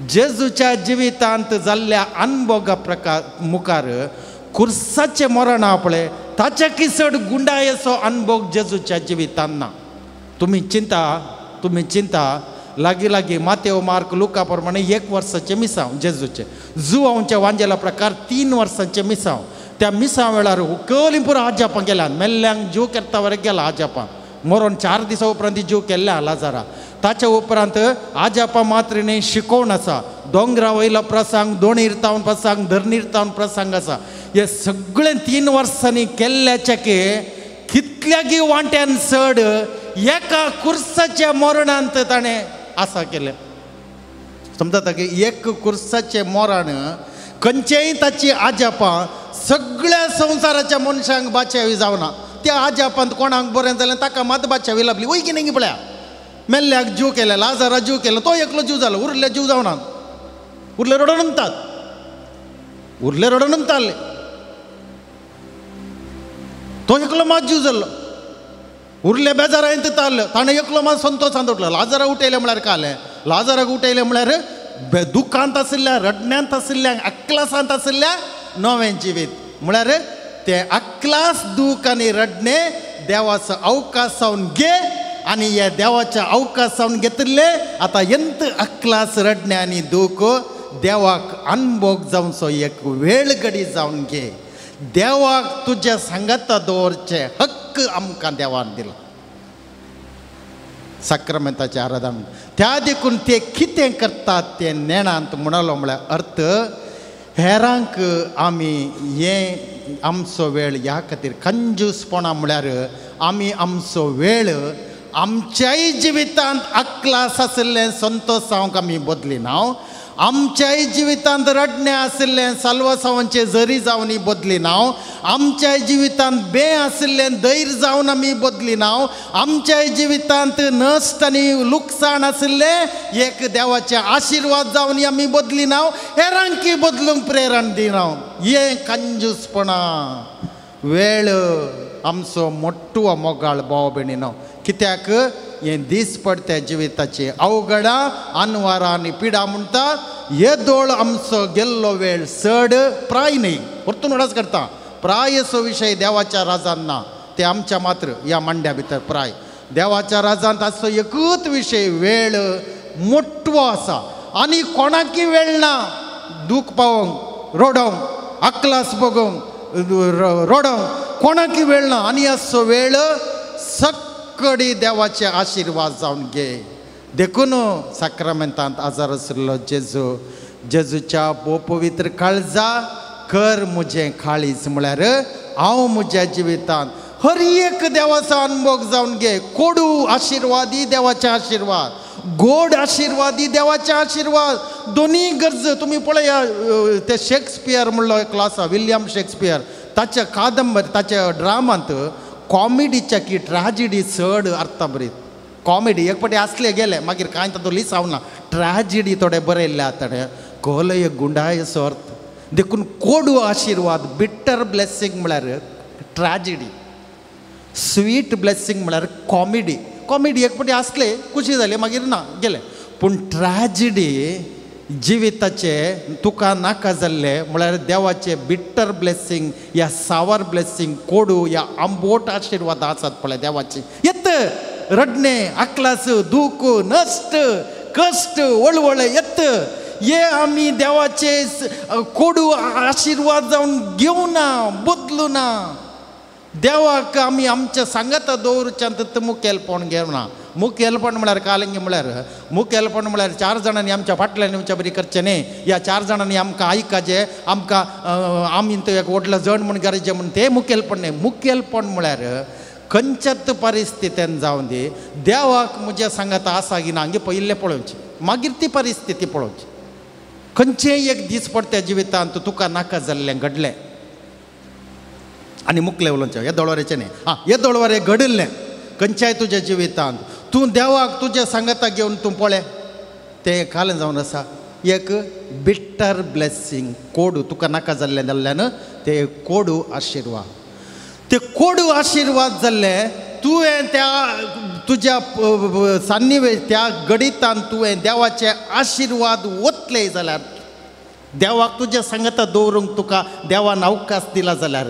जेजूच्या जिवितांत जाल्ल्या अनुभवा प्रकार मुखार कुर्साचें मरण आहा पळय ताच्या किसड गुंडायचो अनुभव जेजूच्या जिवितांत ना. तुमी चिंता लागीं मातेव मार्क लुका प्रमाणे 1 वर्साचे मिसांव जेजूचे. जुवांच्या वांजेला प्रकार 3 वर्सांचे मिसांव. त्या मिसा वेळार उकली पुरो आजापां गेल्या मेल्ल्यांक जीव करता वरें गेला आजापां मरोन 4 दिसां उपरांत जीव केल्ल्या लाजारा ताच्या उपरांत आजापां मात्र न्ही शिकोवन आसा दोंगरा वयलो प्रसंग दोणीरतावन प्रसंग धरणीरतावन प्रसंग आसा हे सगळे 3 वर्सांनी केल्ल्याचे कितल्यागी वांट्यान चड एका कुर्साच्या मरणांत ताणें आसा केलें समजता की एक कुर्साचें मरण खंयचेय ताची आजापां सगळ्या संवसाराच्या मनशांक बाच्यावी जावना त्या आजापांत कोणाक बरें जालें ताका मात बाच्यावी लाभली वय की नाही पळया मेल्ल्याक जीव केले लाजारा जीव केलो तो एकलो जीव जालो उरले जीव जावना उरले रडोन अंताले तो एकलो मात जीव जाल्लो उरले बेजारायन ताल्लो ताणें एकलो मात संतोषांत उठलो लाजारा उठयले म्हळ्यार कालें लाजाराक उठयले म्हळ्यार दुखांत आशिल्ल्या रडण्यांत आशिल्ल्या अक्लासांत आशिल्ल्या नवें जिवीत म्हळ्यार ते अक्लास दूख आनी रडणे देवाचो अवकाश जावन घे आनी हे देवाच्या अवकाश जावन घेतिल्ले आतां एंत अक्लास रडणे आनी दूख देवाक अनभोग जावचो एक वेळ घडी जावन घे देवाक तुज्या सांगाता दवरचे हक्क आमकां देवान दिला साक्रमेंताचे आराधन त्या देखून ते कितें करतात ते नेणांत म्हणलो म्हळ्यार अर्थ हेरांक आमी हें आमचो वेळ ह्या खातीर कंजूसपणां म्हळ्यार आमी आमचो वेळ आमच्याय जिवितांत अक्लास आशिल्लें संतोष जावंक आमी बदलिना आमच्याय जिवितांत रडणे आशिल्लें साल्वासावांचे जरी जावन बदलिना आमच्याय जिवितांत बे आशिल्लें धैर्य जावन आमी बदलिना आमच्याय जिवितांत नश्ट आनी लुकसाण आशिल्लें एक देवाचे आशिर्वाद जावन आमी बदलिना हेरांकी बदलूंक प्रेरण दिना हे कंजूसपणां वेळ आमचो मोट्टू मोगाळ भाव भयणीनो कित्याक हें दीस पडते जिविताची अवघडां अनवरां आनी पिडा म्हणटात हे दोळ आमचो गेल्लो वेळ चड प्राय न्ही परतून वडच करता प्रायसो विशय देवाच्या राजान ना ते आमच्या मात्र ह्या मांड्या भितर प्राय देवाच्या राजांत आसो एकूच विशय वेळ मोट्टो आसा आनी कोणाकी वेळ ना दूख पावोंक रडोंक अक्लास भोगोंक रडोंक कोणाकी वेळ ना आनी आसो वेळ कडी देवाचे आशिर्वाद जावन घे देखून साक्रामेंतांत आजार आशिल्लो जेजूच्या पवित्र काळजा कर मुजें काळीज म्हळ्यार हांव म्हज्या जिवितांत हर एक देवाचो अनुभव जावन घे कोडू आशिर्वादी देवाचे आशिर्वाद गोड आशिर्वादी देवाचे आशिर्वाद दोनी गरज तुमी पळया ते शेक्सपियर म्हणलो क्लास विलियम शेक्सपियर ताच्या कादंबरी ताच्या ड्रामांत कॉमेडीच्या की ट्रॅजिडी चड अर्थ बरीत कॉमेडी एक फावटी आसले गेले मागीर कांय तातूंत लिस जावना ट्रॅजिडी थोडे बरयल्ले आतां कहलो एक गुंडाय असो अर्थ देखून कोडू आशिर्वाद बिटर ब्लेसिंग म्हळ्यार ट्रॅजिडी स्वीट ब्लेसिंग म्हळ्यार कॉमेडी एक फावटी आसले खुशी जाली मागीर ना गेले पूण ट्रॅजिडी जिविताचे तुका नाका जाल्ले म्हळ्यार देवाचे बिटर ब्लेसिंग या सावर ब्लेसिंग कोडू या आंबोट आशिर्वाद आसात पळय देवाचे येत रडणे अक्लास दूख नश्ट कश्ट वळवळ येत हे आमी देवाचे कोडू आशिर्वाद जावन घेवना बदलूना देवाक आमी आमच्या सांगाता दवरच्यांत मुखेलपण घेवना मुखेलपण म्हळ्यार कालिंगी म्हळ्यार मुखेलपण म्हळ्यार 4 जाणांनी आमच्या फाटल्यान येवच्या बरी करचें न्ही ह्या 4 जाणांनी आमकां आयकाचें आमकां आमी तो एक व्हडलो जण म्हूण गरजेचें म्हूण तें मुखेलपण न्ही मुखेलपण म्हळ्यार खंयच्याच परिस्थितीन जावन दी देवाक म्हज्या सांगाता आसा की ना हांगे पयलें पळोवचें मागीर ती परिस्थिती पळोवची खंयचेय एक दीस पडटे जिवितांत तुका नाका जाल्लें घडलें आनी मुखलें उलोवचें हे दळवरेचें न्ही हे दळवरे घडिल्लें खंयच्याय तुज्या जिवितांत तूं देवाक तुज्या सांगाता घेवन तूं पळय तें कालें जावन आसा एक बिटर ब्लेसिंग कोडू तुका नाका जाल्लें जाल्ल्यान ते कोडू आशिर्वाद ते कोडू आशिर्वाद जाल्ले तुवें त्या तुज्या सान्निवेश त्या गडितान तुवें देवाचे आशिर्वाद वतले जाल्यार देवाक तुज्या सांगाता दवरूंक तुका देवान अवकाश दिला जाल्यार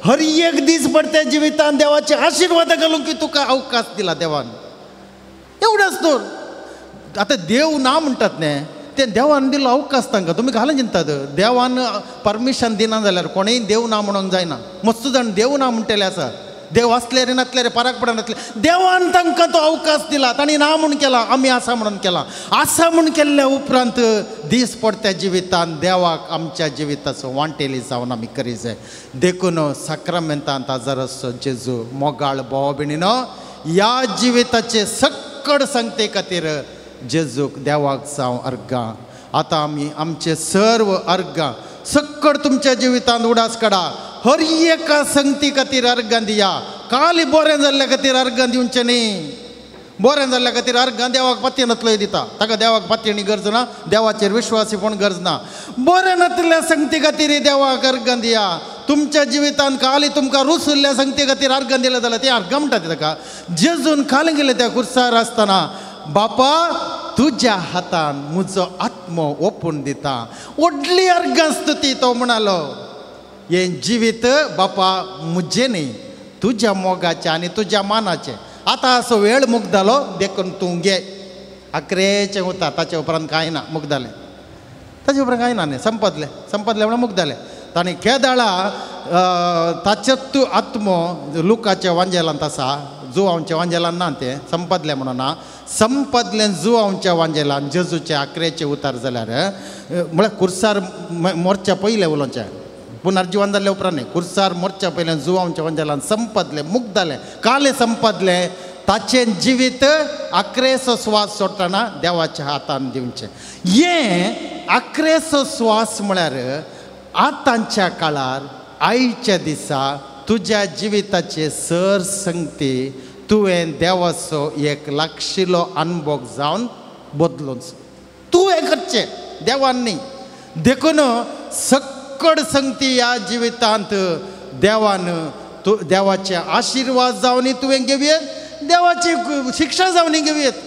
हर एक दीस पडटे जिवितान देवाचे आशिर्वाद घालूंक तुका अवकाश दिला देवान एवढंच तर आतां देव ना म्हणटात न्ही ते देवान दिलो अवकाश तांकां तुमी घालून चिंतात देवान परमिशन दिना जाल्यार कोणेय देव ना म्हणूंक जायना मस्त जाण देव ना म्हणटले आसा देव असले रे नातले रे फरक पडनातले देवान तांकां तो अवकाश दिला तांणी ना म्हूण केला आमी आसा म्हणून केला आसा म्हूण केल्ल्या उपरांत दीस पडत्या जिवितांत देवाक आमच्या जिविताचो वांटेली जावन आमी करी जाय देखून साक्रामेंतांत आजाराचो जेजू मोगाळ भाव भयणीनो ह्या जिविताचे सक्कड संगते खातीर जेजूक देवाक जावं अर्गां आतां आमी आमचे सर्व अर्गां सक्कड तुमच्या जिवितांत उडास काडा हर एका संगती खातीर अर्गां दिया काली बरें जाल्ल्या खातीर अर्गां दिवचें न्ही बरें जाल्ल्या खातीर अर्गां देवाक पातये नतलोय दिता ताका देवाक पातयेनी गरज ना देवाचेर विश्वासी पण गरज ना बरें नतल्या संगती खातीर देवाक अर्गां दिया तुमच्या जिवितांत काली तुमकां रूच उरल्या संगती खातीर अर्गां दिलें जाल्यार ते अर्गां म्हणटात ताका जेजून खाली गेले त्या कुर्सार आसतना बापा तुज्या हातान म्हजो आत्मो ओपून दिता व्हडली अर्गां स्तुती तो म्हणालो हे जिवीत बापा मुझे न्ही तुज्या मोगाचें आनी तुज्या मानाचें आतां असो वेळ मुग्धालो देखून तूं घे 11चें उतार ताचे उपरांत कांय ना मुग्धालें ताचे उपरांत कांय ना न्ही संपतलें म्हणून मुग्धालें ताणें केदाळा ताचो आत्मो लुकाच्या वांजेलांत आसा जुवांच्या वांजेलांत ना तें संपतलें म्हणून ना संपतलें जुवांच्या वांजेलांत जेजूचे 11चें उतार जाल्यार म्हळ्यार कुर्सार मोरच्या पयलें उलोवचें पुनर्जीवन जाल्ल्या उपरांत न्ही कुर्सार मोरच्या पयलें जुवांच्या वांजेलांत संपतलें मुग्धालें कालें संपतलें ताचें जिवीत 11सो स्वास सोडटना देवाच्या हातान दिवचें हें 11सो स्वास म्हळ्यार आतांच्या काळार आयच्या दिसा तुज्या जिविताचे सर संगती तुवें देवाचो एक लागशिल्लो अनुभव जावन बदलूंच तूं हें करचें देवान न्ही देखून सक्कड संगती ह्या जिवितांत देवान देवाचे आशिर्वाद जावनी तुवें घेवयेत देवाची शिक्षा जावनी घेवयेत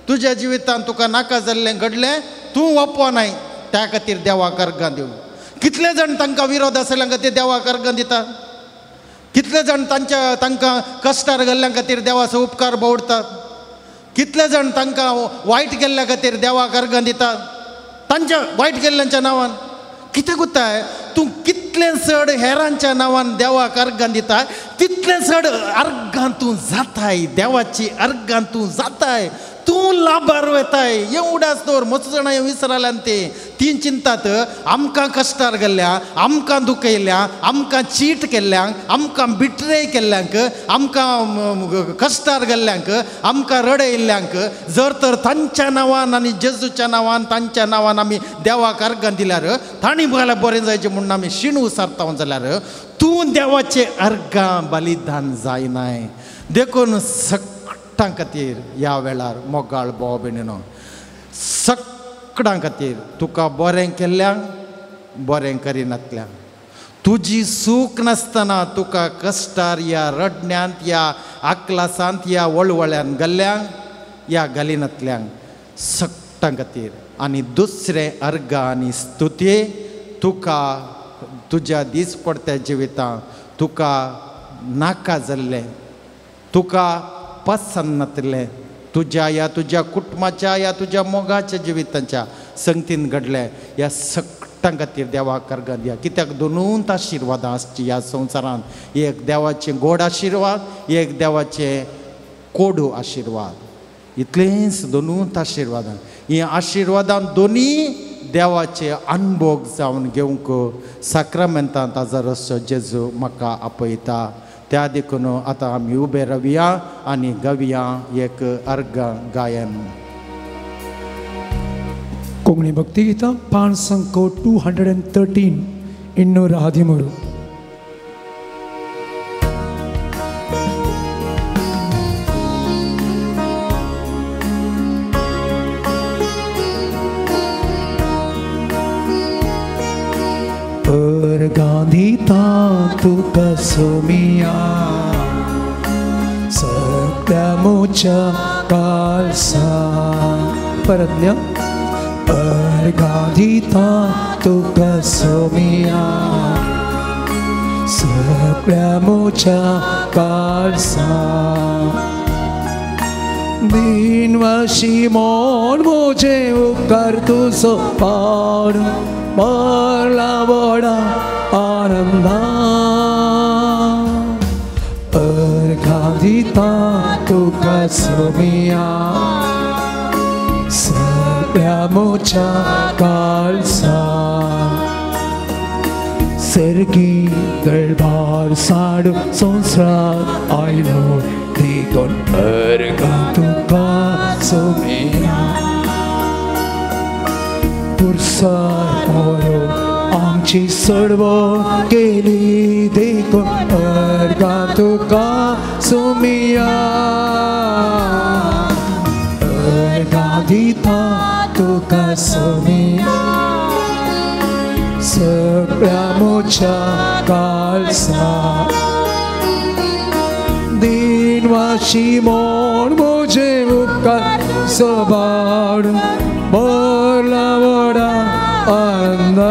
तुज्या जिवितांत तुका नाका जाल्लें घडलें तूं ओपनाय त्या खातीर देवाक अर्गां दिवं कितले जाण तांकां विरोध आसल्या खातीर देवाक अर्गां दितात कितले जाण तांकां कश्टार गेल्ल्या खातीर देवाचो उपकार भोवडतात कितले जाण तांकां वायट केल्ल्या खातीर देवाक अर्गां दितात तांच्या वायट केल्ल्यांच्या नांवान कितें कोत्ताय तूं कितलें चड हेरांच्या नांवान देवाक अर्गां दिता तितलें चड अर्गां तूं जाताय देवाची अर्गां तूं जाताय तूं लाभार वताय हें उडास दवर मचो जाणां हें विसरल्यान तीं चिंतात आमकां कश्टार गेल्ल्या आमकां दुखयल्या आमकां चीट केल्ल्यांक आमकां बिट्रे केल्ल्यांक आमकां कश्टार गेल्ल्यांक आमकां रडयल्ल्यांक जर तर तांच्या नांवान आनी जेजूच्या नांवान तांच्या नांवान आमी देवाक अर्गां दिल्यार तांणी जाल्यार बरें जायचें म्हणून आमी शीण उसारता जाल्यार तूं देवाचें अर्गां बलिदान जायनाय देखून सक्कडां खातीर ह्या वेळार मोगाळ भाव भयणीनो सक्कडां खातीर तुका बरें केल्ल्यांक बरें करिनातल्यांक तुजी सूख नासतना तुका कश्टार ह्या रडण्यांत ह्या आकलासांत ह्या वळवळ्यान गेल्ल्यांक ह्या घालिनातल्यांक सक्कडां खातीर आनी दुसरें अर्गां आनी स्तुती तुका तुज्या दीस पडत्या जिवितांत तुका नाका जाल्लें तुका पसंद नातलें तुज्या कुटुंबाच्या या तुज्या मोगाच्या जिवितांच्या संगतीन घडलें ह्या सक्कडां खातीर देवाक अर्गां दिया कित्याक दोनूच आशिर्वादां आसची ह्या संवसारांत एक देवाचें गोड आशिर्वाद एक देवाचें कोडू आशिर्वाद इतलेंच दोनूच आशिर्वादां ही आशिर्वादां दोनी देवाचे अनुभव जावन घेवंक साक्रामेंतांत आजाराचो जेजू म्हाका आपयता त्या देखून आतां आमी उबे रावया आनी गावया एक अर्गां गायन कोंकणी भक्ती गितां पान संको 213 ಇನ್ನೂರ 13 Gandhita tuka sumia Sakdamucha kalsa Paradnya Gandhita tuka sumia Sakdamucha kalsa दिनवाशी मोन मुझे उपकार तुझो पाडू मला बडा आनंदा अर्घा दिता तुका सोमिया सगळ्या मोच्या काळसा सर्गी गळभार साडू संसारात आयलो देखून अर्घा तुका सोमिया पुरसार मोरो आमची सोडवण केली देखून अर्घा तुका सोमिया अर्घा दिता तुका सोमिया सगळ्या मोच्या काळसा दिनवाशी मोन मुझे उपकार सोबाड बोला बडा आनंदा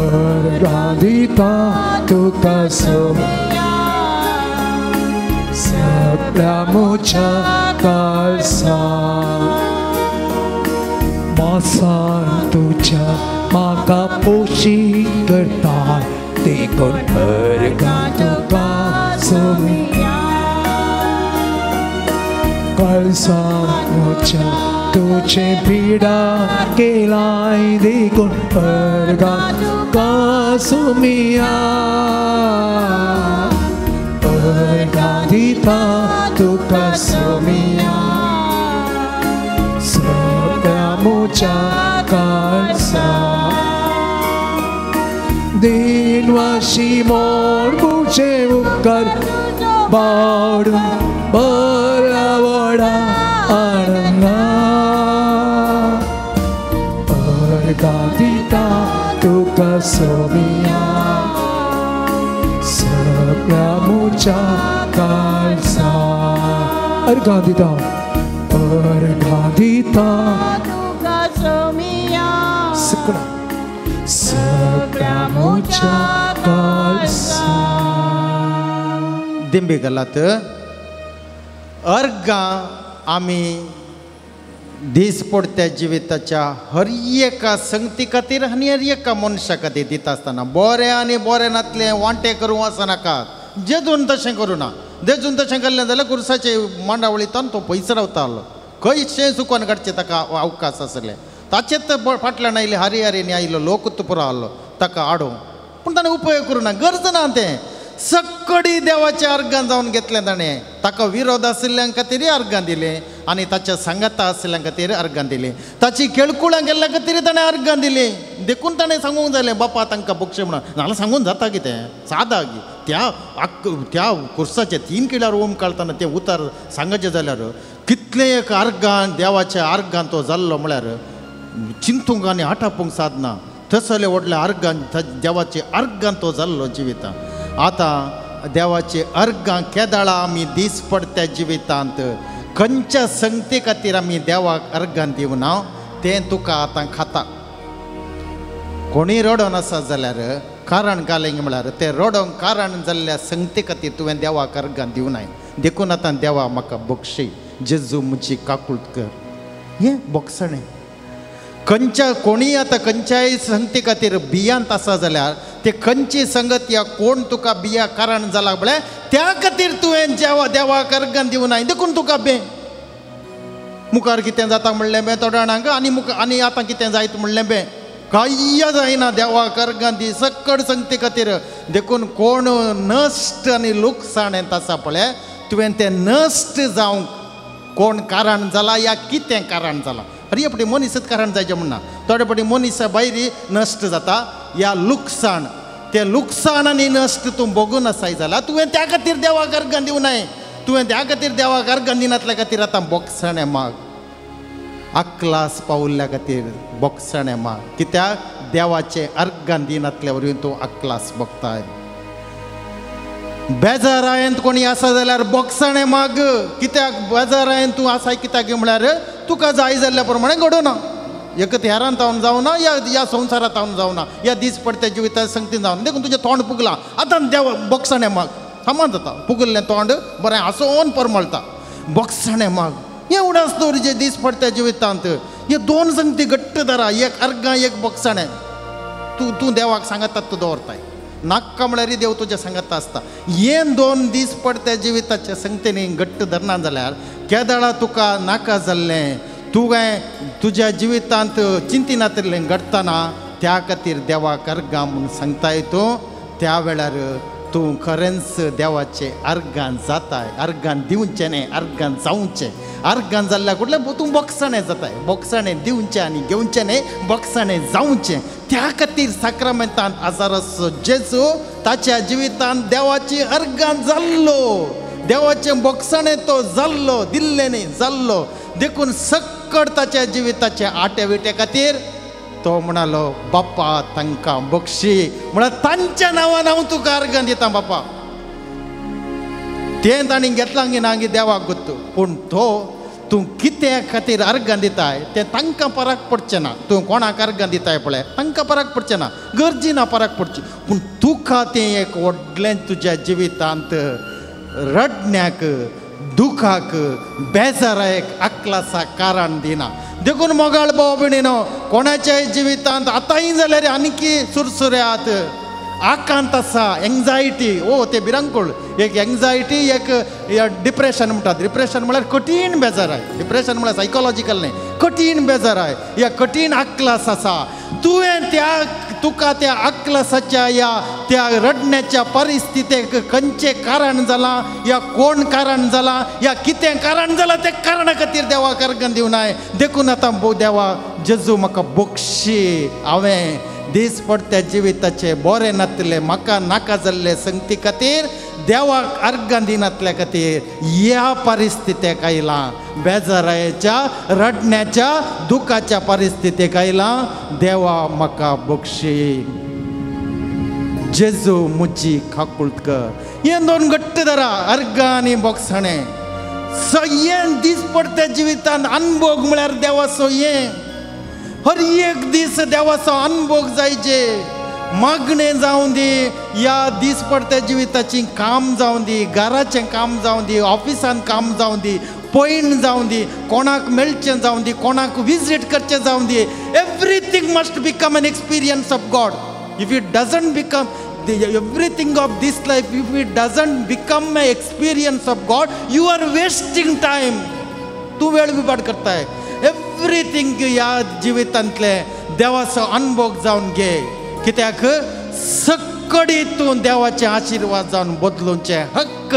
अर्घा दिता तुका सोमिया सगळ्या मोच्या काळसा मासान तुझ्या माका पोशी करता देखून अर्घा तुका सोमिया काळसा मोच्या तुझे पिडा केलाय देखून अर्घा तुका सोमिया अर्घा दिता तुका सोमिया सगळ्या मोच्या काळसा दिनवाशी मोर मुझे उपकार बाडू बला बडा आनंदा अर्घा दिता तुका सोमिया सगळ्या मोच्या काळसा अर्घा दिता तुका सोमिया सगळ्या मोच्या काळसा दिंबे गलात अर्घा आमी दीस पडत्या जिविताच्या हर एका संगती खातीर आनी हर एका मनशा खातीर दिता आसतना बरें आनी बरें नातलें वांटें करूं वचनाका जेजून तशें करूं ना जेजून तशें केल्लें जाल्यार कुर्साचे मांडावळींतल्यान तो पयस रावतालो खंयचें चुकोवन काडचें ताका अवकाश आसलें ताचेच फाटल्यान आयले हारी हारीने आयलो लोक पुरो आहलो ताका आडो पूण ताणें उपयोग करूं ना गरज ना तें सक्कडी देवाच्या अर्गान जावन घेतलें ताणें ताका विरोध आशिल्ल्यां खातीर अर्गां दिलें आनी ताच्या सांगाता आशिल्ल्यां खातीर अर्गां दिलीं ताची केळकुळां गेल्ल्या खातीर ताणें अर्गां दिलीं देखून ताणें सांगूंक जालें बापा तांकां बक्षे म्हणून नाजाल्यार सांगून जाता कितें सादा त्या कुर्साचे 3 किल्यार ओम काढताना तें उतर सांगचें जाल्यार कितलें एक अर्गां देवाच्या अर्गां तो जाल्लो म्हळ्यार चिंतूंक आनी आटापूंक साधना तसले व्हडल्या अर्गां देवाचे अर्गां तो जाल्लो जिवितांत आतां देवाचे अर्गां केदाळा आमी दीस पडत्या जिवितांत खंयच्या संगते खातीर आमी देवाक अर्गां दिवना तें तुका आतां खाता कोणी रडोन आसा जाल्यार कारण घालें म्हळ्यार तें रडोंक कारण जाल्ल्या संगते खातीर तुवें देवाक अर्गां दिवनाय देखून आतां देवा म्हाका बक्षी जेजू म्हजी काकूट कर हें बोगसणें खंयच्या कोणी आतां खंयच्याय संगती खातीर बियांत आसा जाल्यार ते खंयची संगत या कोण तुका बिया कारण जाला म्हळ्यार त्या खातीर तुवें देवाक अर्गां दिवनाय देखून तुका बे मुखार कितें जाता म्हणलें बे थोड्या जाणांक आनी आतां कितें जायत म्हणलें बे कांय जायना देवाक अर्गां दी सक्कड संगती खातीर देखून कोण नश्ट आनी लुकसाण येत आसा पळय तुवें तें नश्ट जावंक कोण कारण जाला या कितें कारण जाला अरे पटी मनीसच कारण जायचें म्हणना थोडे पटी मनीसा भायरी नश्ट जाता या लुकसाण ते लुकसाण आनी नश्ट तूं बघून आसाय जाल्यार तुवें त्या खातीर देवाक अर्गां दिवनाय तुवें त्या खातीर देवाक अर्गां दिनातल्या खातीर आतां बोगसणें माग अक्लास पावल्ल्या खातीर बोगसणें माग कित्याक देवाचे अर्गां दिनातल्या वरवीं तूं अक्लास भोगताय बेजारायंत कोणी आसा जाल्यार बोगसणें माग कित्याक बेजारायंत तूं आसाय कित्याक म्हळ्यार तुका जाय जाल्ल्या प्रमाणे घडोना एकत हेरांत हांव जावना या संवसारांत हांव जावना या दीस पडत्या जिवितांत संगतीन जावना देखून तुजें तोंड पुगलां आतां देव बोगसणें माग सामान जाता पुगल्लें तोंड बरें हांसोन परमळटा बोगसाणें माग एवढाच दवरचे दीस पडटा जिवितांत हे दोन संगती घट्ट धरा एक अर्गां एक बोगसाणें तूं देवाक सांगता तूं दवरताय नाका म्हळ्यार देव तुज्या सांगता आसता हे दोन दीस पडटे जिविताचे संगतीनी घट्ट धरना जाल्यार केदाळा तुका नाका जाल्लें तूं काय तुज्या जिवितांत चिंतिनातिल्लें घडटना त्या खातीर देवाक अर्गां म्हूण सांगताय तूं त्या वेळार तूं खरेंच देवाचे अर्गां जाताय अर्गां दिवचें न्ही अर्गां जावचें अर्गां जाल्ल्या कुठलें तूं बोगसाणें जाताय बोगसाणें दिवचें आनी घेवचें न्ही बोगसाणें जावचें त्या खातीर साक्रामेंतांत आजाराचो जेजू ताच्या जिवितांत देवाची अर्गां जाल्लो देवाचें बोगसाणें तो जाल्लो दिल्लें न्ही जाल्लो देखून सक्कड ताच्या जिविताचे आटे विटे खातीर तो म्हणालो बाप्पा तांकां बक्षी म्हळ्यार तांच्या नांवान हांव तुका अर्गां दितां बाप्पा तें तांणी घेतलां की ना की देवाक गोत्तू पूण तो तूं कित्या खातीर अर्गां दिताय तें तांकां फरक पडचें ना तूं कोणाक अर्गां दिताय पळय तांकां फरक पडचें ना गरजी ना फरक पडची पूण तुका तें एक व्हडलें तुज्या जिवितांत रडण्याक दुखाक बेजाराक अकलासाक कारण दिना देखून मोगाळ भाव भयणीनो कोणाच्याय जिवितांत आतांय जाल्यार आनीकी सुरसुऱ्यात आकांत आसा एंग्जायटी ओ ते भिरांकूळ एक एंग्जायटी एक डिप्रेशन म्हणटात डिप्रेशन म्हळ्यार कठीण बेजार आहे डिप्रेशन म्हळ्यार सायकोलॉजिकल न्ही कठीण बेजार आहे या कठीण अकलास आसा तुवें त्या तुका त्या अकलासाच्या या त्या रडण्याच्या परिस्थितीक खंयचें कारण जालां या कोण कारण जालां या कितें कारण जालां ते कारणा खातीर देवाक अर्गां दिवनाय देखून आतां देवा जेजू म्हाका बक्षी हांवें दीस पडट्या जिविताचे बरें नातले म्हाका नाका जाल्ले संगती खातीर देवाक अर्गां दिनातल्या खातीर ह्या परिस्थितीक आयलां बेजारायेच्या रडण्याच्या दुखाच्या परिस्थितीक आयलां देवा म्हाका बक्षी जेजू मुची खाकुळकर हे दोन घट्ट धरा अर्गां आनी बोगसाणें हें दीस पडट्या जिवितांत अनुभव म्हळ्यार देवाचो हें हर एक दीस देवाचो अनुभव जायचे मागणें जावं दी या दीस पडट्या जिविताची काम जावं दी घराचें काम जावं दी ऑफिसान काम जावं दी पयण जावं दी कोणाक मेळचें जावं दी कोणाक विजीट करचें जावं the everything must become an experience of God if it doesn't become everything of this life if it doesn't become an experience of God you are wasting time तू वेळ विबाड करताय एवरीथिंग ह्या जिवितांतले देवाचो अनुभव जावन घे कित्याक सक्कडी तूं देवाचे आशिर्वाद जावन बदलूचे हक्क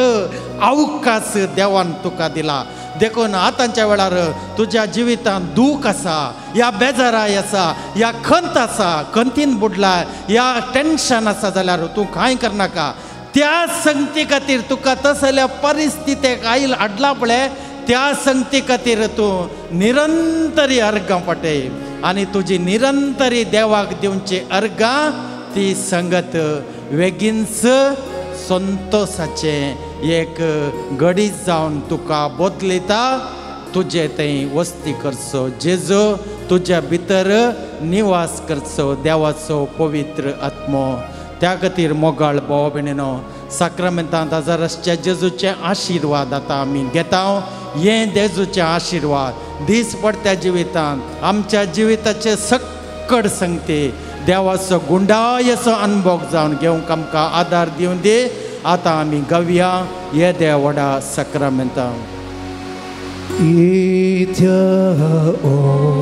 अवकाश देवान तुका दिला देखून आतांच्या वेळार तुज्या जिवितांत दूख आसा या बेजाराय आसा या खंत आसा खंतीन बुडला या टेन्शन आसा जाल्यार तूं कांय करनाका त्या संगती खातीर तुका तसल्या परिस्थितीक आयला हाडला पळय त्या संगती खातीर तूं निरंतरी अर्गां पटय आनी तुजी निरंतरी देवाक दिवची अर्गां ती संगत वेगीनच संतोषाचे एक घडी जावन तुका बदलिता तुजे थंय वस्ती करचो जेजू तुज्या भितर निवास करचो देवाचो पवित्र आत्मो त्या खातीर मोगाळ भाव भयणीनो साक्रामेंतांत आजाराच्या जेजूचे आशिर्वाद आतां आमी घेता हे जेजूचे आशिर्वाद दीस पडट्या जिवितांत आमच्या जिविताचे सक्कड संगती देवाचो गुंडायसो अनुभव जावन घेवंक आमकां आदार दिवन दी आतां आमी गावया हे देवडा साक्रामेंतां Oh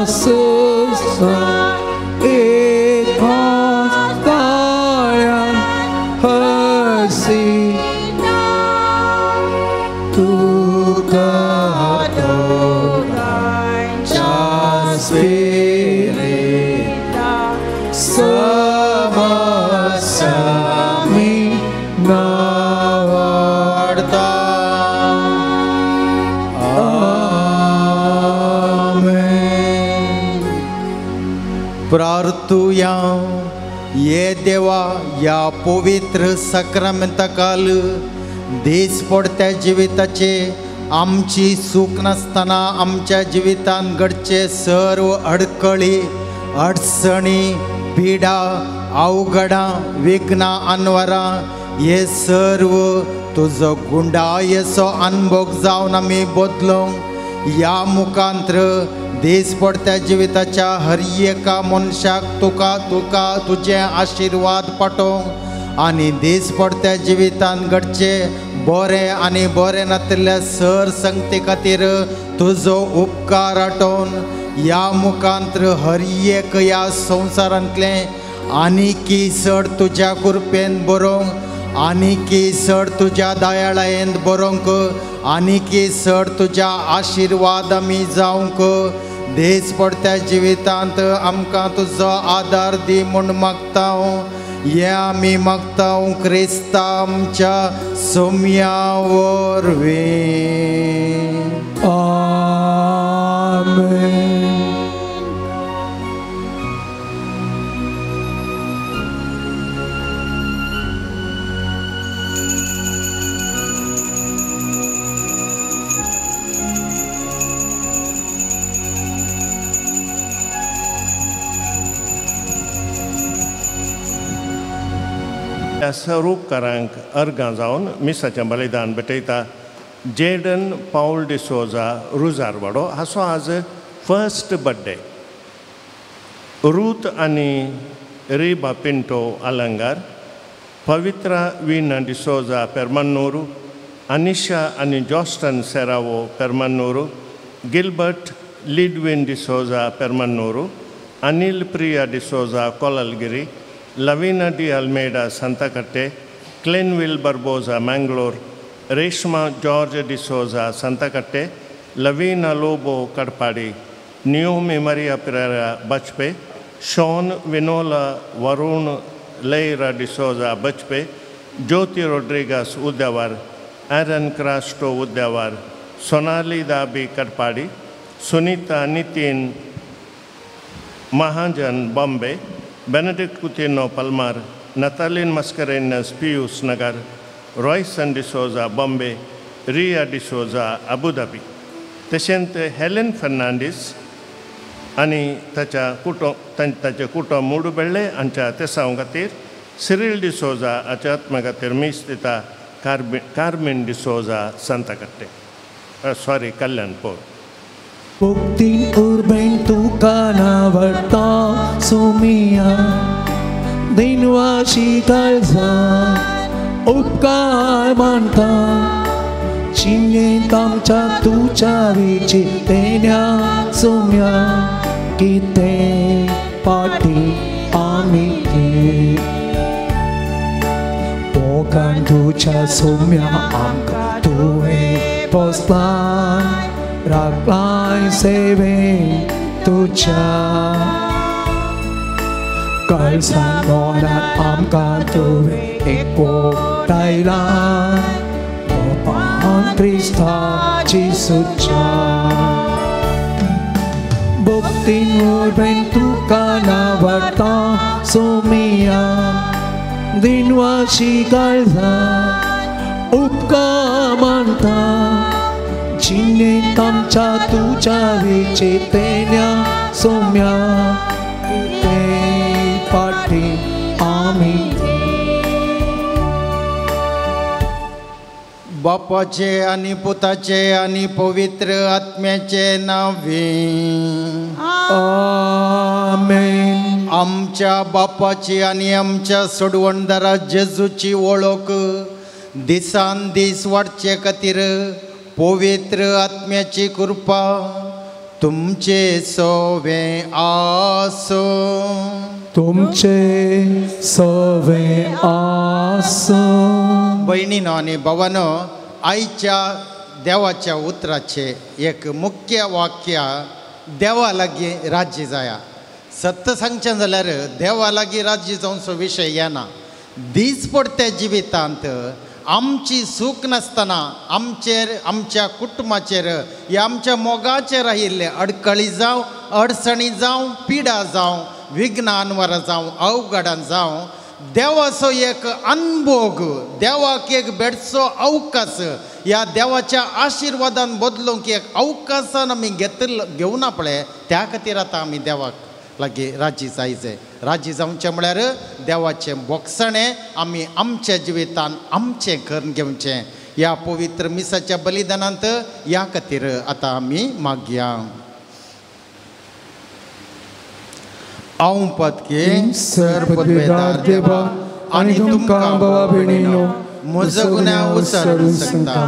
सुसा एक काळ्यान हसी तुका तोरांच्या स्पिरिटा समस्यामी नावाडता प्रार्थूया ये देवा या पवित्र सक्रमेंताकाल दिसपडत्या जिविताचे आमची सूख नासतना आमच्या जिवितान घडचे सर्व अडकळी अडचणी पिडा अवघडा विघ्ना अनवरां हे सर्व तुजो गुंडायेचो अनुभव जावन आमी बदलूंक या मुखांत्र दिसपडत्या जिविताच्या हर एका मनशाक तुका तुझे आशीर्वाद पाठोवंक आनी दिसपडत्या जिवितान घडचे बरे आनी बरे नातिल्ल्या सर संगती खातीर तुजो उपकार आठोवन या मुखांत्र हर एक या संवसारांतले आनीकी चड तुज्या कृपेन बरोवंक आनीकी चड तुज्या दयाळायेंत बरोवंक आनीकी चड तुज्या आशीर्वाद आमी जावंक दिसपडत्या जिवितांत आमकां तुजो आदार दी म्हूण मागता हे आमी मागता क्रिस्ता आमच्या सोम्या वरवीं आमेन. स्वरूपकारांक अर्गां जावन मिसाचें बलिदान भेटयता. जेडन पाऊल डिसोजा रुजारवाडो हाचो आज फर्स्ट बर्थडे. रूथ आनी रिबा पिंटो आलंगार, पवित्रा वीना डिसोजा पेरमन्नूरू, अनिशा आनी जॉस्टन सेरावो पेरमन्नूरू, गिलबर्ट लिडविन डिसोजा पेरमन्नूरू, अनिल प्रिया डिसोजा कोलालगिरी, लवीना डी अल्मेडा संतकट्टे, क्लेनविल बर्बोजा मैंगलोर, रेशमा जॉर्ज डिसोजा संतकट्टे, लवीना लोबो कड़पाड़ी, नियोमी मरिया पेरेरा बचपे, शॉन विनोला वरुण लेरा डिसोजा बचपे, ज्योति रोड्रिगस उद्यावर, एरन क्रास्टो उद्यावर, सोनाली दाबी कड़पाड़ी, सुनीता नितिन महाजन बॉम्बे, बेनेडिक्ट कुतिनो पल्मार, नतालिन मस्करेनस पियूस नगर, रॉयसन डिसोजा बॉम्बे, रिया डिसोजा अबुधाबी. तशेंच हेलेन फर्नांडीस आनी ताचे कुटुंब मूड बेळ्ळे हांच्या तेसांव खातीर, सिरिल डिसोजा हाच्या आत्म्या खातीर मीस दिता Carmine D'Souza Santhekatte Kalyanpur. Buktin urbain tuka navarta sumia dinwashi kalza upkar manta chinyen tamcha tucha vichitenya sumya kite pati amite pokan tucha sumya amka tuwe postan राखलाय सेवे तुझ्या कळसां मोलात आमकां तुवें एकवटायला मोपान क्रिस्ताची सुच्या. भक्तीन उर्बेन तुका नावाडटा सोमिया दिनवाशी काळजा उपकार मानता चिन्नें आमच्या तुझ्या विचेतेन्या सोम्या ते पाठी आमी. बापाचे आनी पुताचे आनी पवित्र आत्म्याचे नावे आमेन. आमच्या बापाची आनी आमच्या सोडवणदारा जेजूची वळख दिसान दीस वाडचे खातीर पवित्र आत्म्याची कृपा तुमचे सोवे आसो तुमचे सवे आसो. भयणीनो आनी भावानो, आयच्या देवाच्या उतराचे एक मुख्य वाक्य देवा लागीं राज्य जाया. सत्य सांगचें जाल्यार देवा लागीं राज्य जावचो विशय येना. दीस पडते जिवितांत आमची सूख नासतना आमचेर आमच्या कुटुंबाचेर या आमच्या मोगाचेर आयिल्ले अडकळी जावं, अडचणी जावं, पिडा जावं, विघ्नांवर जावं, अवघडां जावं, देवाचो एक अनभोग, देवाक एक भेटचो अवकाश, ह्या देवाच्या आशिर्वादान बदलूंक एक अवकाशान आमी घेवना पळय, त्या खातीर आतां आमी देवाक लागीं राजी जायचें. राजी जावचें म्हळ्यार देवाचें बोगसणें आमी आमच्या जिवितान आमचें करून घेवचें. ह्या पवित्र मिसाच्या बलिदानांत ह्या खातीर आतां आमी मागया. हांव पदके सर्वपदवेदार देवा आनी तुमकां भावा भयणीनो म्हजो गुन्यांव उसरावूंक सांगता.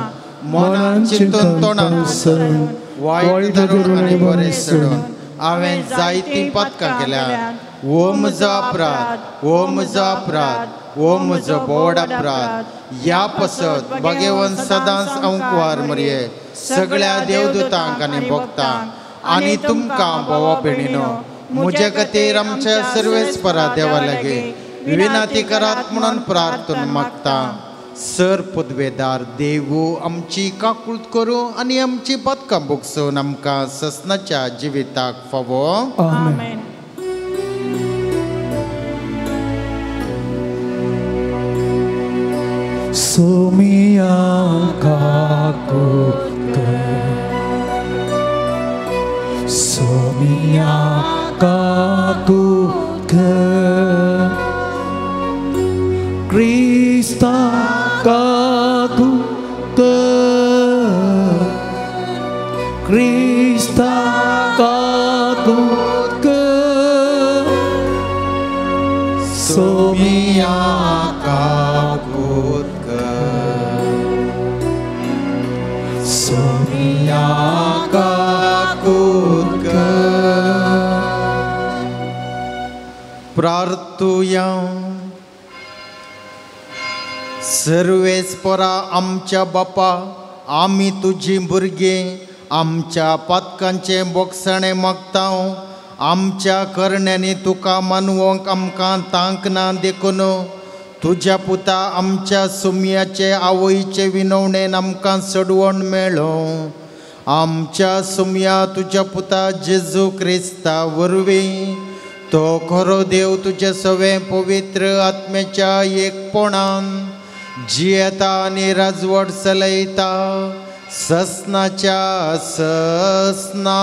मनान चिंतून तोंडान उसरून वायट धरून आनी बरें सोडून हांवें जायतीं पदकां केल्यात. हो म्हजो अपराध, हो म्हजो अपराध, हो म्हजो बोड अपराध. ह्या पसत भगवन सदांच हांव कुवार मरये सगळ्या देवदूतांक आनी भक्तांक आनी तुमकां भावा भयणीनो म्हजे खातीर आमच्या सर्वेस्परा देवा लागीं विनंती करात म्हणून प्रार्थना मागता. सर पदवेदार देवू आमची काकूळट करूं आनी आमची पदकां भोगसून आमकां ससनाच्या जिविताक फावो. आमेन. सोमिया काकूळट सोमिया काकूळट Krista kakuke Krista kakuke Somia kakuke Somia kakuke प्रार्थुया. सर्वेस्परा आमच्या बापा, आमी तुजी भुरगीं आमच्या पदकांचें बोगसणें मागता. आमच्या करण्यांनी तुका मानवंक आमकां तांक ना देखून तुज्या पुता आमच्या सुमयाचे आवयचे विनवणेन आमकां सडवण मेळ्ळो. आमच्या सुमया तुज्या पुता जेजू क्रिस्ता वरवीं तो खरो देव तुजे सवे पवित्र आत्म्याच्या एकपणान जियेता आनी राजवट चलयता ससनाच्या ससना.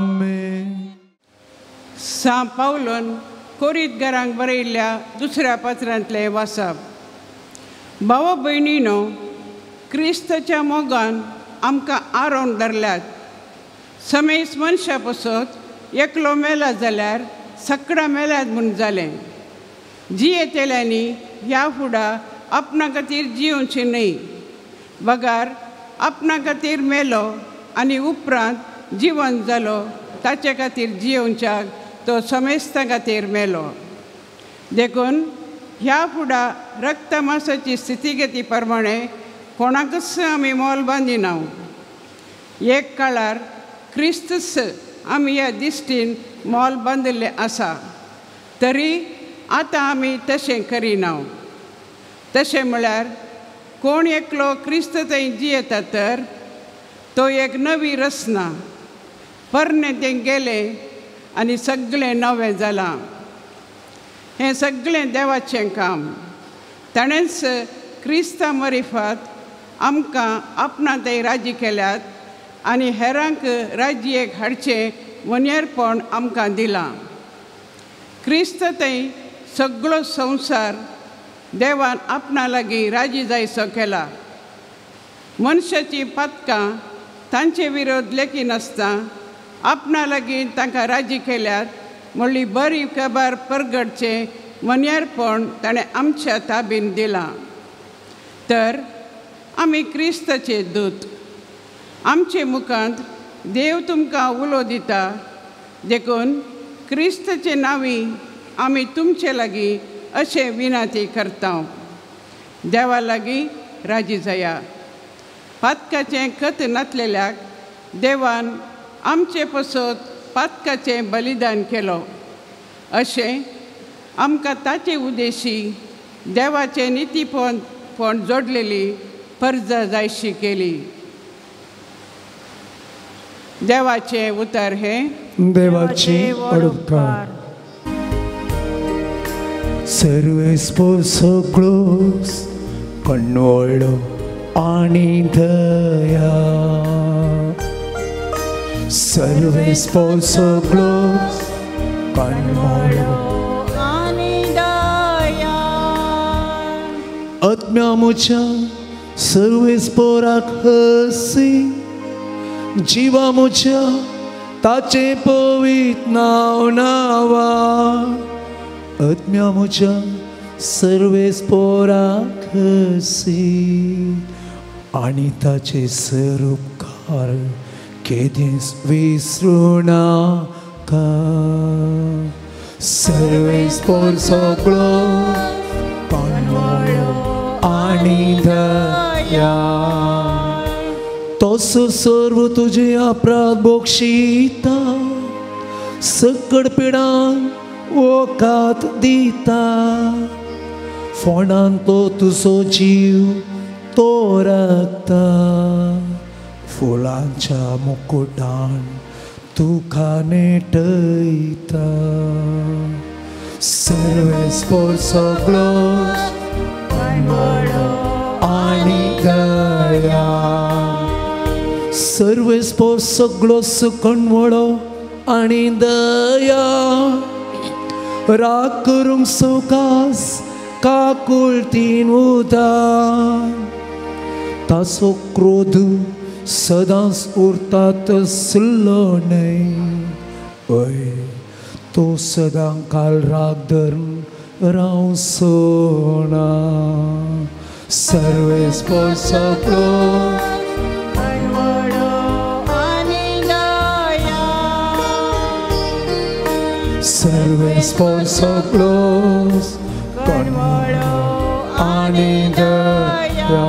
आमेन. सा पावलोन कोरींतकारांक बरयल्ल्या दुसऱ्या पत्रांतलें वाचप. भाव भयणीनो, क्रिस्ताच्या मोगान आमकां आरोवन धरल्यात. समेस मनशा पसत एकलो मेला जाल्यार सकडा मेल्यात म्हूण जालें. जियेतेल्यांनी ह्या फुडा आपणा खातीर जिवची न्हय, बगार आपणा खातीर मेलो आनी उपरांत जिवन जालो ताचे खातीर जियोवच्याक तो समेस्ता खातीर मेलो. देखून ह्या फुडा रक्त मांसाची स्थितीगती प्रमाणे कोणाकच आमी मोल बांदिना. एक काळार क्रिस्तस आमी ह्या दिश्टीन मोल बांदिल्लें आसा, तरी आतां आमी तशें करिना. तशें म्हळ्यार कोण एकलो क्रिस्त थंय जियेता तर तो एक नवी रचना. परनें तें गेलें आनी सगळें नवें जालां. हें सगळें देवाचें काम. ताणेंच क्रिस्ता मरिफात आमकां आपणा थंय राजी केल्यात आनी हेरांक राज्येक हाडचें वनेरपण आमकां दिलां. क्रिस्त थंय सगळो संवसार देवान आपणा लागीं राजी जायसो केला. मनशाची पदकां तांचे विरोध लेखी नासता आपणा लागीं तांकां राजी केल्यात म्हणली बरी खबर परगडचें वनेरपण ताणें आमच्या ताबीन दिलां. तर आमी क्रिस्ताचे दूत. आमचे मुखांत देव तुमकां उलो दिता, देखून क्रिस्ताचे नांवी आमी तुमचे लागीं अशें विनंती करता, देवा लागीं राजी जाया. पातकाचें खत नातलेल्याक देवान आमचे पसत पातकाचें बलिदान केलो, अशें आमकां ताचे उद्देशी देवाचे नितीपण जोडलेली फर्ज जायशी केली. देवाचे उतर हे देवाचे उपकार. सर्वेस्पर सगळोस कन्वळो आनी दया, सर्वेस्पर सगळोस कन्वळो आनी दया. आत्म्या म्हज्या सर्वेस्पराक हसी, जिवा म्हज्या ताचे पवित्र नांव नावा. आत्म्या म्हज्या सर्वेस्पराक हसी आनी ताचे सरूपकार केदींच विसरूं नाका. सर्वेस्पर सगळो कन्वळो आनी दया. तसो सर्व तुजे अपराध बक्षिता, सकड पिडान वोकात दिता. फोंडान तो तुजो जीव तो राखता, फुलांच्या मुकुटान तुका नेटयता. सर्वेस्पर सगळो कन्वळो आनी दया. सर्वेस्पर सगळोच कन्वळो आनी दया. राग करूंक सवकास काकुळटीन उदार, ताचो क्रोध सदांच उरता तसलो न्हय. हय, तो सदां काल राग धरून रावसोना. सर्वेस्पर सगळो कन्वळो आनी दया. सर्वेस्पर सगळो कन्वळो आनी दया.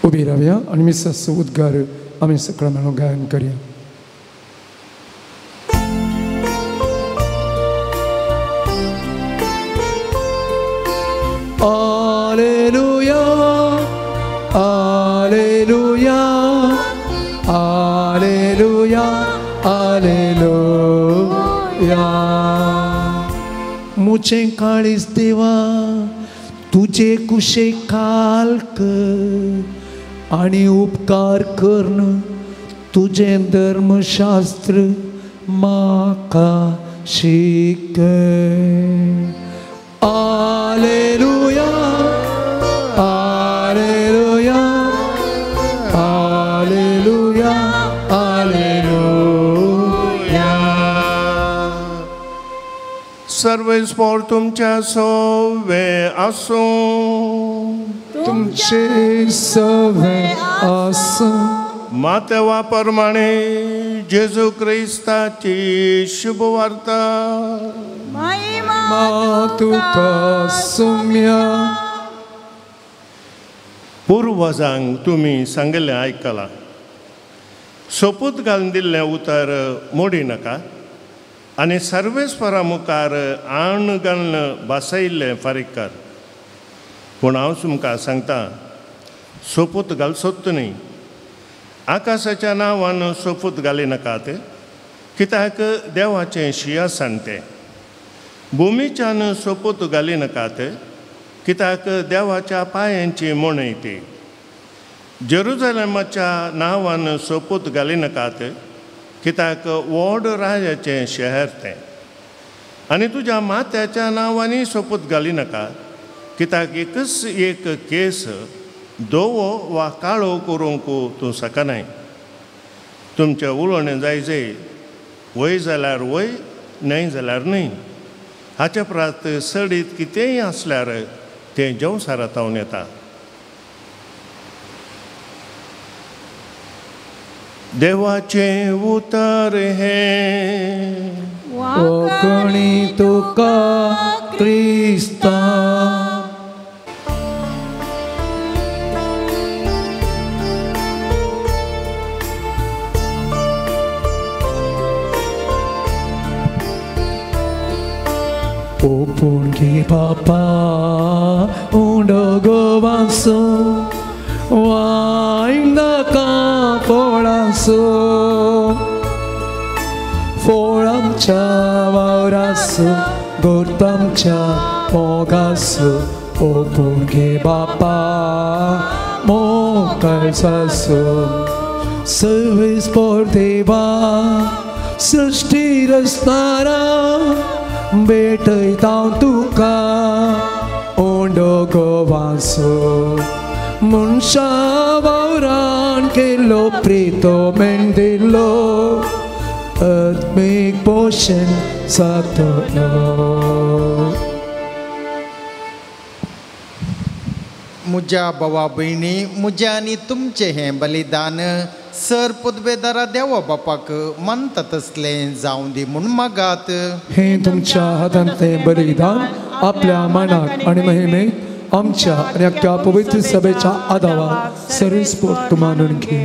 उबी रावया आनी मिसाचो उद्गार आमी सगळ्या मेळून गायन करया. Alleluia, Alleluia, Alleluia, Alleluia. मुझे काळीज देवा तुझे कुशे काल कर आणि उपकार कर्ण तुझे धर्मशास्त्र म्हाका शिकय. Alleluia, Alleluia, Alleluia, Alleluia. सर्वेस्पर तुमच्या सोवे आसूं, तुमचे सवे आसूं. मातेवा प्रमाणे जेजू क्रिस्ताची शुभ वार्ता तुका सुम्या. पुर्वजांक तुमी सांगिल्लें आयकलां, सोपूत घालून दिल्लें उतर मोडी नाका आनी सर्वेस्परा मुखार आण घालून बसयिल्लें फारीक कर. पूण हांव तुमकां सांगता, सोपूत घाल सोदता न्ही. आकाशाच्या नांवान सोपूत घाली नाकात, कित्याक देवाचें शिंयासन तें. भुमीच्यान सोपूत घाली नाकात, कित्याक देवाच्या पांयांची मोणय ती. जेरुजलेमाच्या नांवान सोपूत घाली नाकात, कित्याक व्हड राजाचें शहर तें. आनी तुज्या मात्याच्या नांवांनी सोपूत घाली नाका, कित्याक एकच एक केस धवो वा काळो करूंक तूं शकनाय. तुमचें उलोवणें जायजे वय जाल्यार वय, न्हय जाल्यार न्हय. हाचे प्रात सडीत कितेंय आसल्यार तें जेवसारांतावन येता. देवाचे उतर हे वखणी तुका क्रिस्ता. 오픈 기바파 운도고반소 와인다카 포란소 포람차 와우라스 굿밤차 모가스 오픈 기바파 모갈사스 सर्विस por देवा सृष्टी रस्तारा भेटैतां तुका ओंडोगो वासो मुनशा वावरान केलो प्रीतो मेंदिलो आत्मिक पोषण सातोनो. मुझ्या भावा बहिणी मुझ्या आणि तुमचे हे बलिदान सर पुदवेदारा देवा बापाक म्हणतात असले जाऊन दी म्हणून मागात. हे तुमच्या हातांतले बलिदान आपल्या मनात आणि महिमेत आमच्या आणि अख्ख्या पवित्र सभेच्या आदारात सर्वस्फूर्त मानून घे.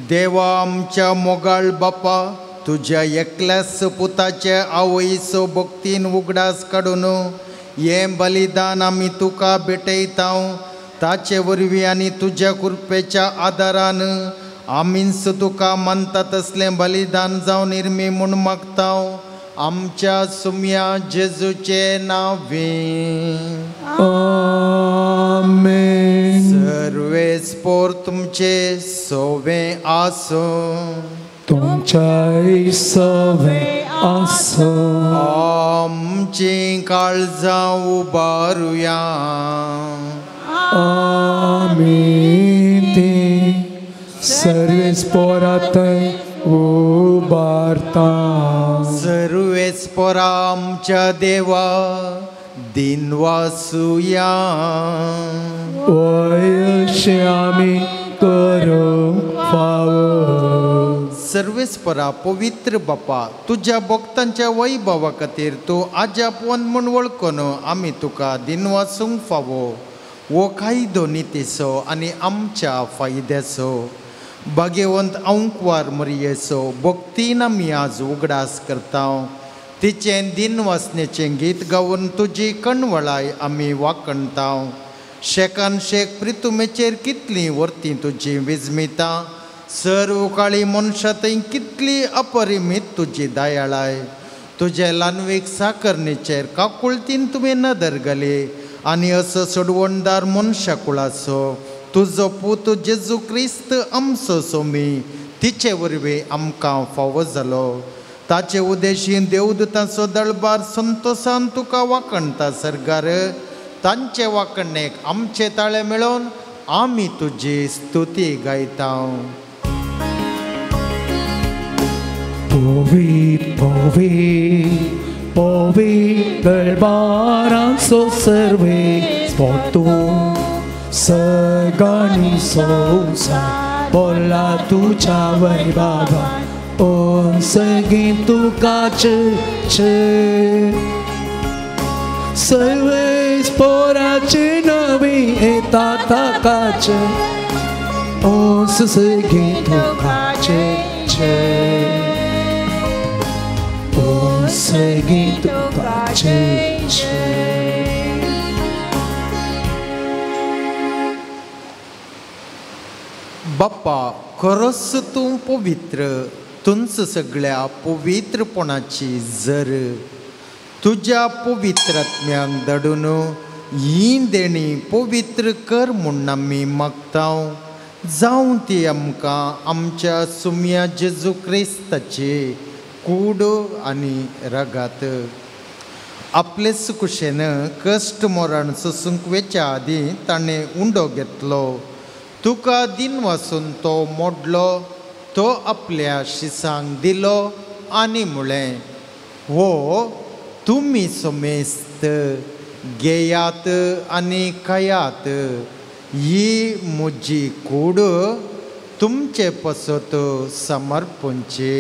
देवा आमच्या मोगाळ बापा तुझ्या एकल्याच पुताच्या आवयीचो भक्तीन उगडास काडून हे बलिदान आमी तुका भेटयता. ताचे वरवीं आनी तुझ्या कृपेच्या आदारान आमीच तुका मानतात असले बलिदान जावन निर्मी म्हूण मागता. आमच्या सुम्या जेजूचे नांवे आमेन. सर्वेस्पोर तुमचे सोवे आसो तुमच्या सवे आसो. आमची काळजां उबारुया. आमीन. ते सर्वेस्पोरात उबारता. सर्वेस्पोरा आमच्या देवा दिनवासुया. वयशे आमी करूंक फावो. सर्वेस्परा पवित्र बापा तुझ्या भक्तांच्या वैभवा खातीर तूं आजापवंत म्हूण वळखून आमी तुका दिनवासूंक फावो. वो कायदो नितीचो आनी आमच्या फायद्याचो भाग्यवंत अंकवार मरियेचो भक्तीन आमी आज उगडास करता. तिचें दिनवासनेचें गीत गावन तुजी कणवळाय आमी वाकणता. शेकान शेक प्रितुमेचेर कितलीं वर्तीं तुजी विजमिता. सर उकाळी मनशां थंय कितली अपरिमीत तुजी दयाळाय. तुजे ल्हानवीक साकरणेचेर काकुळतीन तुवें नदर घाली आनी असो सोडवणदार मनशा कुळाचो तुजो पूत जेजू क्रिस्त आमचो सोमी तिचे वरवीं आमकां फावो जालो. ताचे उदेशीं देवदूतांचो दळबार संतोशान तुका वाकणता सरकार. तांचे वाकणेक आमचे ताळे मेळोवन आमी तुजी स्तुती गायता. Povit, povit, povit दरबारांचो सर्वे स्पोर्तू सगळी संसार बोला तुझ्या वैभवान ओन सगळी तुकाचे सर्वे स्पोराचे नवी येता ताकाचे ओन सगळी तुकाचे Segui tukaचे. बाप्पा खरोच तूं पवित्र. तुंच सगळ्या पवित्रपणाची जर तुझ्या पवित्रात्म्याक दडून ही देणी पवित्र कर म्हूण आमी मागता. जावं ती आमकां आमच्या सुम्या जेजू क्रिस्ताची कूड आनी रगात. आपलेच कुशेन कश्ट मरण सोसूंक वेच्या आदीं ताणें उंडो घेतलो. तुका दिन वासून तो मोडलो. तो आपल्या शिसांक दिलो आनी म्हळें हो तुमी सोमेस्त घेयात आनी खायात. ही म्हजी कूड तुमचे पसोत समर्पूंचे.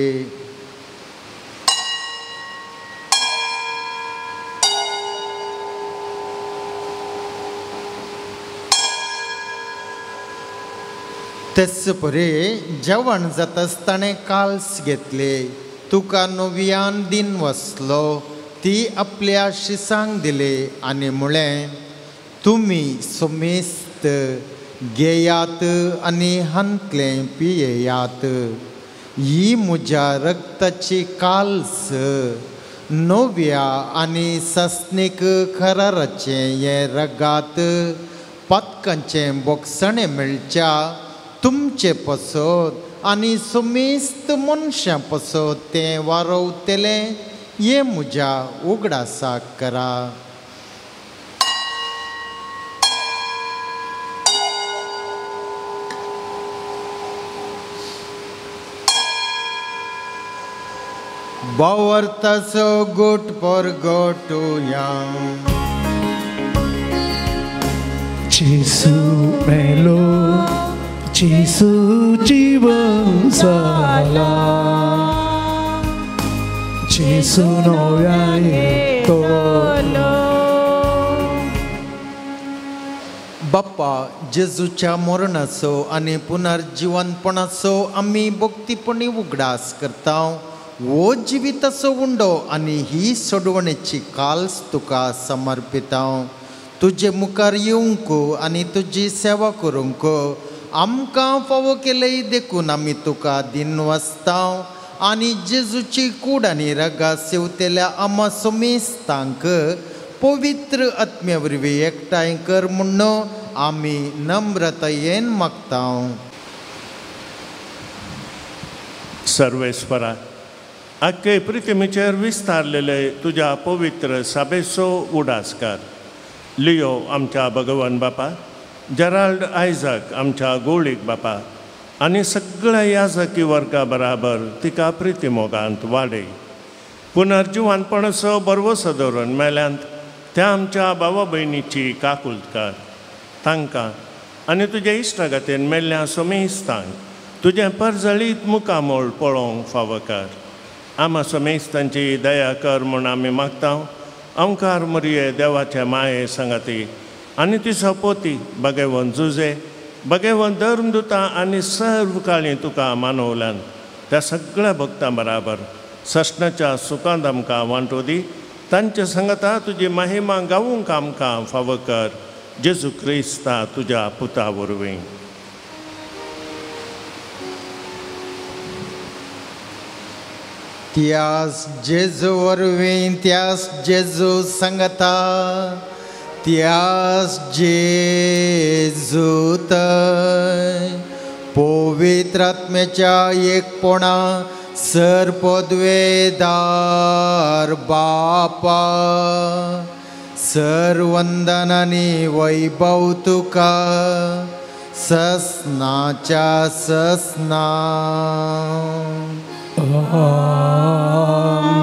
तेच परे जेवण जाता आसतना काल्स घेतले. तुका नव्यान दिन वसलो ती आपल्या शिसांक दिले आनी म्हळें, तुमी सोमेस्त घेयात आनी हांतलें पियेयात. ही म्हज्या रक्ताची काल्स, नव्या आनी सस्नीक खराराचें हें रगात. पदकांचें बोगसणें मेळच्या तुमचे पसत आनी सोमेस्त मनशां पसत तें वारवतलें हें म्हज्या उगडासाक करा. बावर्ताचो गोट पर गोटुया. जेसू मेलो, जेसू जीवन जाला. जेसू नव्यान येतलो. बाप्पा, जेजूच्या मरणाचो आनी पुनर्जीवनपणाचो आमी भक्तीपणी उगडास करता. वो जिविताचो उंडो आनी ही सोडवणेची काल्स तुका समर्पिता. तुजे मुखार येवंक आनी तुजी सेवा करूंक आमकां फावो केलेय देखून आमी तुका दिन वसता. आनी जेजूची कूड आनी रगा सेवतेल्या आमा सोमेस्तांक पवित्र आत्म्या वरवीं एकठांय कर म्हूण आमी नम्रतायेन मागता. सर्वेस्परा, आख्खे पृथ्वीचेर विस्तारलेले तुज्या पवित्र सभेचो उडासकार लियो आमच्या भगवान बापा, जेराल्ड आयझाक आमच्या गोळीक बापा आनी सगळ्या याजकी वर्गा बराबर तिका प्रितीमोगांत वाडय. पुनर्जीवनपणाचो बरवसो दवरून मेल्यांत त्या आमच्या भावा भयणीची काकुल्त कर. तांकां आनी तुज्या इश्टागतीन मेल्ल्या सोमेस्तांक तुजें परजळीत मुखामोळ पळोवंक फावो कर. आमा सोमेस्तांची दया कर म्हूण आमी मागता. ओंकार मरिये देवाचे माये संगती आनी तिचो पोती भगवन जुजे, भगवन धर्मदुतां आनी सर्व काळी तुका मानवल्यान त्या सगळ्या भक्तां बराबर सशणाच्या सुखांत आमकां वांटो दी. तांचे संगता तुजी महिमा गावूंक आमकां फावो कर. जेजू क्रिस्ता तुज्या पुता वरवीं. त्यास जेजू वरवीं, त्यास जेजू संगता, त्यास जेजू पवित्र आत्म्याच्या एकपणा सर्पद्वेदार बापा, सर्वंदन आनी वैभव तुका ससनाच्या ससना.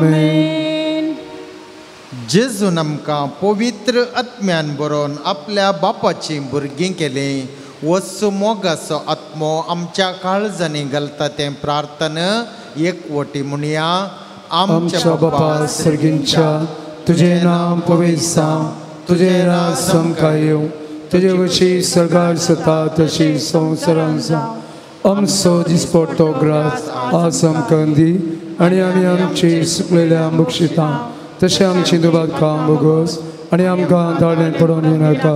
आमेन. जेजून आमकां पवित्र आत्म्यान बरोवन आपल्या बापाची भुरगीं केलीं. वस्तू मोगाचो आत्मो आमच्या काळजांनी घालता तें प्रार्थना एकवटी म्हणया. आमच्या बापा सर्गींच्या, तुझे नाम पवित्र जावं, तुझे राज समकाय येवं, तुजे वशी सरकार सता तशी संवसारांत जावं. आमचो दिसपडटो ग्रास आज आमकां दी आनी आमी आमची सुकलेल्या मुक्षितां तशें आमची दुबाकां बोगोस आनी आमकां दाळें पडोवन येनाका.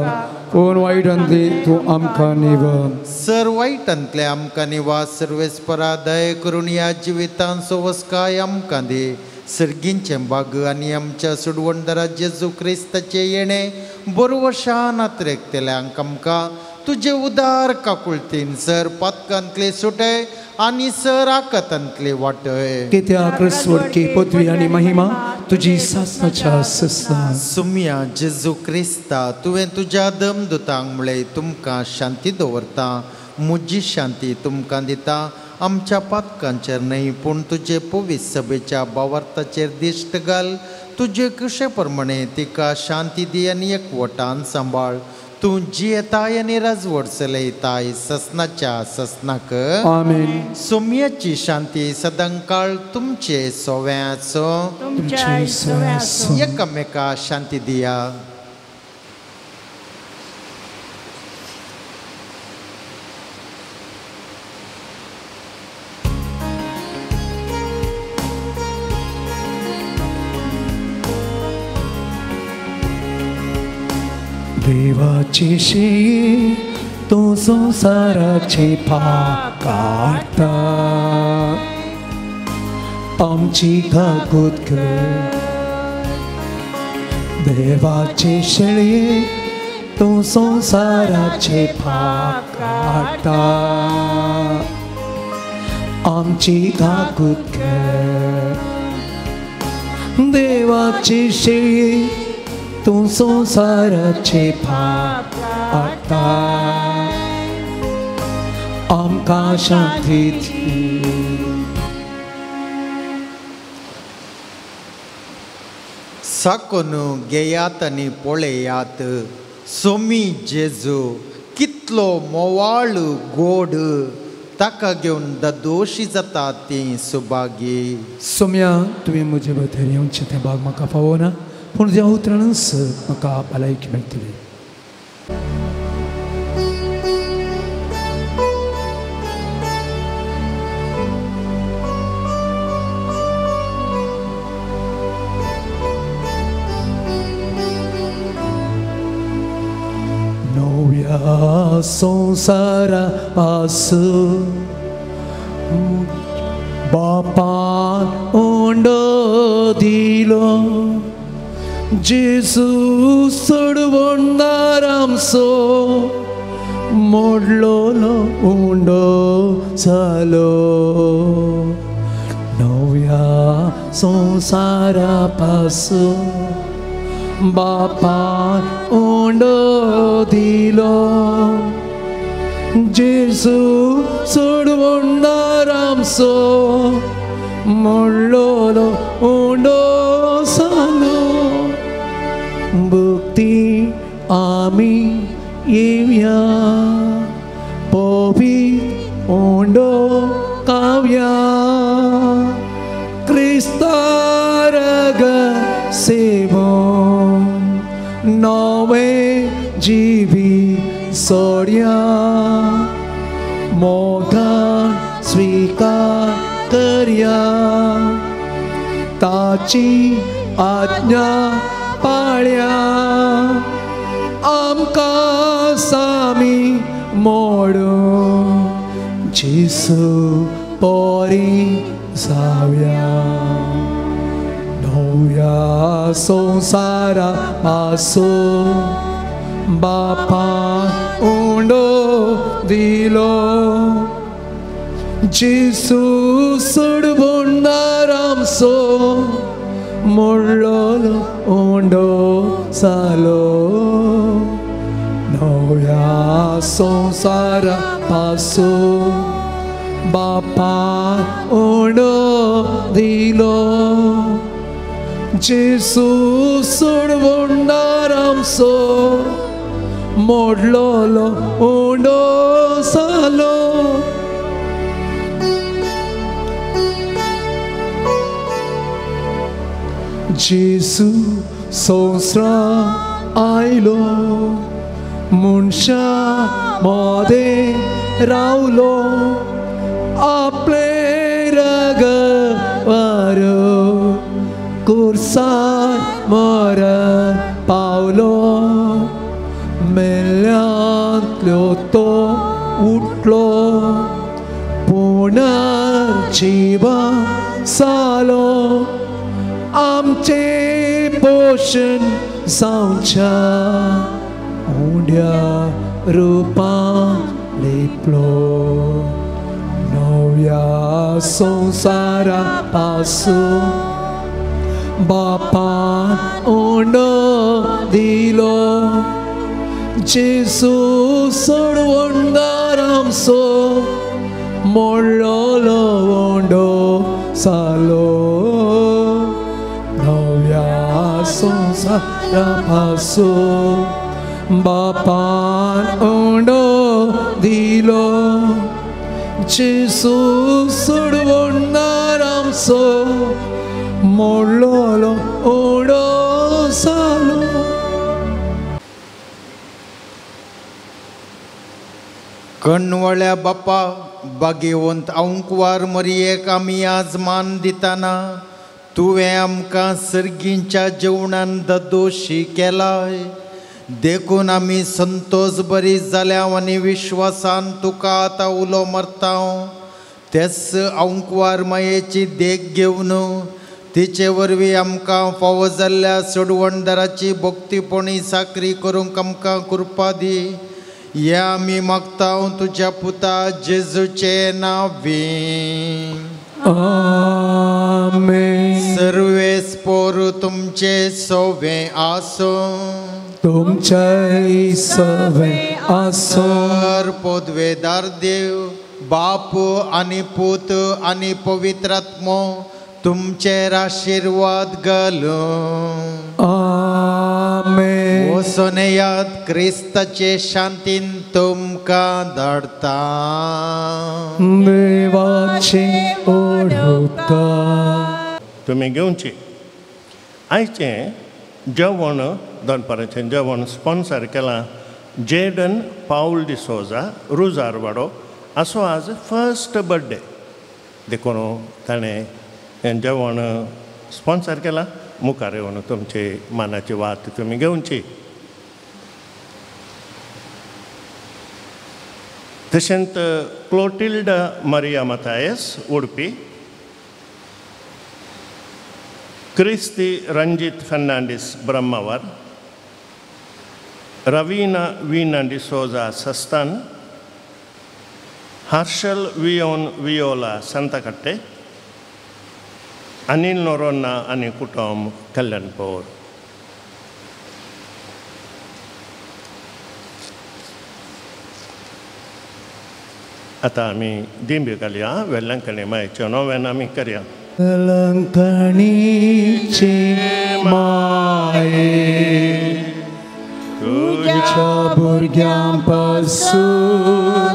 पूण वायटांतली तूं आमकां निवळ. सर वायटांतले आमकां निवास. सर्वेस्परा दय करून ह्या जिवितांचो वस्काय आमकां दी. सर्गींचें भाग आनी आमच्या सुडवणदारा जेजू क्रिस्ताचे येणे बरवशान नात्रेकतेल्यांक आमकां तुजे उदार काकुळतीन सर पदकांतले सुटय आनी सर आकांतांतले वाटय. कित्याक स्वर्गी पदवी आनी महिमा तुजी सासनाच्या ससना. सुम्या जेजू क्रिस्ता, तुवें तुज्या दमदुतांक म्हळें तुमकां शांती दवरता, म्हजी शांती तुमकां दिता. आमच्या पदकांचेर न्हय पूण तुजे पवित्र सभेच्या भावार्थाचेर दिश्ट घाल. तुजे कुशे प्रमाणे तिका शांती दी आनी एकवटान सांबाळ. तूं जियेताय आनी राजवट चलयताय ससनाच्या ससनाक आमेन. सोम्याची शांती सदांकाळ तुमचे सोव्याचो तुमचे सोव्याचो. एकामेका शांती दिया. देवाची शेळी तो संसाराचे पाप काढता. आमची घागूत कर. देवाची शेळी तो संसाराचे पाप काढता. आमची घागूत कर. देवाची शेळी तू संसाराचे पाप काढता. आमकां शांती दी. साकोन घेयात आनी पळयात सोमी जेजू कितलो मोवाळ गोड. ताका घेवन दोशी जाता ती सुभागी. सोम्या तुवें म्हजे भितर येवचें तें भाग म्हाका फावना, पूण त्या उतरानच म्हाका भलायकी मेळटली. नव्या संवसारा पासून बापान ओंडो दिलो. जेजू सोडवणार आमचो मोडलोलो उंडो जालो. नव्या संवसारा पासून बापान ओंडो दिलो. जेजू सोडवणार आमचो मोडलोलो उंडो जालो. भक्ती आमी येवया पवित्र ओंडो कावया. क्रिस्तारग सेवोन नवे जिवी सोड्या. मोगान स्वीकार करया. ताची आज्ञा पाळ्या. आमकां सामी मोडून जेजू पोरी जावया. नव्या संवसारा पासून बापान उंडो दिलो. जेजू सोडवणार आमचो मोडलोलो उंडो जालो. नव्या संवसारा पासून बापान उंडो दिलो. जेजू सोडवणार आमचो मोडलोलो उंडो जालो. जेजू संवसारांत आयलो. मनशा मदें रावलो. आपले रगवार कुर्सार मरण पावलो. मेल्यांतलो तो उठलो. पुनर्जीवन जालो. आमचे पोषण जावच्या उंड्या रुपान लेपलो. नव्या संवसारा पासून बापान उंडो दिलो. जेजू सोडवणार आमचो मोडलोलो उंडो जालो. नव्या संवसारा पासून बापान उंडो दिलो जेसू सोडवणार आमचो मोडलो उंडो जालो. कणवळ्या बाप्पा भाग्यवंत अंकवार मरियेक आमी आज मान दिताना तुवें आमकां सर्गींच्या जेवणान दोशी केलाय. देखून आमी संतोष बरी जाल्या आनी विश्वासान तुका आतां उलो मारता. तेच अंकवार मायेची देख घेवन तिचे वरवीं आमकां फावो जाल्ल्या सोडवणदाराची भक्तीपणी साकरी करूंक आमकां कृपा दी. हे आमी मागता तुज्या पुता जेजूचे नांवीं. आमेन. सर्वेस्पोर तुमचे सोवे आसो. तुमचे सवे आसो. पोदवेदार देव बाप आनी पूत आनी पवित्रात्मो तुमचेर आशिर्वाद घालो. आमेन. वसोनेयात क्रिस्ताचे शांतीन तुमकां धाडता. देवाचे ओढवता. तुमी घेवची. आयचें जेवण दनपाराचें जेवण स्पॉन्सर केलां जेडन पाऊल डिसोजा रुजारवाडो. आसो आज फर्स्ट बर्थडे देखून ताणें हें जेवण स्पॉन्सर केलां. मुखार येवन तुमची मानाची वात तुमी घेवची. तशेंच क्लोटिल्डा मारिया मतायस उडपी, क्रिस्ती रंजीत फर्नांडीस ब्रह्मावर, रवीना वीना डिसोजा सस्तान, हर्षल वियोन वियोला संतकट्टे, अनिल नोरोन्ना आनी कुटुंब कल्याणपूर. आतां आमी दिंबी घालया. वेल्लंकणी मायेचें नोवेन आमी करया. वेल्लंकणीचे माये तुझ्या भुरग्यां पासून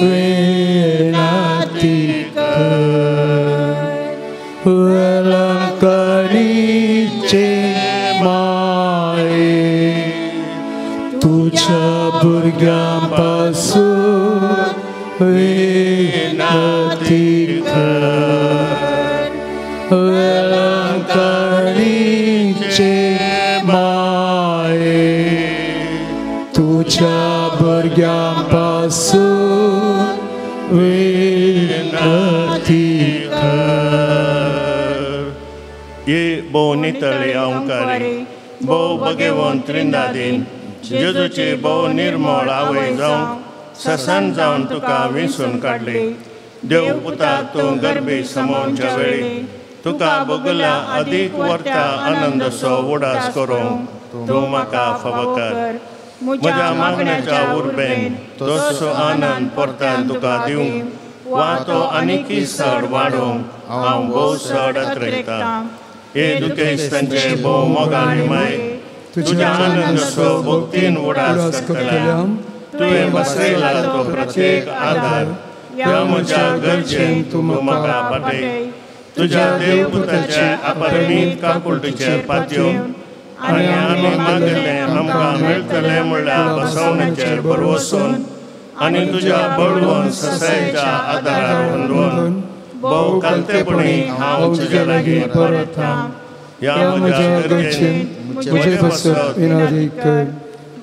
विनंती कर. वेल्लंकणीचे माये तुझ्या भुरग्यां पासून विनंती कर. वेल्लंकणीचे माये तुझ्या भुरग्यां पासून विनंती कर. ये बो नितळी ओंकारी बो भगवंत त्रिंदादीन जेजूची बो निर्मळ आवय जावं ससान जावन तुका विंसून काडली. देव पुता तूं गर्भी समोवच्या वेळी तुका भोगल्या अदीक वर्ता आनंदसो उडास करूंक तूं म्हाका फावो कर. म्हज्या मागण्याच्या उर्बेन तसो आनंद परतान तुका दिवंक वा तो आनीकी चड वाडोवंक हांव भोव चड आत्रेता. हे दुखेस्तांचे भोव मोगाळी माय तुज्या आनंदसो भक्तीन उडास करतल्या. तुवें बसयला तो प्रत्येक आदार ह्या म्हज्या गरजेन तूं म्हाका पाटय. तुज्या देवपुताच्या अपरिमीत काकुळटीचेर पातयो आनी आमी मागलें आमकां मेळटलें म्हणल्यार बसवणेचेर बरवसून आनी तुज्या बळवून ससायच्या आदारार वंदून भोव कालतेपणी हांव तुजे लागीं परतां. ह्या म्हज्या गरजेन म्हजे बसत विनोदी कर.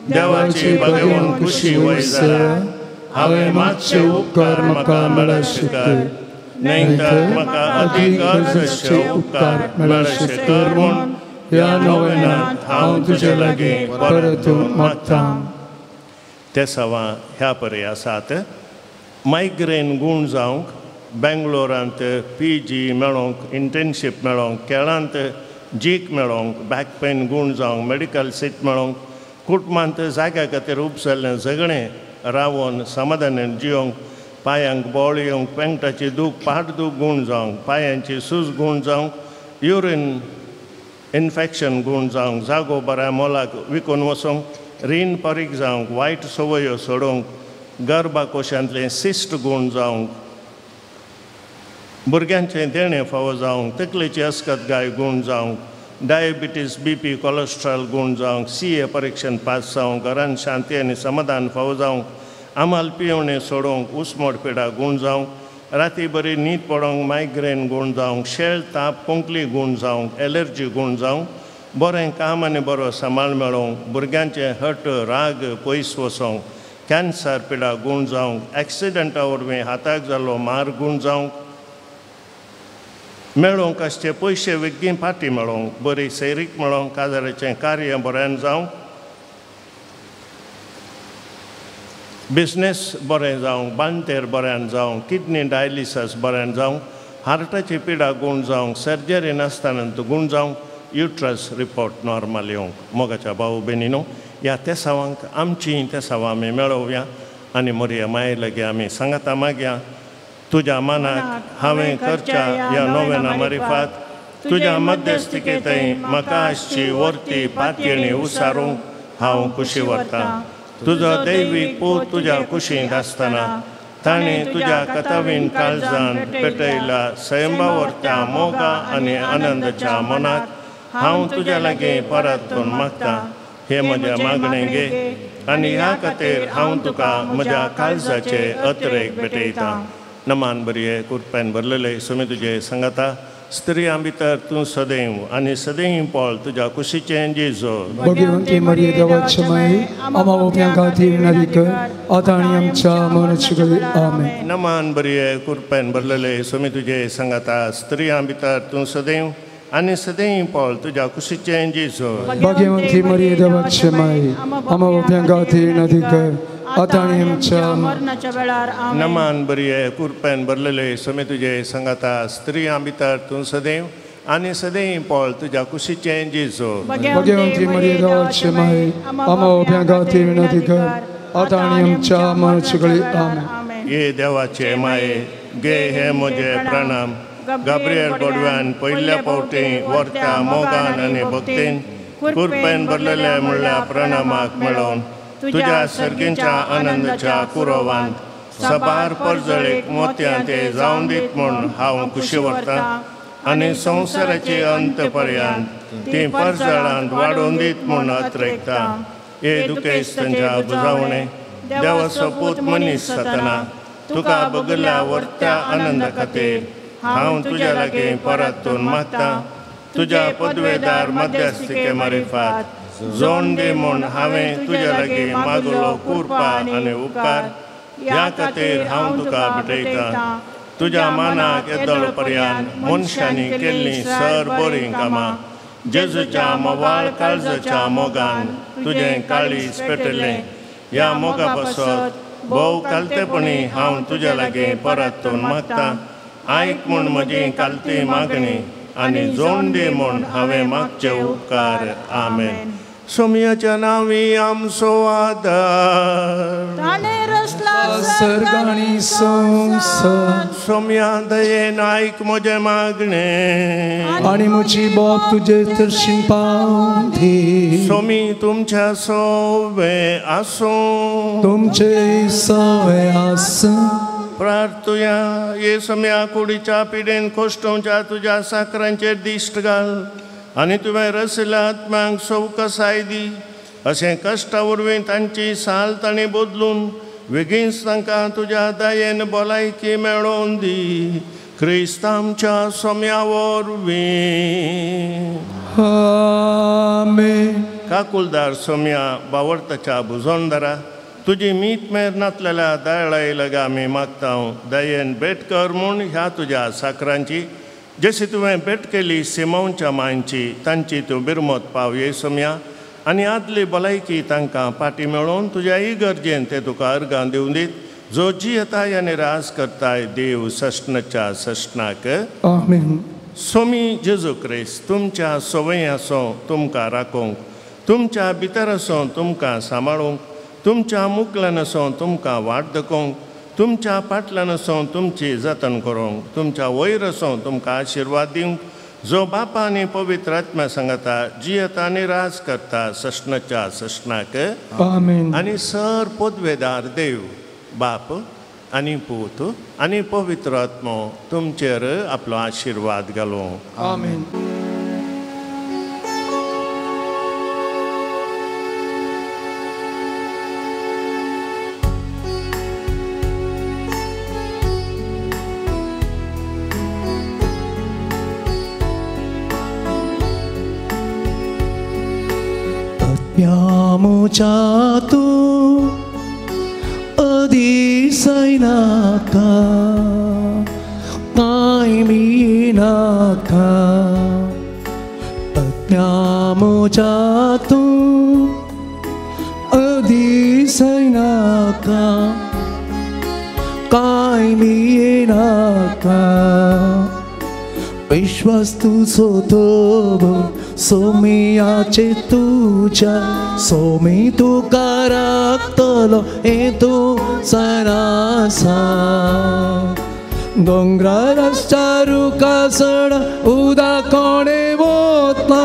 देवाची भगवंत खुशी वय जाल्या हांवें मातशे उपकार म्हाका मेळशे कर. नाहीतर म्हाका अदीक अशे उपकार मेळशे कर म्हूण ह्या नोवेनांत हांव तुजे लागीं परतून मागतां. ते सवां ह्या परी आसात. मायग्रेन गूण जावंक, बेंगलोरांत PG मेळोवंक, इंटर्नशीप मेळोवंक, केळांत जीक मेळोवंक, बॅक पेन गूण जावंक, मेडिकल सीट मेळोवंक, कुटुंबांत जाग्या खातीर उपसल्लें झगडें रावून समाधानान जियोंक, पांयांक बोळ येवंक, पेंगटाची दूख पाठदूख गूण जावंक, पांयांची सूज गूण जावंक, युरीन इन्फेक्शन गूण जावंक, जागो बऱ्या मोलाक विकून वचोंक, रीण परीक जावंक वायट संवयो सोडूंक गर्भाकोशांतले शिश्ट गूण जावंक भुरग्यांचें देणें फावो जावंक तकलेची अस्कतगाय गूण जावंक डायबिटीज BP कोलेस्ट्रॉल गूण जावंक CA परीक्षेंत पास जावंक घरान शांती आनी समाधान फावो जावंक आमाल पियेवणें सोडूंक उसमोड पिडा गूण जावंक राती बरी न्हीद पडोंक मायग्रेन गूण जावंक शेळ ताप कोंकली गूण जावंक एलर्जी गूण जावंक बरें काम आनी बरो सांबाळ मेळोवंक भुरग्यांचे हट राग पयस वचोंक कॅन्सर पिडा गूण जावंक एक्सिडंटा वरवीं हाताक जाल्लो मार गूण जावंक मेळोवंक आसचे पयशे वेग्गी फाटीं मेळोवंक बरी सैरीक मेळोवंक काजाराचें कार्य बरें जावंक बिझनेस बरें जावंक बांदतेर बऱ्यान जावंक किडनी डायलिसीस बरें जावंक हार्टाची पिडा गूण जावंक सर्जरी नासतना गूण जावंक युट्रस रिपोर्ट नॉर्मल येवंक मोगाच्या भाऊ भयणीनो ह्या तेसावांक आमची तेसावां आमी मेळोवया आनी मोरया माये लागीं आमी सांगाता मागया तुज्या मनाक हांवें करच्या ह्या नोवेना मारिफात तुज्या मध्यस्थिकेंतय म्हाका आसची वर्ती पातयेणी उसारूंक हांव कुशी व्हरतां तुजो दैवीक पूत तुज्या कुशींत आसतना ताणें तुज्या कथावीन काळजान पेटयला स्वयंभावर्त्या मोगा आनी आनंदाच्या मनाक हांव तुज्या लागीं परत करून मागतां हे म्हज्या मागणें घे आनी ह्या खातीर हांव तुका म्हज्या काळजाचे अत्रेक भेटयतां नमान बरये कुरपेन भरलेले सुमी तुजे सांगाता स्त्रियां भितर तूं सदैव आनी सदैव पोळ तुज्या कुशीचें जेजू भगवंती मरिये देवाची माय आम्हा उप्यां खातीर विनंती कर आतां आनी आमच्या मरणाचे वेळी आमेन नमान बरये कुरपेन भरलेले सुमी तुजे सांगाता स्त्रियां भितर तूं सदैव आनी सदैव पोळ तुज्या कुशीचें जेजू भगवंती मरिये देवाची माय आम्हा उप्यां खातीर विनंती कर आतां आनी आमच्या मरणाच्या वेळार आमेन नमान बरये कुरपेन भरलेले सुमी तुजे सांगाता स्त्रियां भितर तूं सदैव आनी सदैव पोळ तुज्या कुशीचें जेजू भगवंती मरिये देवाची माय आम्हा उप्यां खातीर विनंती कर आतां आनी आमच्या मरणाचे वेळी आमेन ये देवाचे माये गे हे म्हजे प्रणाम गाब्रिएल गोडव्यान पयल्या फावटी वर्त्या मोगान आनी भक्तीन कुरपेन भरलेले म्हणल्या प्रणामाक मेळोवन तुज्या सर्गींच्या आनंदाच्या कुरवान सबार परजळेक मोत्यां ते जावन दीत म्हूण हांव कुशी व्हरतां आनी संवसाराचे अंत पर्यंत ती परजळांत वाडोवन दीत म्हूण अत्रेकता हे दुखेस्तंच्या बुजावणें देवाचो पूत मनीस जातना तुका बगल्या वर्त्या आनंदा खातीर हांव तुज्या लागीं परतून मागतां तुज्या पदवेदार मध्यस्थिके मारिफात जोड दे म्हूण हांवें तुज्या लागीं मागलो कुरपा आनी उपकार ह्या खातीर हांव तुका भेटयतां तुज्या मानाक येदोळ पर्यंत मनशांनी केल्लीं सर बरीं कामां जेजूच्या मोवाळ काळजाच्या मोगान तुजें काळीज पेटयलें ह्या मोगा पासत भोव कालतेपणी हांव तुज्या लागीं परतून मागतां आयक म्हूण म्हजी कालती मागणी आनी जोड दी म्हूण हांवें मागचे उपकार आमेन सोम्याच्या नांवी आमचो आदार ताणें रचला सर्ग आनी संवसार सोम्या दयेन आयक म्हजें मागणें आनी म्हजी बोट तुजे तरशीन पावून दी सोमी तुमच्या सोवे आसूं तुमचे सवे आसूं प्रार्थुया ये सम्या कुडीच्या पिडेन कोश्टोवच्या तुज्या साकरांचेर दिश्ट घाल आनी तुवें रसिल्ल्या आत्म्यांक सवकसाय दी अशें कश्टा वरवीं तांची साल तांणी बदलून बेगीनच तांकां तुज्या दयेन भलायकी मेळोवन दी क्रिस्त आमच्या सोम्या वरवीं आमेन काकुलदार सोम्या बावर्ताच्या भुजोंडदारा तुजी मीत मेर नातलेल्या दयाळाय लगा आमी मागतां दयेन भेट कर म्हूण ह्या तुज्या साकरांची जशी तुवें भेट केली सिमोनच्या मांयची तांची तूं बिरमत पाव येसुम्या आनी आदली भलायकी तांकां पाटी मेळोवन तुज्या इगर्जेन ते तुका अर्गां दिवन दीत जो जियेताय आनी रास करताय देव सष्णच्या सष्णाक आमेन सोमी जेजू क्रिस्त तुमच्या सवय आसूं तुमकां राखोवंक तुमच्या भितर आसूं तुमकां सांबाळूंक तुमच्या मुखल्यान आसूं तुमकां वाट दाखोवंक तुमच्या फाटल्यान आसूं तुमची जतन करूंक तुमच्या वयर आसूं तुमकां आशिर्वाद दिवंक जो बापा आनी पवित्र आत्म्या सांगता जियेता आनी राज करता सष्णच्या सष्णाक आमेन. आनी सर पोदवेदार देव बाप आनी पूत आनी पवित्र आत्मो तुमचेर आपलो आशिर्वाद घालो. आमेन. Yamucha tu adisainaka naiminaka Yamucha tu adisainaka naiminaka विश्वस्तु सोतोबो सोमियाचे तुझ्या सोमी तू कराक्तलो हे तू सरासा डोंगराच्या रुखासड उदा कोणे वोतला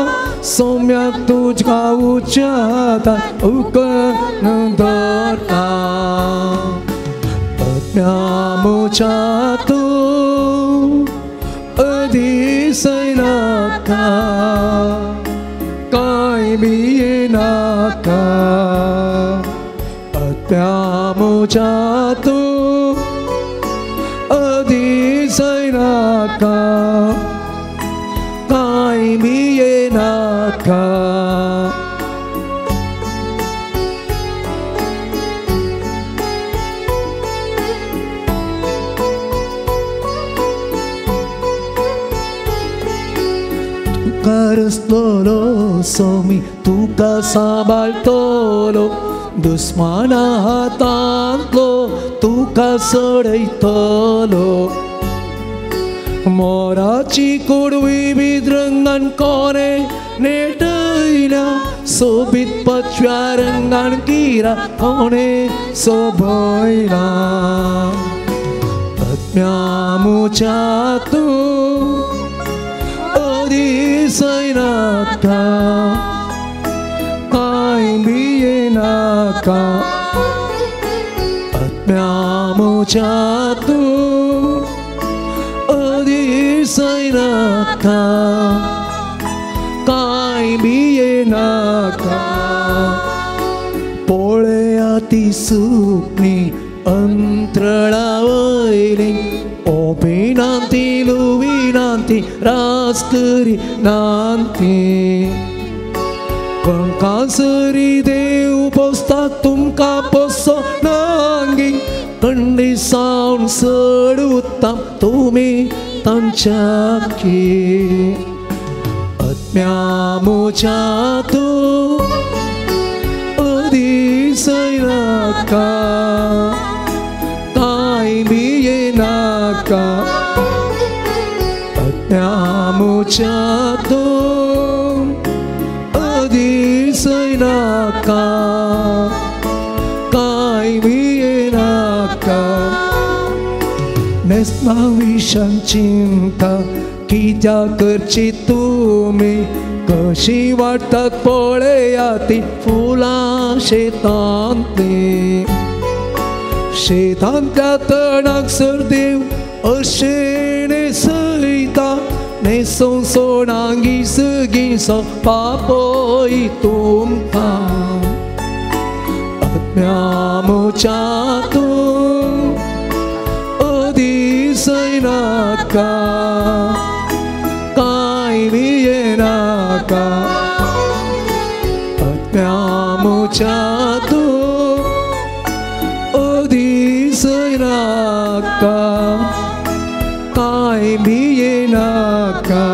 सोम्याक तुझ्या उच्चाता उकन धरता पद्म्यामुच्या तू adisainaka kaiminaka atyamucha tu adisainaka kaiminaka Karstolo somi tuka sabaltolo Dusmana hatantlo tuka sodaitolo Morachi kudwi bidrangan kone netaina Sobit pachwarangan kira kone soboina Patmyamuchatu adisainaka kaiminaka atmyamucha tu adisainaka kaiminaka पोळ्याती सुकणी अंतराळावयली ओबीनांती लुविनांती रास्करी नांती कंकासरी देव पोसता तुमका पोसो नांगी कंडी सावन सड उत्तम तुमी तांच्याकी आत्म्यामुच्या तू adisainaka kaiminaka atyamucha tu adisainaka kaiminaka nesna vishan cinta कित्या करची तुमी कशी वाटतात पळया ती फुलां शेतांतली शेतांतल्या तणाक सर देव अशे नेसयता नेसून सोणांगी सगळींचो पापोय तुमकां आत्म्यामुच्या तूं adisainaka kaiminaka atmyamucha tu adisainaka kaiminaka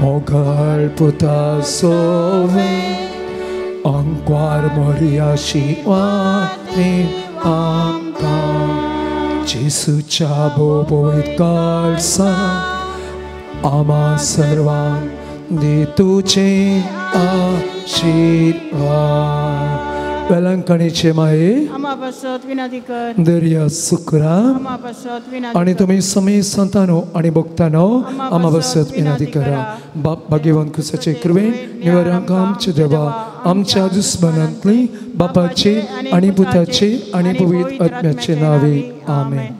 mogal puta sove angkwar moria shiwani amka Jesuच्या बोबोईत काळसा आम्हा सर्वांक दे तुझे आशीर्वाद वेलांकणीचे माये आमा पासत विनंती कर दर्या सुकरा आमा पासत विनंती आणि तुम्ही समय संतानो आणि भक्तानो आमा बसत विनंती करा. बाप भाग्यवान कुसाचे कृपे निवारक आमचे देवा आमच्या दुश्मनांतली बापाचे आणि पुताचे आणि पवित्र आत्म्याचे नावे आमेन.